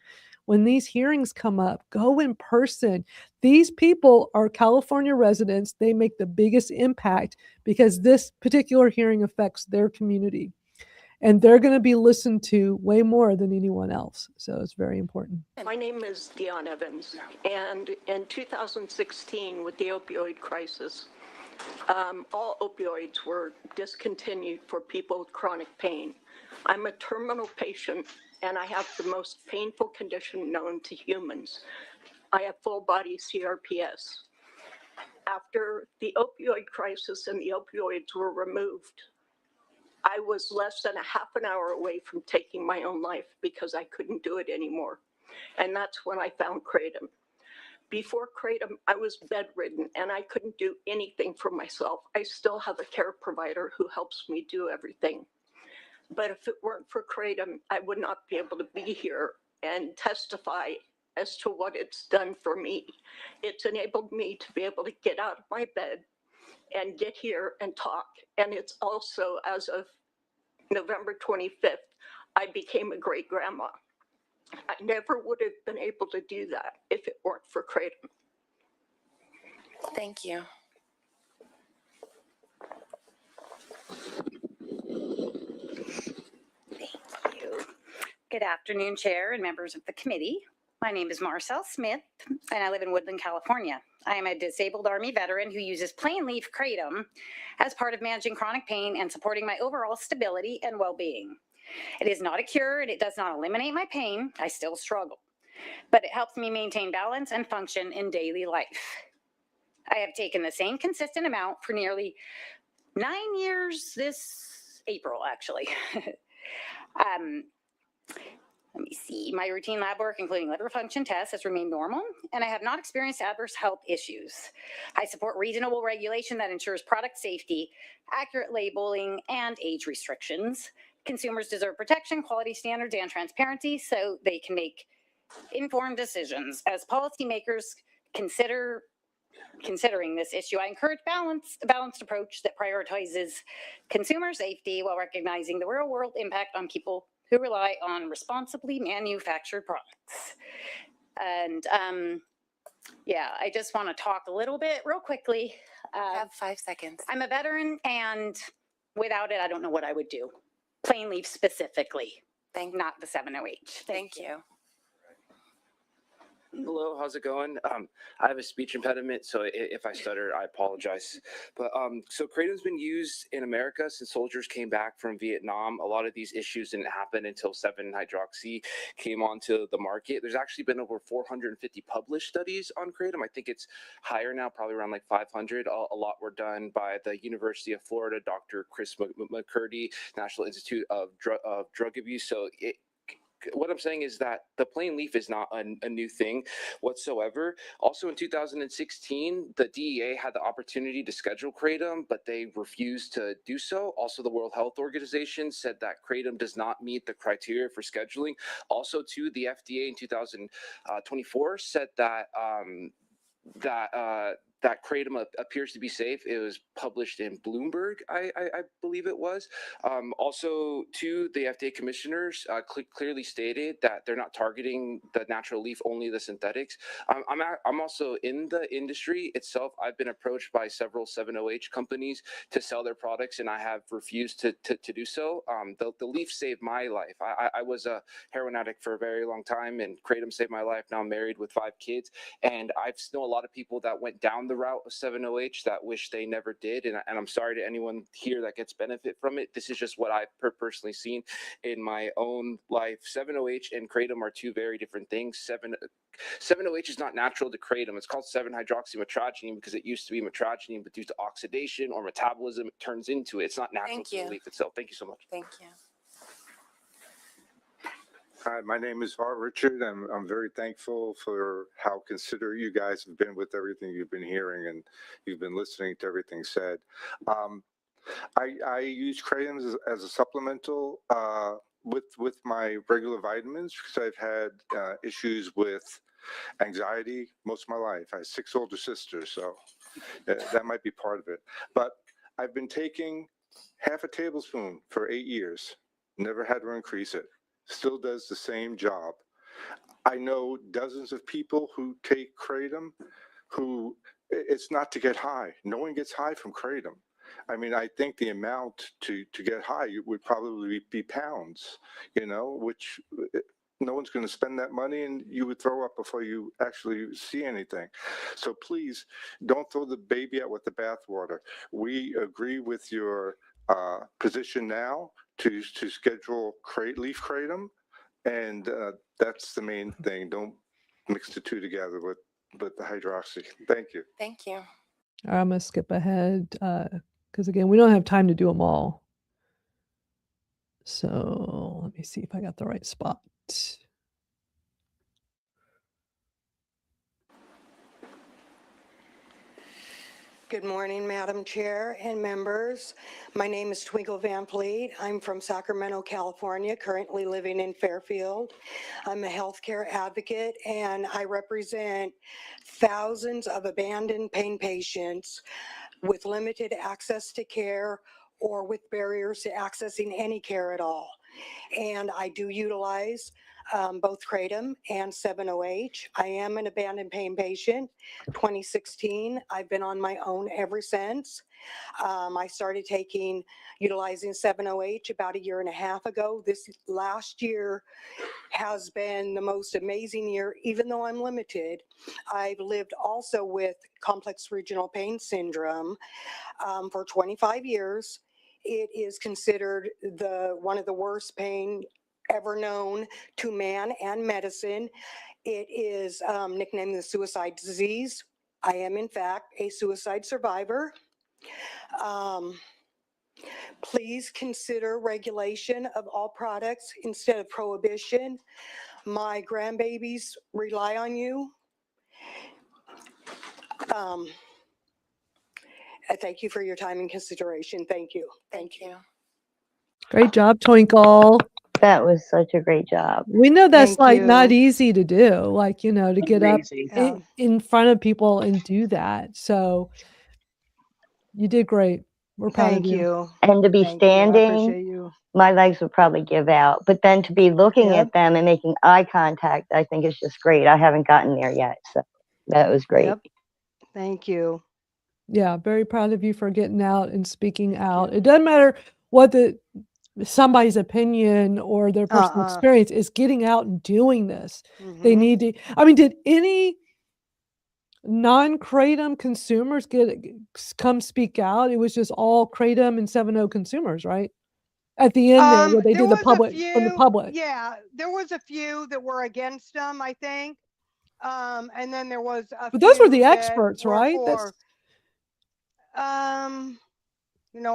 A: When these hearings come up, go in person. These people are California residents. They make the biggest impact because this particular hearing affects their community. And they're going to be listened to way more than anyone else. So it's very important.
M: My name is Dion Evans, and in 2016, with the opioid crisis, all opioids were discontinued for people with chronic pain. I'm a terminal patient, and I have the most painful condition known to humans. I have full body CRPS. After the opioid crisis and the opioids were removed, I was less than a half an hour away from taking my own life because I couldn't do it anymore. And that's when I found Kratom. Before Kratom, I was bedridden and I couldn't do anything for myself. I still have a care provider who helps me do everything. But if it weren't for Kratom, I would not be able to be here and testify as to what it's done for me. It's enabled me to be able to get out of my bed and get here and talk. And it's also, as of November 25th, I became a great grandma. I never would have been able to do that if it weren't for Kratom.
G: Thank you.
N: Thank you. Good afternoon, Chair and members of the committee. My name is Marcel Smith, and I live in Woodland, California. I am a disabled Army veteran who uses plain leaf Kratom as part of managing chronic pain and supporting my overall stability and well-being. It is not a cure, and it does not eliminate my pain. I still struggle, but it helps me maintain balance and function in daily life. I have taken the same consistent amount for nearly 9 years this April, actually. Let me see. My routine lab work, including liver function tests, has remained normal, and I have not experienced adverse health issues. I support reasonable regulation that ensures product safety, accurate labeling, and age restrictions. Consumers deserve protection, quality standards, and transparency so they can make informed decisions. As policymakers considering this issue, I encourage a balanced approach that prioritizes consumer safety while recognizing the real-world impact on people who rely on responsibly manufactured products. And yeah, I just want to talk a little bit real quickly.
G: You have 5 seconds.
N: I'm a veteran, and without it, I don't know what I would do. Plain leaf specifically, not the 7-OH.
G: Thank you.
O: Hello, how's it going? I have a speech impediment, so if I stutter, I apologize. But so Kratom's been used in America since soldiers came back from Vietnam. A lot of these issues didn't happen until 7-hydroxy came onto the market. There's actually been over 450 published studies on Kratom. I think it's higher now, probably around like 500. A lot were done by the University of Florida, Dr. Chris McCurdy, National Institute of Drug Abuse. So what I'm saying is that the plain leaf is not a new thing whatsoever. Also in 2016, the DEA had the opportunity to schedule Kratom, but they refused to do so. Also, the World Health Organization said that Kratom does not meet the criteria for scheduling. Also, too, the FDA in 2024 said that that Kratom appears to be safe. It was published in Bloomberg, I believe it was. Also, too, the FDA commissioners clearly stated that they're not targeting the natural leaf, only the synthetics. I'm also in the industry itself. I've been approached by several 7-OH companies to sell their products, and I have refused to do so. The leaf saved my life. I was a heroin addict for a very long time, and Kratom saved my life. Now I'm married with 5 kids, and I know a lot of people that went down the route of 7-OH that wish they never did, and I'm sorry to anyone here that gets benefit from it. This is just what I've personally seen in my own life. 7-OH and Kratom are two very different things. 7-OH is not natural to Kratom. It's called 7-hydroxymetragine because it used to be metragine, but due to oxidation or metabolism, it turns into it. It's not natural to the leaf itself. Thank you so much.
G: Thank you.
P: Hi, my name is Art Richard. I'm very thankful for how considerate you guys have been with everything you've been hearing and you've been listening to everything said. I use Kr8tom as a supplemental with my regular vitamins because I've had issues with anxiety most of my life. I have 6 older sisters, so that might be part of it. But I've been taking half a tablespoon for 8 years. Never had to increase it. Still does the same job. I know dozens of people who take Kr8tom who it's not to get high. No one gets high from Kr8tom. I mean, I think the amount to get high would probably be pounds, which no one's going to spend that money and you would throw up before you actually see anything. So please don't throw the baby out with the bathwater. We agree with your position now to schedule leaf Kr8tom, and that's the main thing. Don't mix the two together with the hydroxy. Thank you.
G: Thank you.
A: All right, I'm going to skip ahead because, again, we don't have time to do them all. So let me see if I got the right spot.
Q: Good morning, Madam Chair and members. My name is Twinkle Van Fleet. I'm from Sacramento, California, currently living in Fairfield. I'm a healthcare advocate and I represent thousands of abandoned pain patients with limited access to care or with barriers to accessing any care at all. And I do utilize both Kr8tom and 7-OH. I am an abandoned pain patient. 2016, I've been on my own ever since. I started utilizing 7-OH about 1.5 years ago. This last year has been the most amazing year, even though I'm limited. I've lived also with complex regional pain syndrome for 25 years. It is considered one of the worst pain ever known to man and medicine. It is nicknamed the suicide disease. I am, in fact, a suicide survivor. Please consider regulation of all products instead of prohibition. My grandbabies rely on you. I thank you for your time and consideration. Thank you.
G: Thank you.
A: Great job, Twinkle.
B: That was such a great job.
A: We know that's
E: Thank
A: not
E: you.
A: easy to do, to get up
E: Yeah.
A: in front of people and do that. So you did great. We're proud of
E: Thank you.
B: And to be
E: Thank you. I
B: standing,
E: appreciate you.
B: my legs would probably give out. But then to be looking
E: Yep.
B: at them and making eye contact, I think is just great. I haven't gotten there yet, so that was great.
E: Yep. Thank you.
A: Yeah, very proud of you for getting out and speaking out.
E: you.
A: It doesn't matter what somebody's opinion or their personal experience is, getting out and doing this. They need to. I mean, did any non-Kr8tom consumers come speak out? It was just all Kr8tom and 7-O consumers, right? At the end there, where they
E: There
A: did the
E: was
A: public
E: a few,
A: from the public.
E: Yeah, there was a few that were against them, I think. And then there was a
A: But those were the
E: few that
A: experts,
E: were
A: right?
E: for,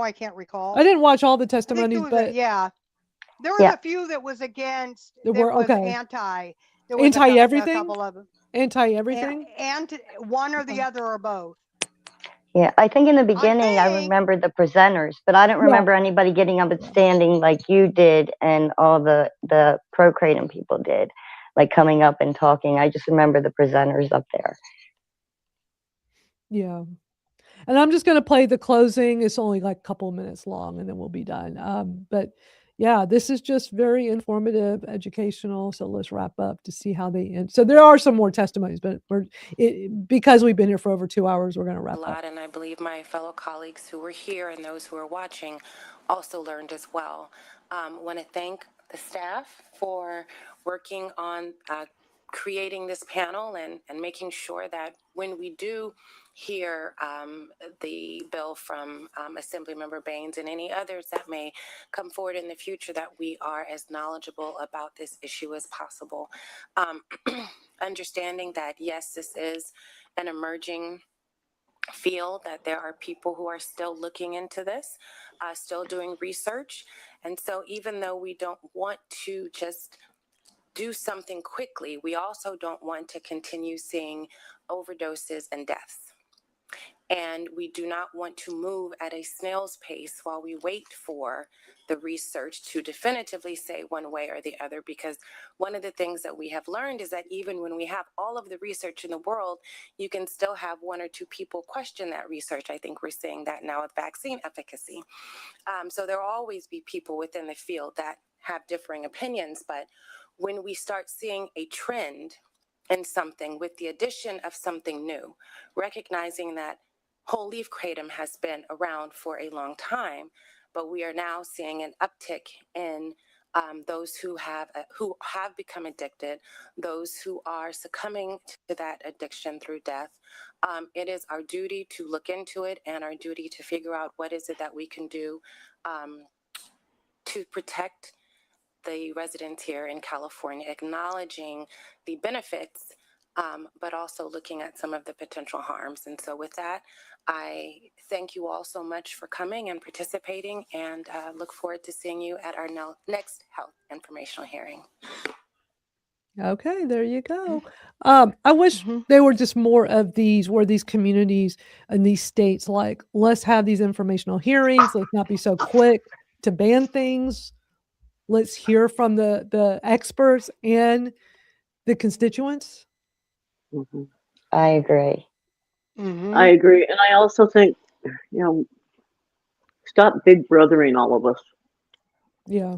E: I can't recall.
A: I didn't watch all the
E: I think there
A: testimonies,
E: was
A: but
E: there was a few that was against,
A: There
E: that
A: were,
E: was
A: okay.
E: anti. There was a
A: Anti-everything?
E: couple of them.
A: Anti-everything?
E: And one or the other or both.
B: Yeah, I think in the beginning I remember the presenters, but I don't remember anybody getting up and standing like you did and all the pro Kr8tom people did, like coming up and talking. I just remember the presenters up there.
A: Yeah. And I'm just going to play the closing. It's only like a couple of minutes long and then we'll be done. But yeah, this is just very informative, educational. So let's wrap up to see how they end. So there are some more testimonies, but because we've been here for over 2 hours, we're going to wrap up.
G: And I believe my fellow colleagues who were here and those who are watching also learned as well. Want to thank the staff for working on creating this panel and making sure that when we do hear the bill from Assemblymember Baines and any others that may come forward in the future, that we are as knowledgeable about this issue as possible. Understanding that, yes, this is an emerging field, that there are people who are still looking into this, still doing research. And so even though we don't want to just do something quickly, we also don't want to continue seeing overdoses and deaths. And we do not want to move at a snail's pace while we wait for the research to definitively say one way or the other, because one of the things that we have learned is that even when we have all of the research in the world, you can still have one or two people question that research. I think we're seeing that now with vaccine efficacy. So there will always be people within the field that have differing opinions, but when we start seeing a trend in something with the addition of something new, recognizing that whole leaf kratom has been around for a long time, but we are now seeing an uptick in those who have become addicted, those who are succumbing to that addiction through death. It is our duty to look into it and our duty to figure out what is it that we can do to protect the residents here in California, acknowledging the benefits, but also looking at some of the potential harms. And so with that, I thank you all so much for coming and participating, and look forward to seeing you at our next health informational hearing.
A: Okay, there you go. I wish there were just more of these, where these communities and these states, like, let's have these informational hearings. Let's not be so quick to ban things. Let's hear from the experts and the constituents.
B: I agree.
C: I agree. And I also think, stop big brothering all of us.
A: Yeah.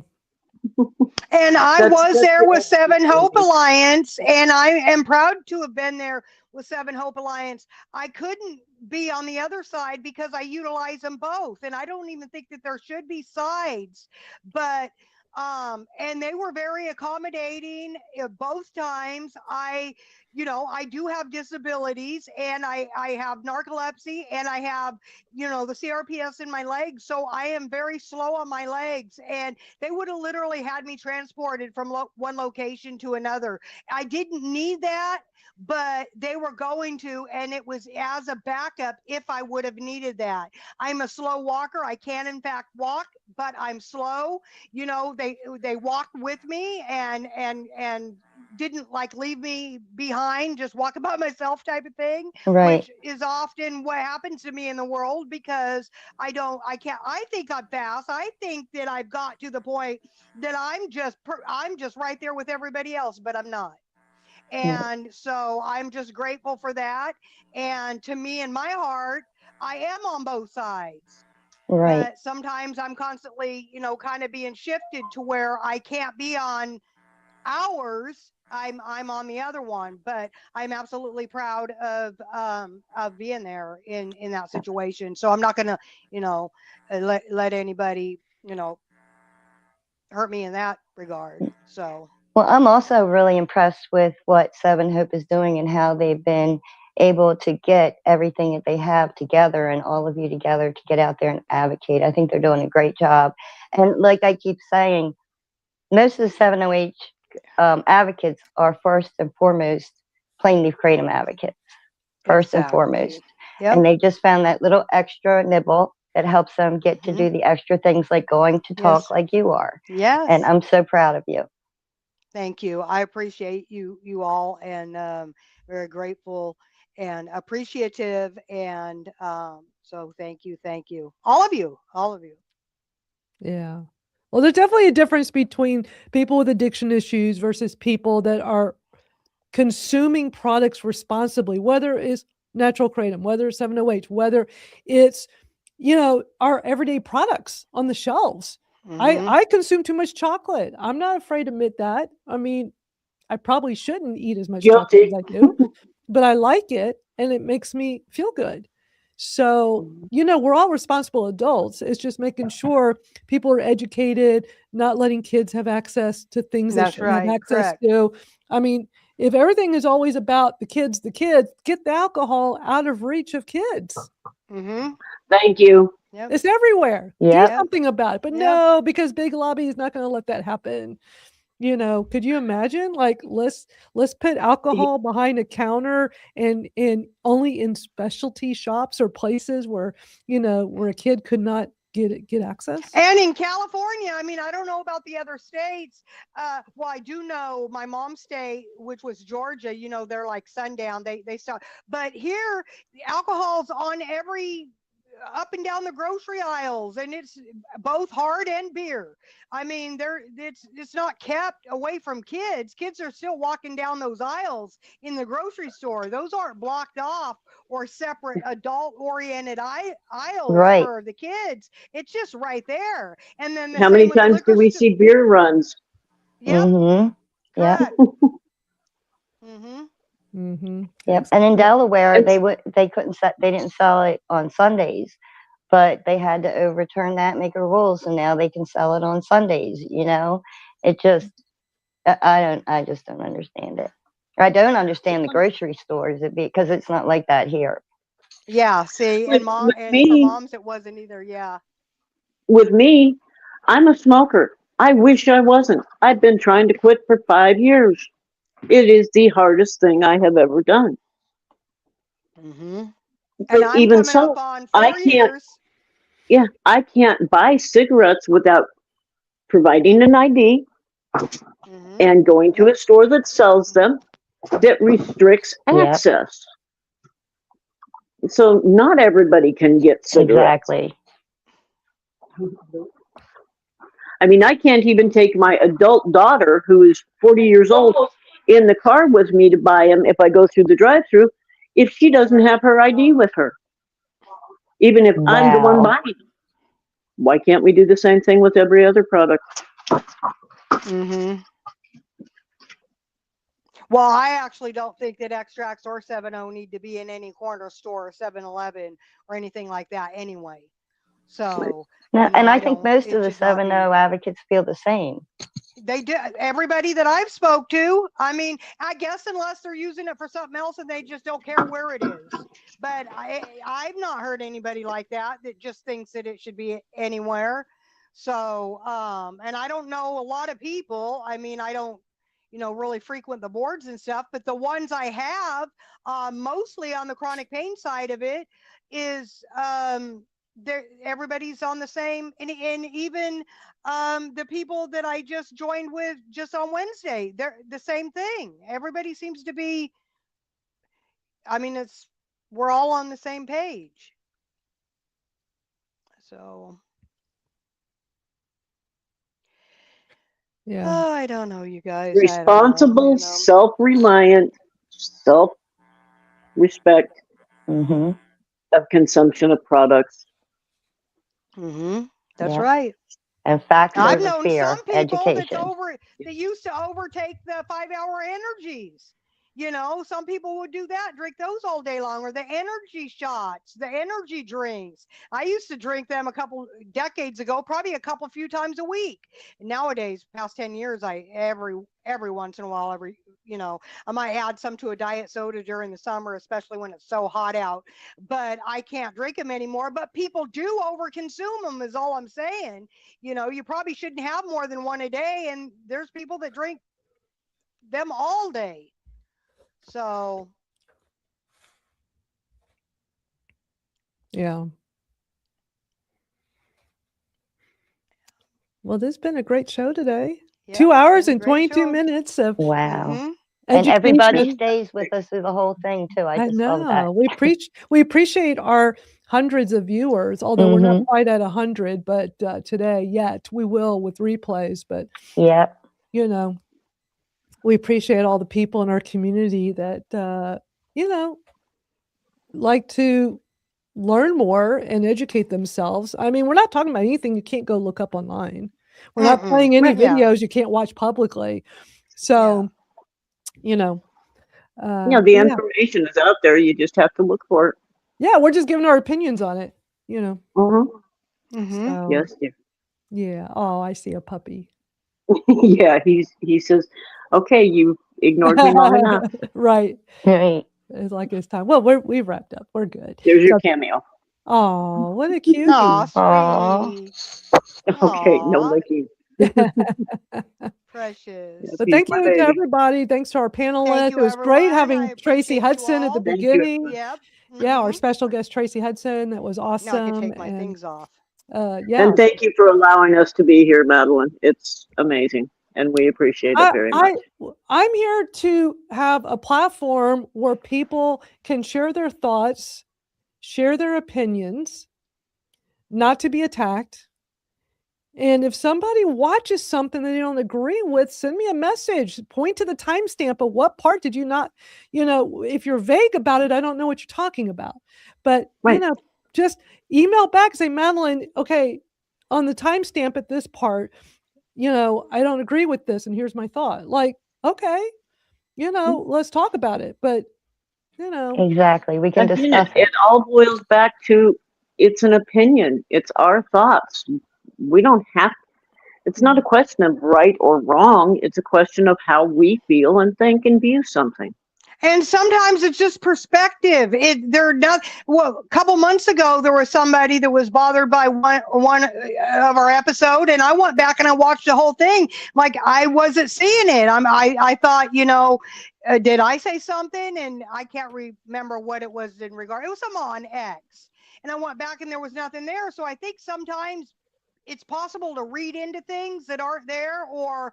E: And I was there with Seven Hope Alliance, and I am proud to have been there with Seven Hope Alliance. I couldn't be on the other side because I utilize them both, and I don't even think that there should be sides. But and they were very accommodating both times. I do have disabilities, and I have narcolepsy, and I have, the CRPS in my legs. So I am very slow on my legs, and they would have literally had me transported from one location to another. I didn't need that, but they were going to, and it was as a backup if I would have needed that. I'm a slow walker. I can in fact walk, but I'm slow. They walked with me and didn't leave me behind, just walk by myself type of thing,
B: Right.
E: which is often what happens to me in the world, because I think I'm fast. I think that I've got to the point that I'm just right there with everybody else, but I'm not. And so I'm just grateful for that. And to me, in my heart, I am on both sides.
B: Right.
E: But sometimes I'm constantly, kind of being shifted to where I can't be on ours. I'm on the other one, but I'm absolutely proud of being there in that situation. So I'm not gonna, let anybody, hurt me in that regard. So.
B: Well, I'm also really impressed with what Seven Hope is doing and how they've been able to get everything that they have together and all of you together to get out there and advocate. I think they're doing a great job. And like I keep saying, most of the 7OH advocates are first and foremost plain leaf kratom advocates, first and foremost. Yep. And they just found that little extra nibble that helps them get to do the extra things, like going to talk like you are.
E: Yes.
B: And I'm so proud of you.
E: Thank you. I appreciate you all, and very grateful and appreciative. And so thank you. All of you.
A: Yeah. Well, there's definitely a difference between people with addiction issues versus people that are consuming products responsibly, whether it's natural kratom, whether it's 7OH, whether it's, our everyday products on the shelves. I consume too much chocolate. I'm not afraid to admit that. I mean, I probably shouldn't eat as much chocolate as I do, but I like it and it makes me feel good. So, we're all responsible adults. It's just making sure people are educated, not letting kids have access to things they shouldn't have access to. I mean, if everything is always about the kids, get the alcohol out of reach of kids.
C: Thank you.
E: Yep.
A: It's everywhere.
B: Yep.
A: Do something about it. But no, because big lobby is not going to let that happen. Could you imagine? Like, let's put alcohol behind a counter and only in specialty shops or places where, where a kid could not get access.
E: And in California, I mean, I don't know about the other states. Well, I do know my mom's state, which was Georgia. You know, they're like sundown. They stop. But here, alcohol's on every up and down the grocery aisles, and it's both hard and beer. I mean, it's not kept away from kids. Kids are still walking down those aisles in the grocery store. Those aren't blocked off or separate adult-oriented aisles
B: Right.
E: for the kids. It's just right there. And then
C: How many times do we see beer runs?
E: Yep.
B: Mm-hmm. Yep.
E: Mm-hmm.
A: Mm-hmm.
B: Yep. And in Delaware, they didn't sell it on Sundays, but they had to overturn that, make a rules, and now they can sell it on Sundays. You know, it just I just don't understand it. I don't understand the grocery stores because it's not like that here.
E: Yeah. See, and for moms, it wasn't either. Yeah.
C: With me, I'm a smoker. I wish I wasn't. I've been trying to quit for 5 years. It is the hardest thing I have ever done.
E: Mm-hmm.
C: But
E: And I'm
C: even
E: coming
C: so,
E: up on 4
C: I can't.
E: years.
C: Yeah, I can't buy cigarettes without providing an ID and going to a store that sells them that restricts access. So not everybody can get cigarettes.
B: Exactly.
C: I mean, I can't even take my adult daughter, who is 40 years old, in the car with me to buy them if I go through the drive-through if she doesn't have her ID with her. Even if I'm the one buying them. Why can't we do the same thing with every other product?
E: Mm-hmm. Well, I actually don't think that Extracts or 7-0 need to be in any corner store, 7-Eleven, or anything like that anyway. So,
B: No,
E: you know,
B: and I think most of the
E: should not
B: 7-0 advocates feel the same.
E: They do. Everybody that I've spoke to, I mean, I guess unless they're using it for something else and they just don't care where it is. But I've not heard anybody like that just thinks that it should be anywhere. So, and I don't know a lot of people. I mean, I don't, you know, really frequent the boards and stuff, but the ones I have, mostly on the chronic pain side of it, is everybody's on the same, and even the people that I just joined with just on Wednesday, they're the same thing. Everybody seems to be, I mean, we're all on the same page. So
A: yeah.
E: Oh, I don't know, you guys.
C: Responsible, self-reliant, self-respect of consumption of products.
E: That's right.
B: And facts
E: I've
B: over
E: known
B: fear,
E: some people
B: education.
E: they used to overtake the 5-hour energies. You know, some people would do that, drink those all day long, or the energy shots, the energy drinks. I used to drink them a couple decades ago, probably a few times a week. And nowadays, past 10 years, every once in a while, you know, I might add some to a diet soda during the summer, especially when it's so hot out, but I can't drink them anymore. But people do overconsume them is all I'm saying. You know, you probably shouldn't have more than one a day. And there's people that drink them all day. So.
A: Yeah. Well, this has been a great show today.
E: Yeah,
A: 2 hours and 22 minutes of
B: wow. And everybody stays with us through the whole thing too. I just love that.
A: We appreciate our hundreds of viewers, although we're not quite at 100, but today yet we will with replays. But you know, we appreciate all the people in our community that you know, like to learn more and educate themselves. I mean, we're not talking about anything you can't go look up online. We're not playing any videos you can't watch publicly. So, you know,
C: the information is out there. You just have to look for it.
A: Yeah, we're just giving our opinions on it, you know. So,
C: Yes, dear.
A: Yeah. Oh, I see a puppy.
C: Yeah, he says, "Okay, you ignored me long enough."
A: Right.
B: Right.
A: It's like it's time. Well, we've wrapped up. We're good.
C: There's your cameo.
A: Oh, what a cutie.
C: Okay, no licking.
E: Precious.
A: But thank you to everybody. Thanks to our panelists. It was great having Tracy Hudson at the beginning.
E: Yep.
A: Yeah, our special guest Tracy Hudson. That was awesome.
E: Now I can take my things off.
A: Yeah.
C: And thank you for allowing us to be here, Madeline. It's amazing, and we appreciate it very much.
A: I'm here to have a platform where people can share their thoughts, share their opinions, not to be attacked. And if somebody watches something that they don't agree with, send me a message. Point to the timestamp of what part did you not, if you're vague about it, I don't know what you're talking about. But, just email back and say, Madeline, okay, on the timestamp at this part, I don't agree with this. And here's my thought. Like, okay, let's talk about it. But,
B: Exactly. We can
C: Again,
B: discuss it.
C: it all boils back to it's an opinion. It's our thoughts. We don't have, it's not a question of right or wrong. It's a question of how we feel and think and view something.
E: And sometimes it's just perspective. Well, a couple months ago, there was somebody that was bothered by one of our episode, and I went back and I watched the whole thing. Like, I wasn't seeing it. I thought, did I say something? And I can't remember what it was in regard. It was some on X, and I went back and there was nothing there. So I think sometimes it's possible to read into things that aren't there, or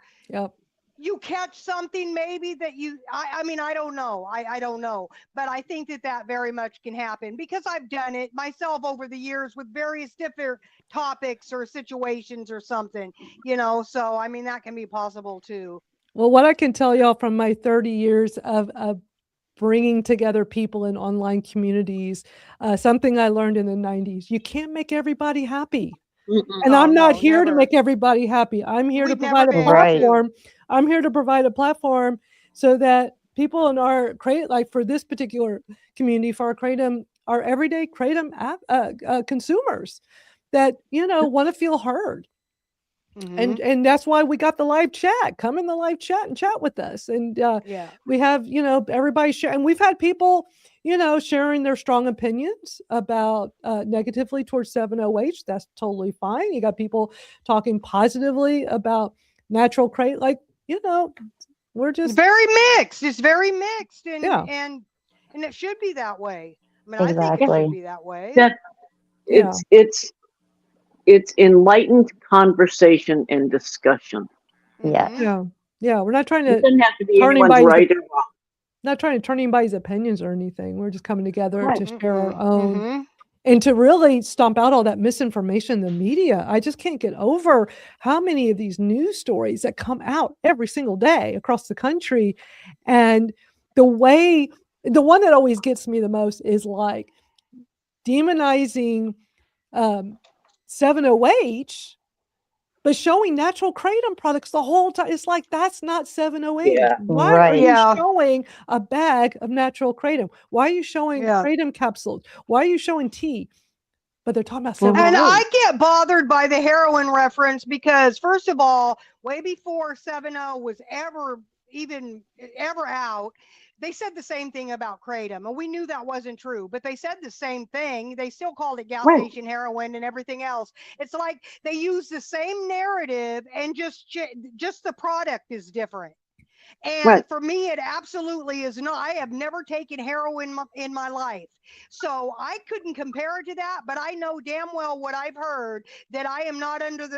E: you catch something maybe that I mean, I don't know. I don't know. But I think that very much can happen because I've done it myself over the years with various different topics or situations or something, so I mean, that can be possible too.
A: Well, what I can tell y'all from my 30 years of bringing together people in online communities, something I learned in the 90s, you can't make everybody happy. And I'm not here to make everybody happy. I'm here to provide a platform. I'm here to provide a platform so that people in our for this particular community, for our Kr8tom, our everyday Kr8tom consumers that, want to feel heard. And that's why we got the live chat. Come in the live chat and chat with us. And we have, everybody share. And we've had people, sharing their strong opinions about negatively towards 7OH. That's totally fine. You got people talking positively about natural Kr8. We're just
E: very mixed. It's very mixed. And it should be that way. I mean, I think it should be that way.
C: It's enlightened conversation and discussion.
B: Yeah.
A: Yeah. We're not trying to
C: it doesn't have to be anyone's right or wrong.
A: Not trying to turn anybody's opinions or anything. We're just coming together to share our own and to really stomp out all that misinformation in the media. I just can't get over how many of these news stories that come out every single day across the country. And the one that always gets me the most is like demonizing 7OH, but showing natural Kr8tom products the whole time. It's like, that's not 7OH. Why are you showing a bag of natural Kr8tom? Why are you showing Kr8tom capsules? Why are you showing tea? But they're talking about 7OH.
E: And I get bothered by the heroin reference because, first of all, way before 7O was ever out, they said the same thing about Kr8tom, and we knew that wasn't true, but they said the same thing. They still called it gas station heroin and everything else. It's like they use the same narrative and just the product is different. And for me, it absolutely is not. I have never taken heroin in my life, so I couldn't compare it to that. But I know damn well what I've heard, that I am not under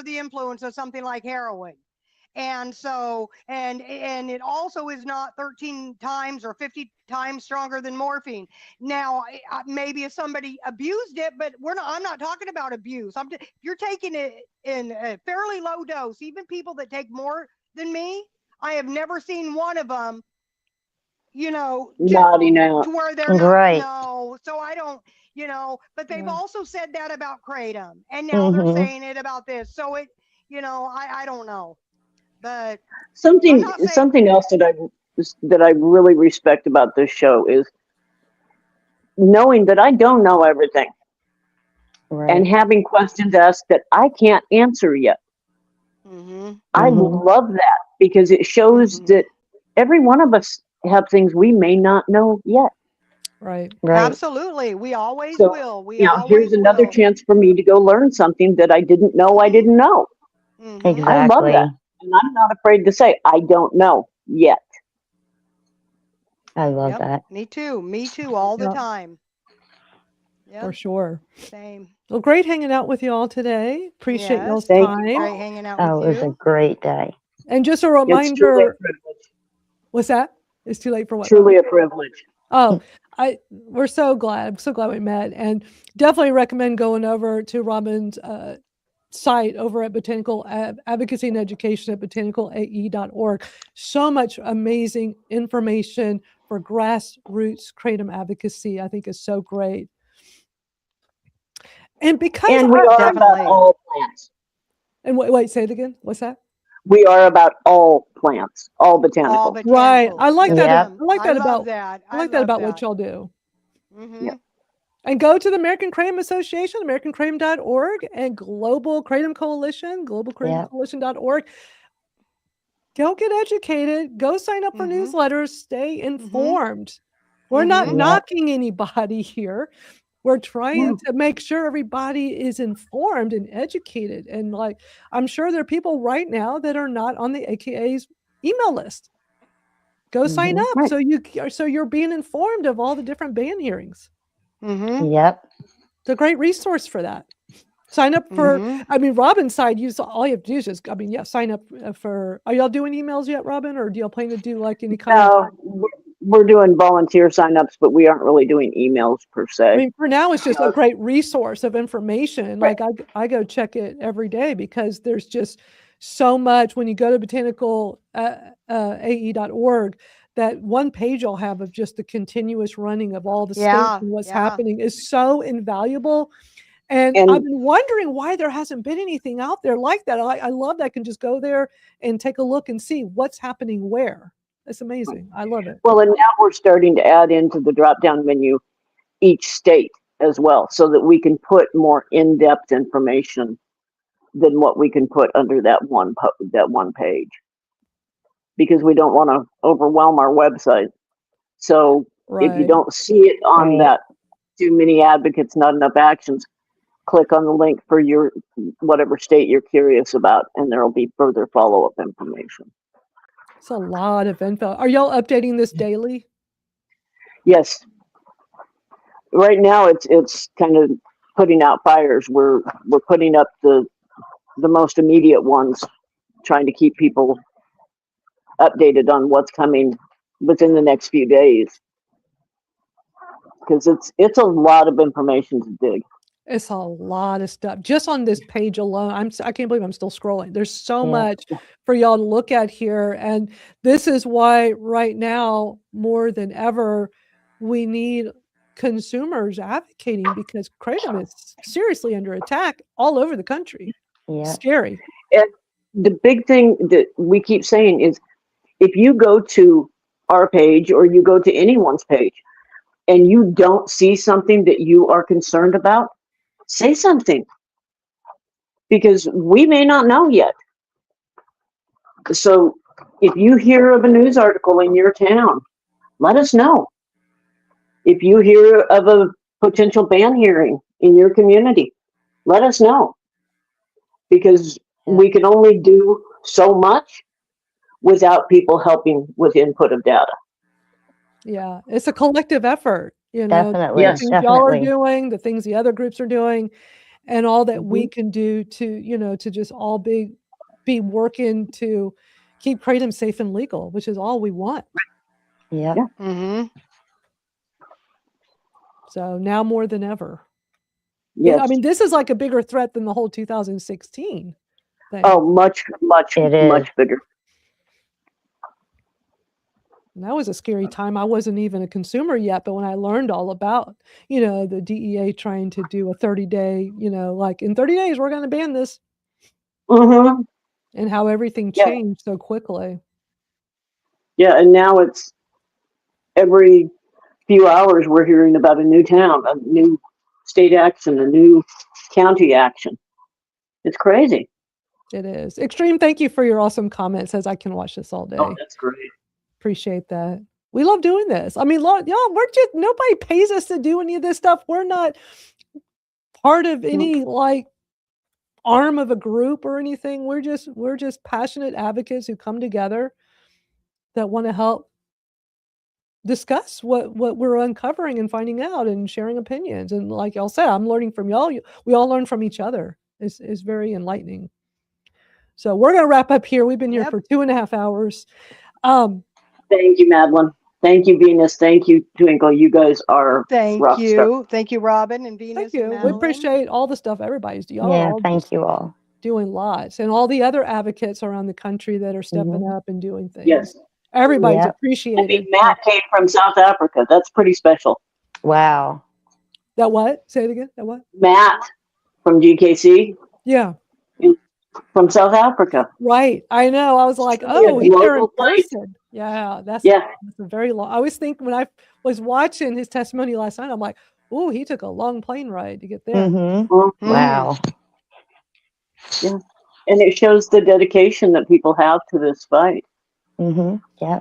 E: the influence of something like heroin. And so, and it also is not 13 times or 50 times stronger than morphine. Now, maybe if somebody abused it, but I'm not talking about abuse. You're taking it in a fairly low dose. Even people that take more than me, I have never seen one of them,
C: nodding out
E: to where they're not. No, so I don't, but they've also said that about Kr8tom, and now they're saying it about this. So it, I don't know. But
C: something else that I really respect about this show is knowing that I don't know everything and having questions asked that I can't answer yet. I love that because it shows that every one of us have things we may not know yet.
A: Right.
E: Absolutely. We always will.
C: Here's another chance for me to go learn something that I didn't know I didn't know.
B: Exactly.
C: I love that. And I'm not afraid to say, I don't know yet.
B: I love that.
E: Me too. All the time.
A: For sure.
E: Same.
A: Well, great hanging out with you all today. Appreciate y'all's
E: Yes,
A: time.
E: great hanging out
B: Oh, it
E: with
B: was a
E: you.
B: great day.
A: And just a
C: It's truly a
A: reminder,
C: privilege.
A: what's that? It's too late for what?
C: Truly a privilege.
A: Oh, we're so glad. I'm so glad we met, and definitely recommend going over to Robin's site over at Botanical Advocacy and Education at botanicalae.org. So much amazing information for grassroots kratom advocacy. I think is so great. And because
C: And we are about all plants.
A: And wait, say it again. What's that?
C: We are about all plants, all botanicals.
E: All botanicals.
A: Right. I like that.
B: Yep.
A: I like that
E: love
A: about
E: that.
A: I like that about what y'all do.
E: Mm-hmm.
A: And go to the American Kratom Association, americankratom.org, and Global Kratom Coalition, globalkratomcoalition.org. Go get educated. Go sign up for newsletters. Stay informed. We're not knocking anybody here. We're trying to make sure everybody is informed and educated. And like, I'm sure there are people right now that are not on the AKA's email list. Go sign up so you're being informed of all the different ban hearings.
B: Yep.
A: It's a great resource for that. Sign up for, I mean, Robin's side, all you have to do is just, sign up for, are y'all doing emails yet, Robin? Or do y'all plan to do like any kind of?
C: We're doing volunteer signups, but we aren't really doing emails per se.
A: I mean, for now, it's just a great resource of information. Like I go check it every day because there's just so much when you go to botanicalae.org, that one page I'll have of just the continuous running of all the states and what's happening is so invaluable. And I've been wondering why there hasn't been anything out there like that. I love that I can just go there and take a look and see what's happening where. It's amazing. I love it.
C: Well, and now we're starting to add into the drop-down menu each state as well, so that we can put more in-depth information than what we can put under that one page, because we don't want to overwhelm our website. So if you don't see it on that too many advocates, not enough actions, click on the link for your whatever state you're curious about, and there will be further follow-up information.
A: It's a lot of info. Are y'all updating this daily?
C: Yes. Right now, it's kind of putting out fires. We're putting up the most immediate ones, trying to keep people updated on what's coming within the next few days, because it's a lot of information to dig.
A: It's a lot of stuff just on this page alone. I can't believe I'm still scrolling. There's so much for y'all to look at here. And this is why right now, more than ever, we need consumers advocating, because kratom is seriously under attack all over the country. Scary.
C: And the big thing that we keep saying is, if you go to our page or you go to anyone's page and you don't see something that you are concerned about, say something, because we may not know yet. So if you hear of a news article in your town, let us know. If you hear of a potential ban hearing in your community, let us know, because we can only do so much without people helping with input of data.
A: Yeah, it's a collective effort,
B: Definitely.
A: the things y'all are doing, the things the other groups are doing, and all that we can do to, to just all be working to keep kratom safe and legal, which is all we want.
B: Yeah.
A: So now more than ever.
C: Yes.
A: I mean, this is like a bigger threat than the whole 2016 thing.
C: Oh, much bigger.
A: And that was a scary time. I wasn't even a consumer yet, but when I learned all about, the DEA trying to do a 30-day, like in 30 days, we're going to ban this. And how everything changed so quickly.
C: Yeah, and now it's every few hours we're hearing about a new town, a new state action, a new county action. It's crazy.
A: It is. Extreme, thank you for your awesome comments. Says I can watch this all day.
C: Oh, that's great.
A: Appreciate that. We love doing this. I mean, y'all, nobody pays us to do any of this stuff. We're not part of any like arm of a group or anything. We're just passionate advocates who come together that want to help discuss what we're uncovering and finding out and sharing opinions. And like y'all said, I'm learning from y'all. We all learn from each other. It's very enlightening. So we're going to wrap up here. We've been here for 2.5 hours.
C: Thank you, Madeline. Thank you, Venus. Thank you, Twinkle. You guys are rock stars.
E: Thank you, Robin and Venus.
A: Thank you.
E: And
A: we
E: Madeline.
A: appreciate all the stuff everybody's doing. Y'all are all
B: thank you all.
A: doing lots, and all the other advocates around the country that are stepping up and doing things.
C: Yes.
A: Everybody's
C: I
A: appreciated.
C: mean, Matt came from South Africa. That's pretty special.
B: Wow.
A: That what? Say it again. That what?
C: Matt from GKC.
A: Yeah.
C: From South Africa.
A: Right. I know. I was like, oh, he's there in person. Yeah. That's a very long. I always think when I was watching his testimony last night, I'm like, oh, he took a long plane ride to get there.
B: Wow.
C: Yeah. And it shows the dedication that people have to this fight.
B: Yeah.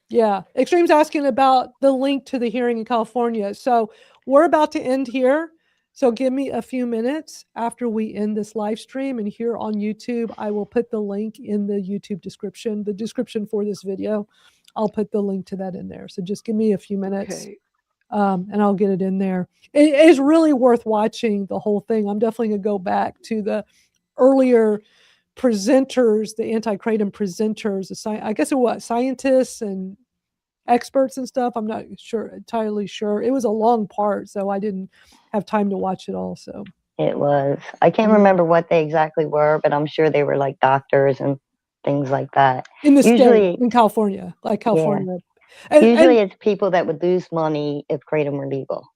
A: Yeah. Extreme's asking about the link to the hearing in California. So we're about to end here. So give me a few minutes after we end this live stream, and here on YouTube, I will put the link in the YouTube description, the description for this video. I'll put the link to that in there. So just give me a few minutes and I'll get it in there. It is really worth watching the whole thing. I'm definitely going to go back to the earlier presenters, the anti-Kratom presenters, I guess it was scientists and experts and stuff. I'm not entirely sure. It was a long part, so I didn't have time to watch it all. So
B: it was. I can't remember what they exactly were, but I'm sure they were like doctors and things like that.
A: In the state, in California, like California.
B: Yeah. Usually it's people that would lose money if Kratom were legal.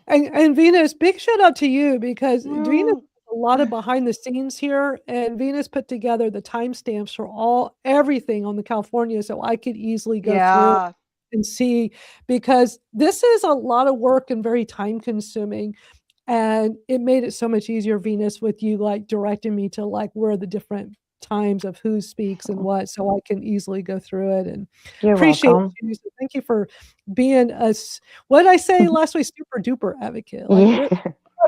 A: And Venus, big shout out to you, because Venus a lot of behind the scenes here, and Venus put together the timestamps for everything on the California, so I could easily go through and see, because this is a lot of work and very time consuming, and it made it so much easier, Venus, with you like directing me to like where the different times of who speaks and what, so I can easily go through it. And appreciate you. So thank you for being what did I say last week, super duper advocate. Like,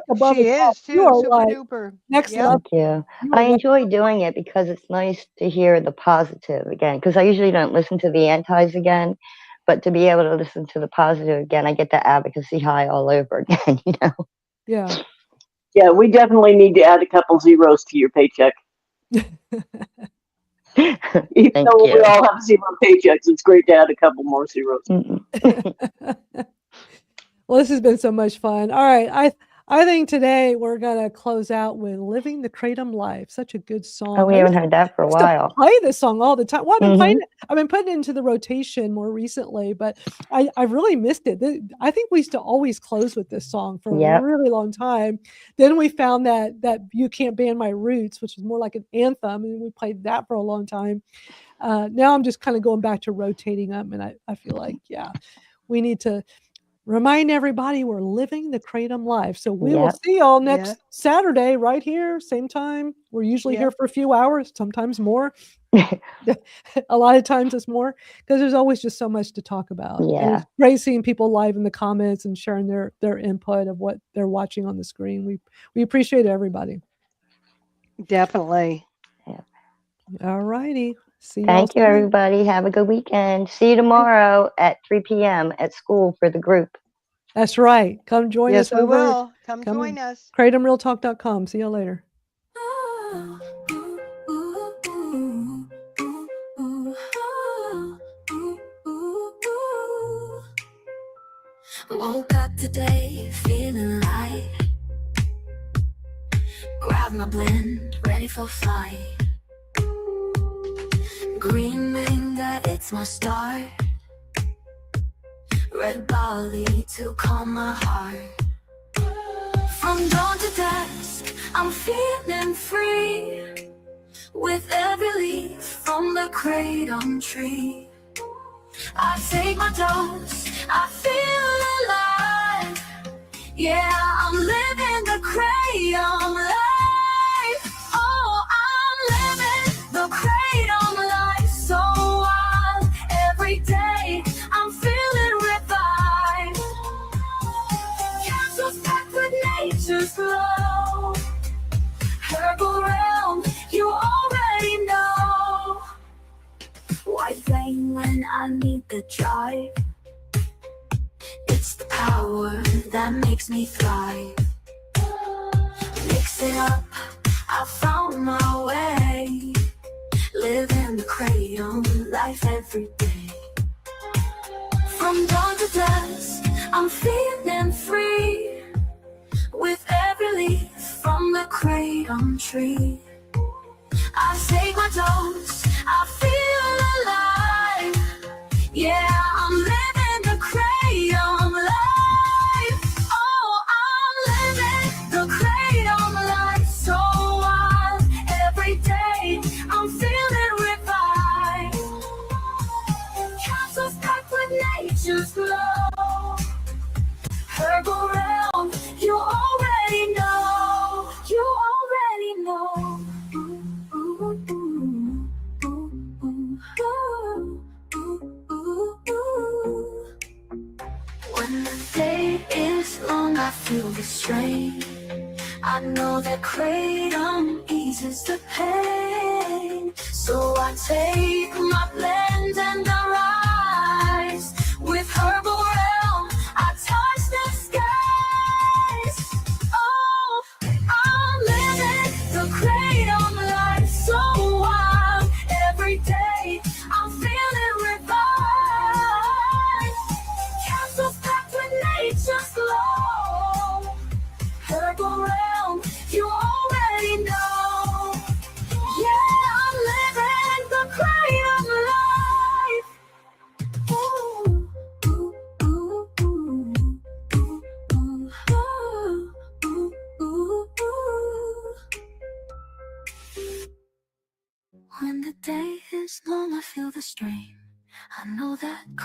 A: above
E: she is too, super
A: like
E: duper.
A: Next level.
B: Thank you. I enjoy doing it because it's nice to hear the positive again, because I usually don't listen to the antis again, but to be able to listen to the positive again, I get the advocacy high all over again, you know?
A: Yeah.
C: Yeah, we definitely need to add a couple zeros to your paycheck. Even though we all have zero paychecks, it's great to add a couple more zeros.
A: Well, this has been so much fun. All right. I think today we're going to close out with Living the Kratom Life. Such a good song.
B: Oh, we haven't heard that for a while.
A: I play this song all the time. Well, I've been putting it into the rotation more recently, but I really missed it. I think we used to always close with this song for a really long time. Then we found that You Can't Ban My Roots, which is more like an anthem, and we played that for a long time. Now I'm just kind of going back to rotating them, and I feel like, we need to remind everybody we're living the Kratom life. So we will see y'all next Saturday right here, same time. We're usually here for a few hours, sometimes more. A lot of times it's more, because there's always just so much to talk about. And it's great seeing people live in the comments and sharing their input of what they're watching on the screen. We appreciate everybody.
E: Definitely.
A: All righty. See
B: Thank you, everybody. Have a good weekend. See you tomorrow at 3 p.m. at school for the group.
A: That's right. Come join us.
E: Yes, we will. Come join us.
A: KratomRealTalk.com. See you later.
R: Woke up today feeling light. Grab my blend, ready for flight. Green mango, it's my start. Red barley to calm my heart. From dawn to dusk, I'm feeling free. With every leaf from the kratom tree, I take my dose, I feel alive. Yeah, I'm living the kratom life. Oh, I'm living the kratom life. So wild, every day I'm feeling revived. Capsules packed with nature's flow. Herbal realm, you already know. White flame pain when I need the drive. It's the power that makes me thrive. Mix it up, I found my way. Living the Kr8tom life every day. From dawn to dusk, I'm feeling free. With every leaf from the Kr8tom tree, I take my dose, I feel alive. Yeah, I'm living the Kr8tom life. Oh, I'm living the Kr8tom life. So wild, every day I'm feeling revived. Capsules packed with nature's glow. Herbal realm, you already know. You already know. When the day is long, I feel the strain. I know that Kr8tom eases the pain. So I take my blend and I rise. With herbal realm, I touch the skies. Oh, I'm living the Kr8tom life. So wild, every day I'm feeling revived. Capsules packed with nature's glow. Herbal realm, you already know. Yeah, I'm living the Kr8tom life. Ooh, ooh, ooh, ooh, ooh, ooh, ooh, ooh. When the day is long, I feel the strain. I know that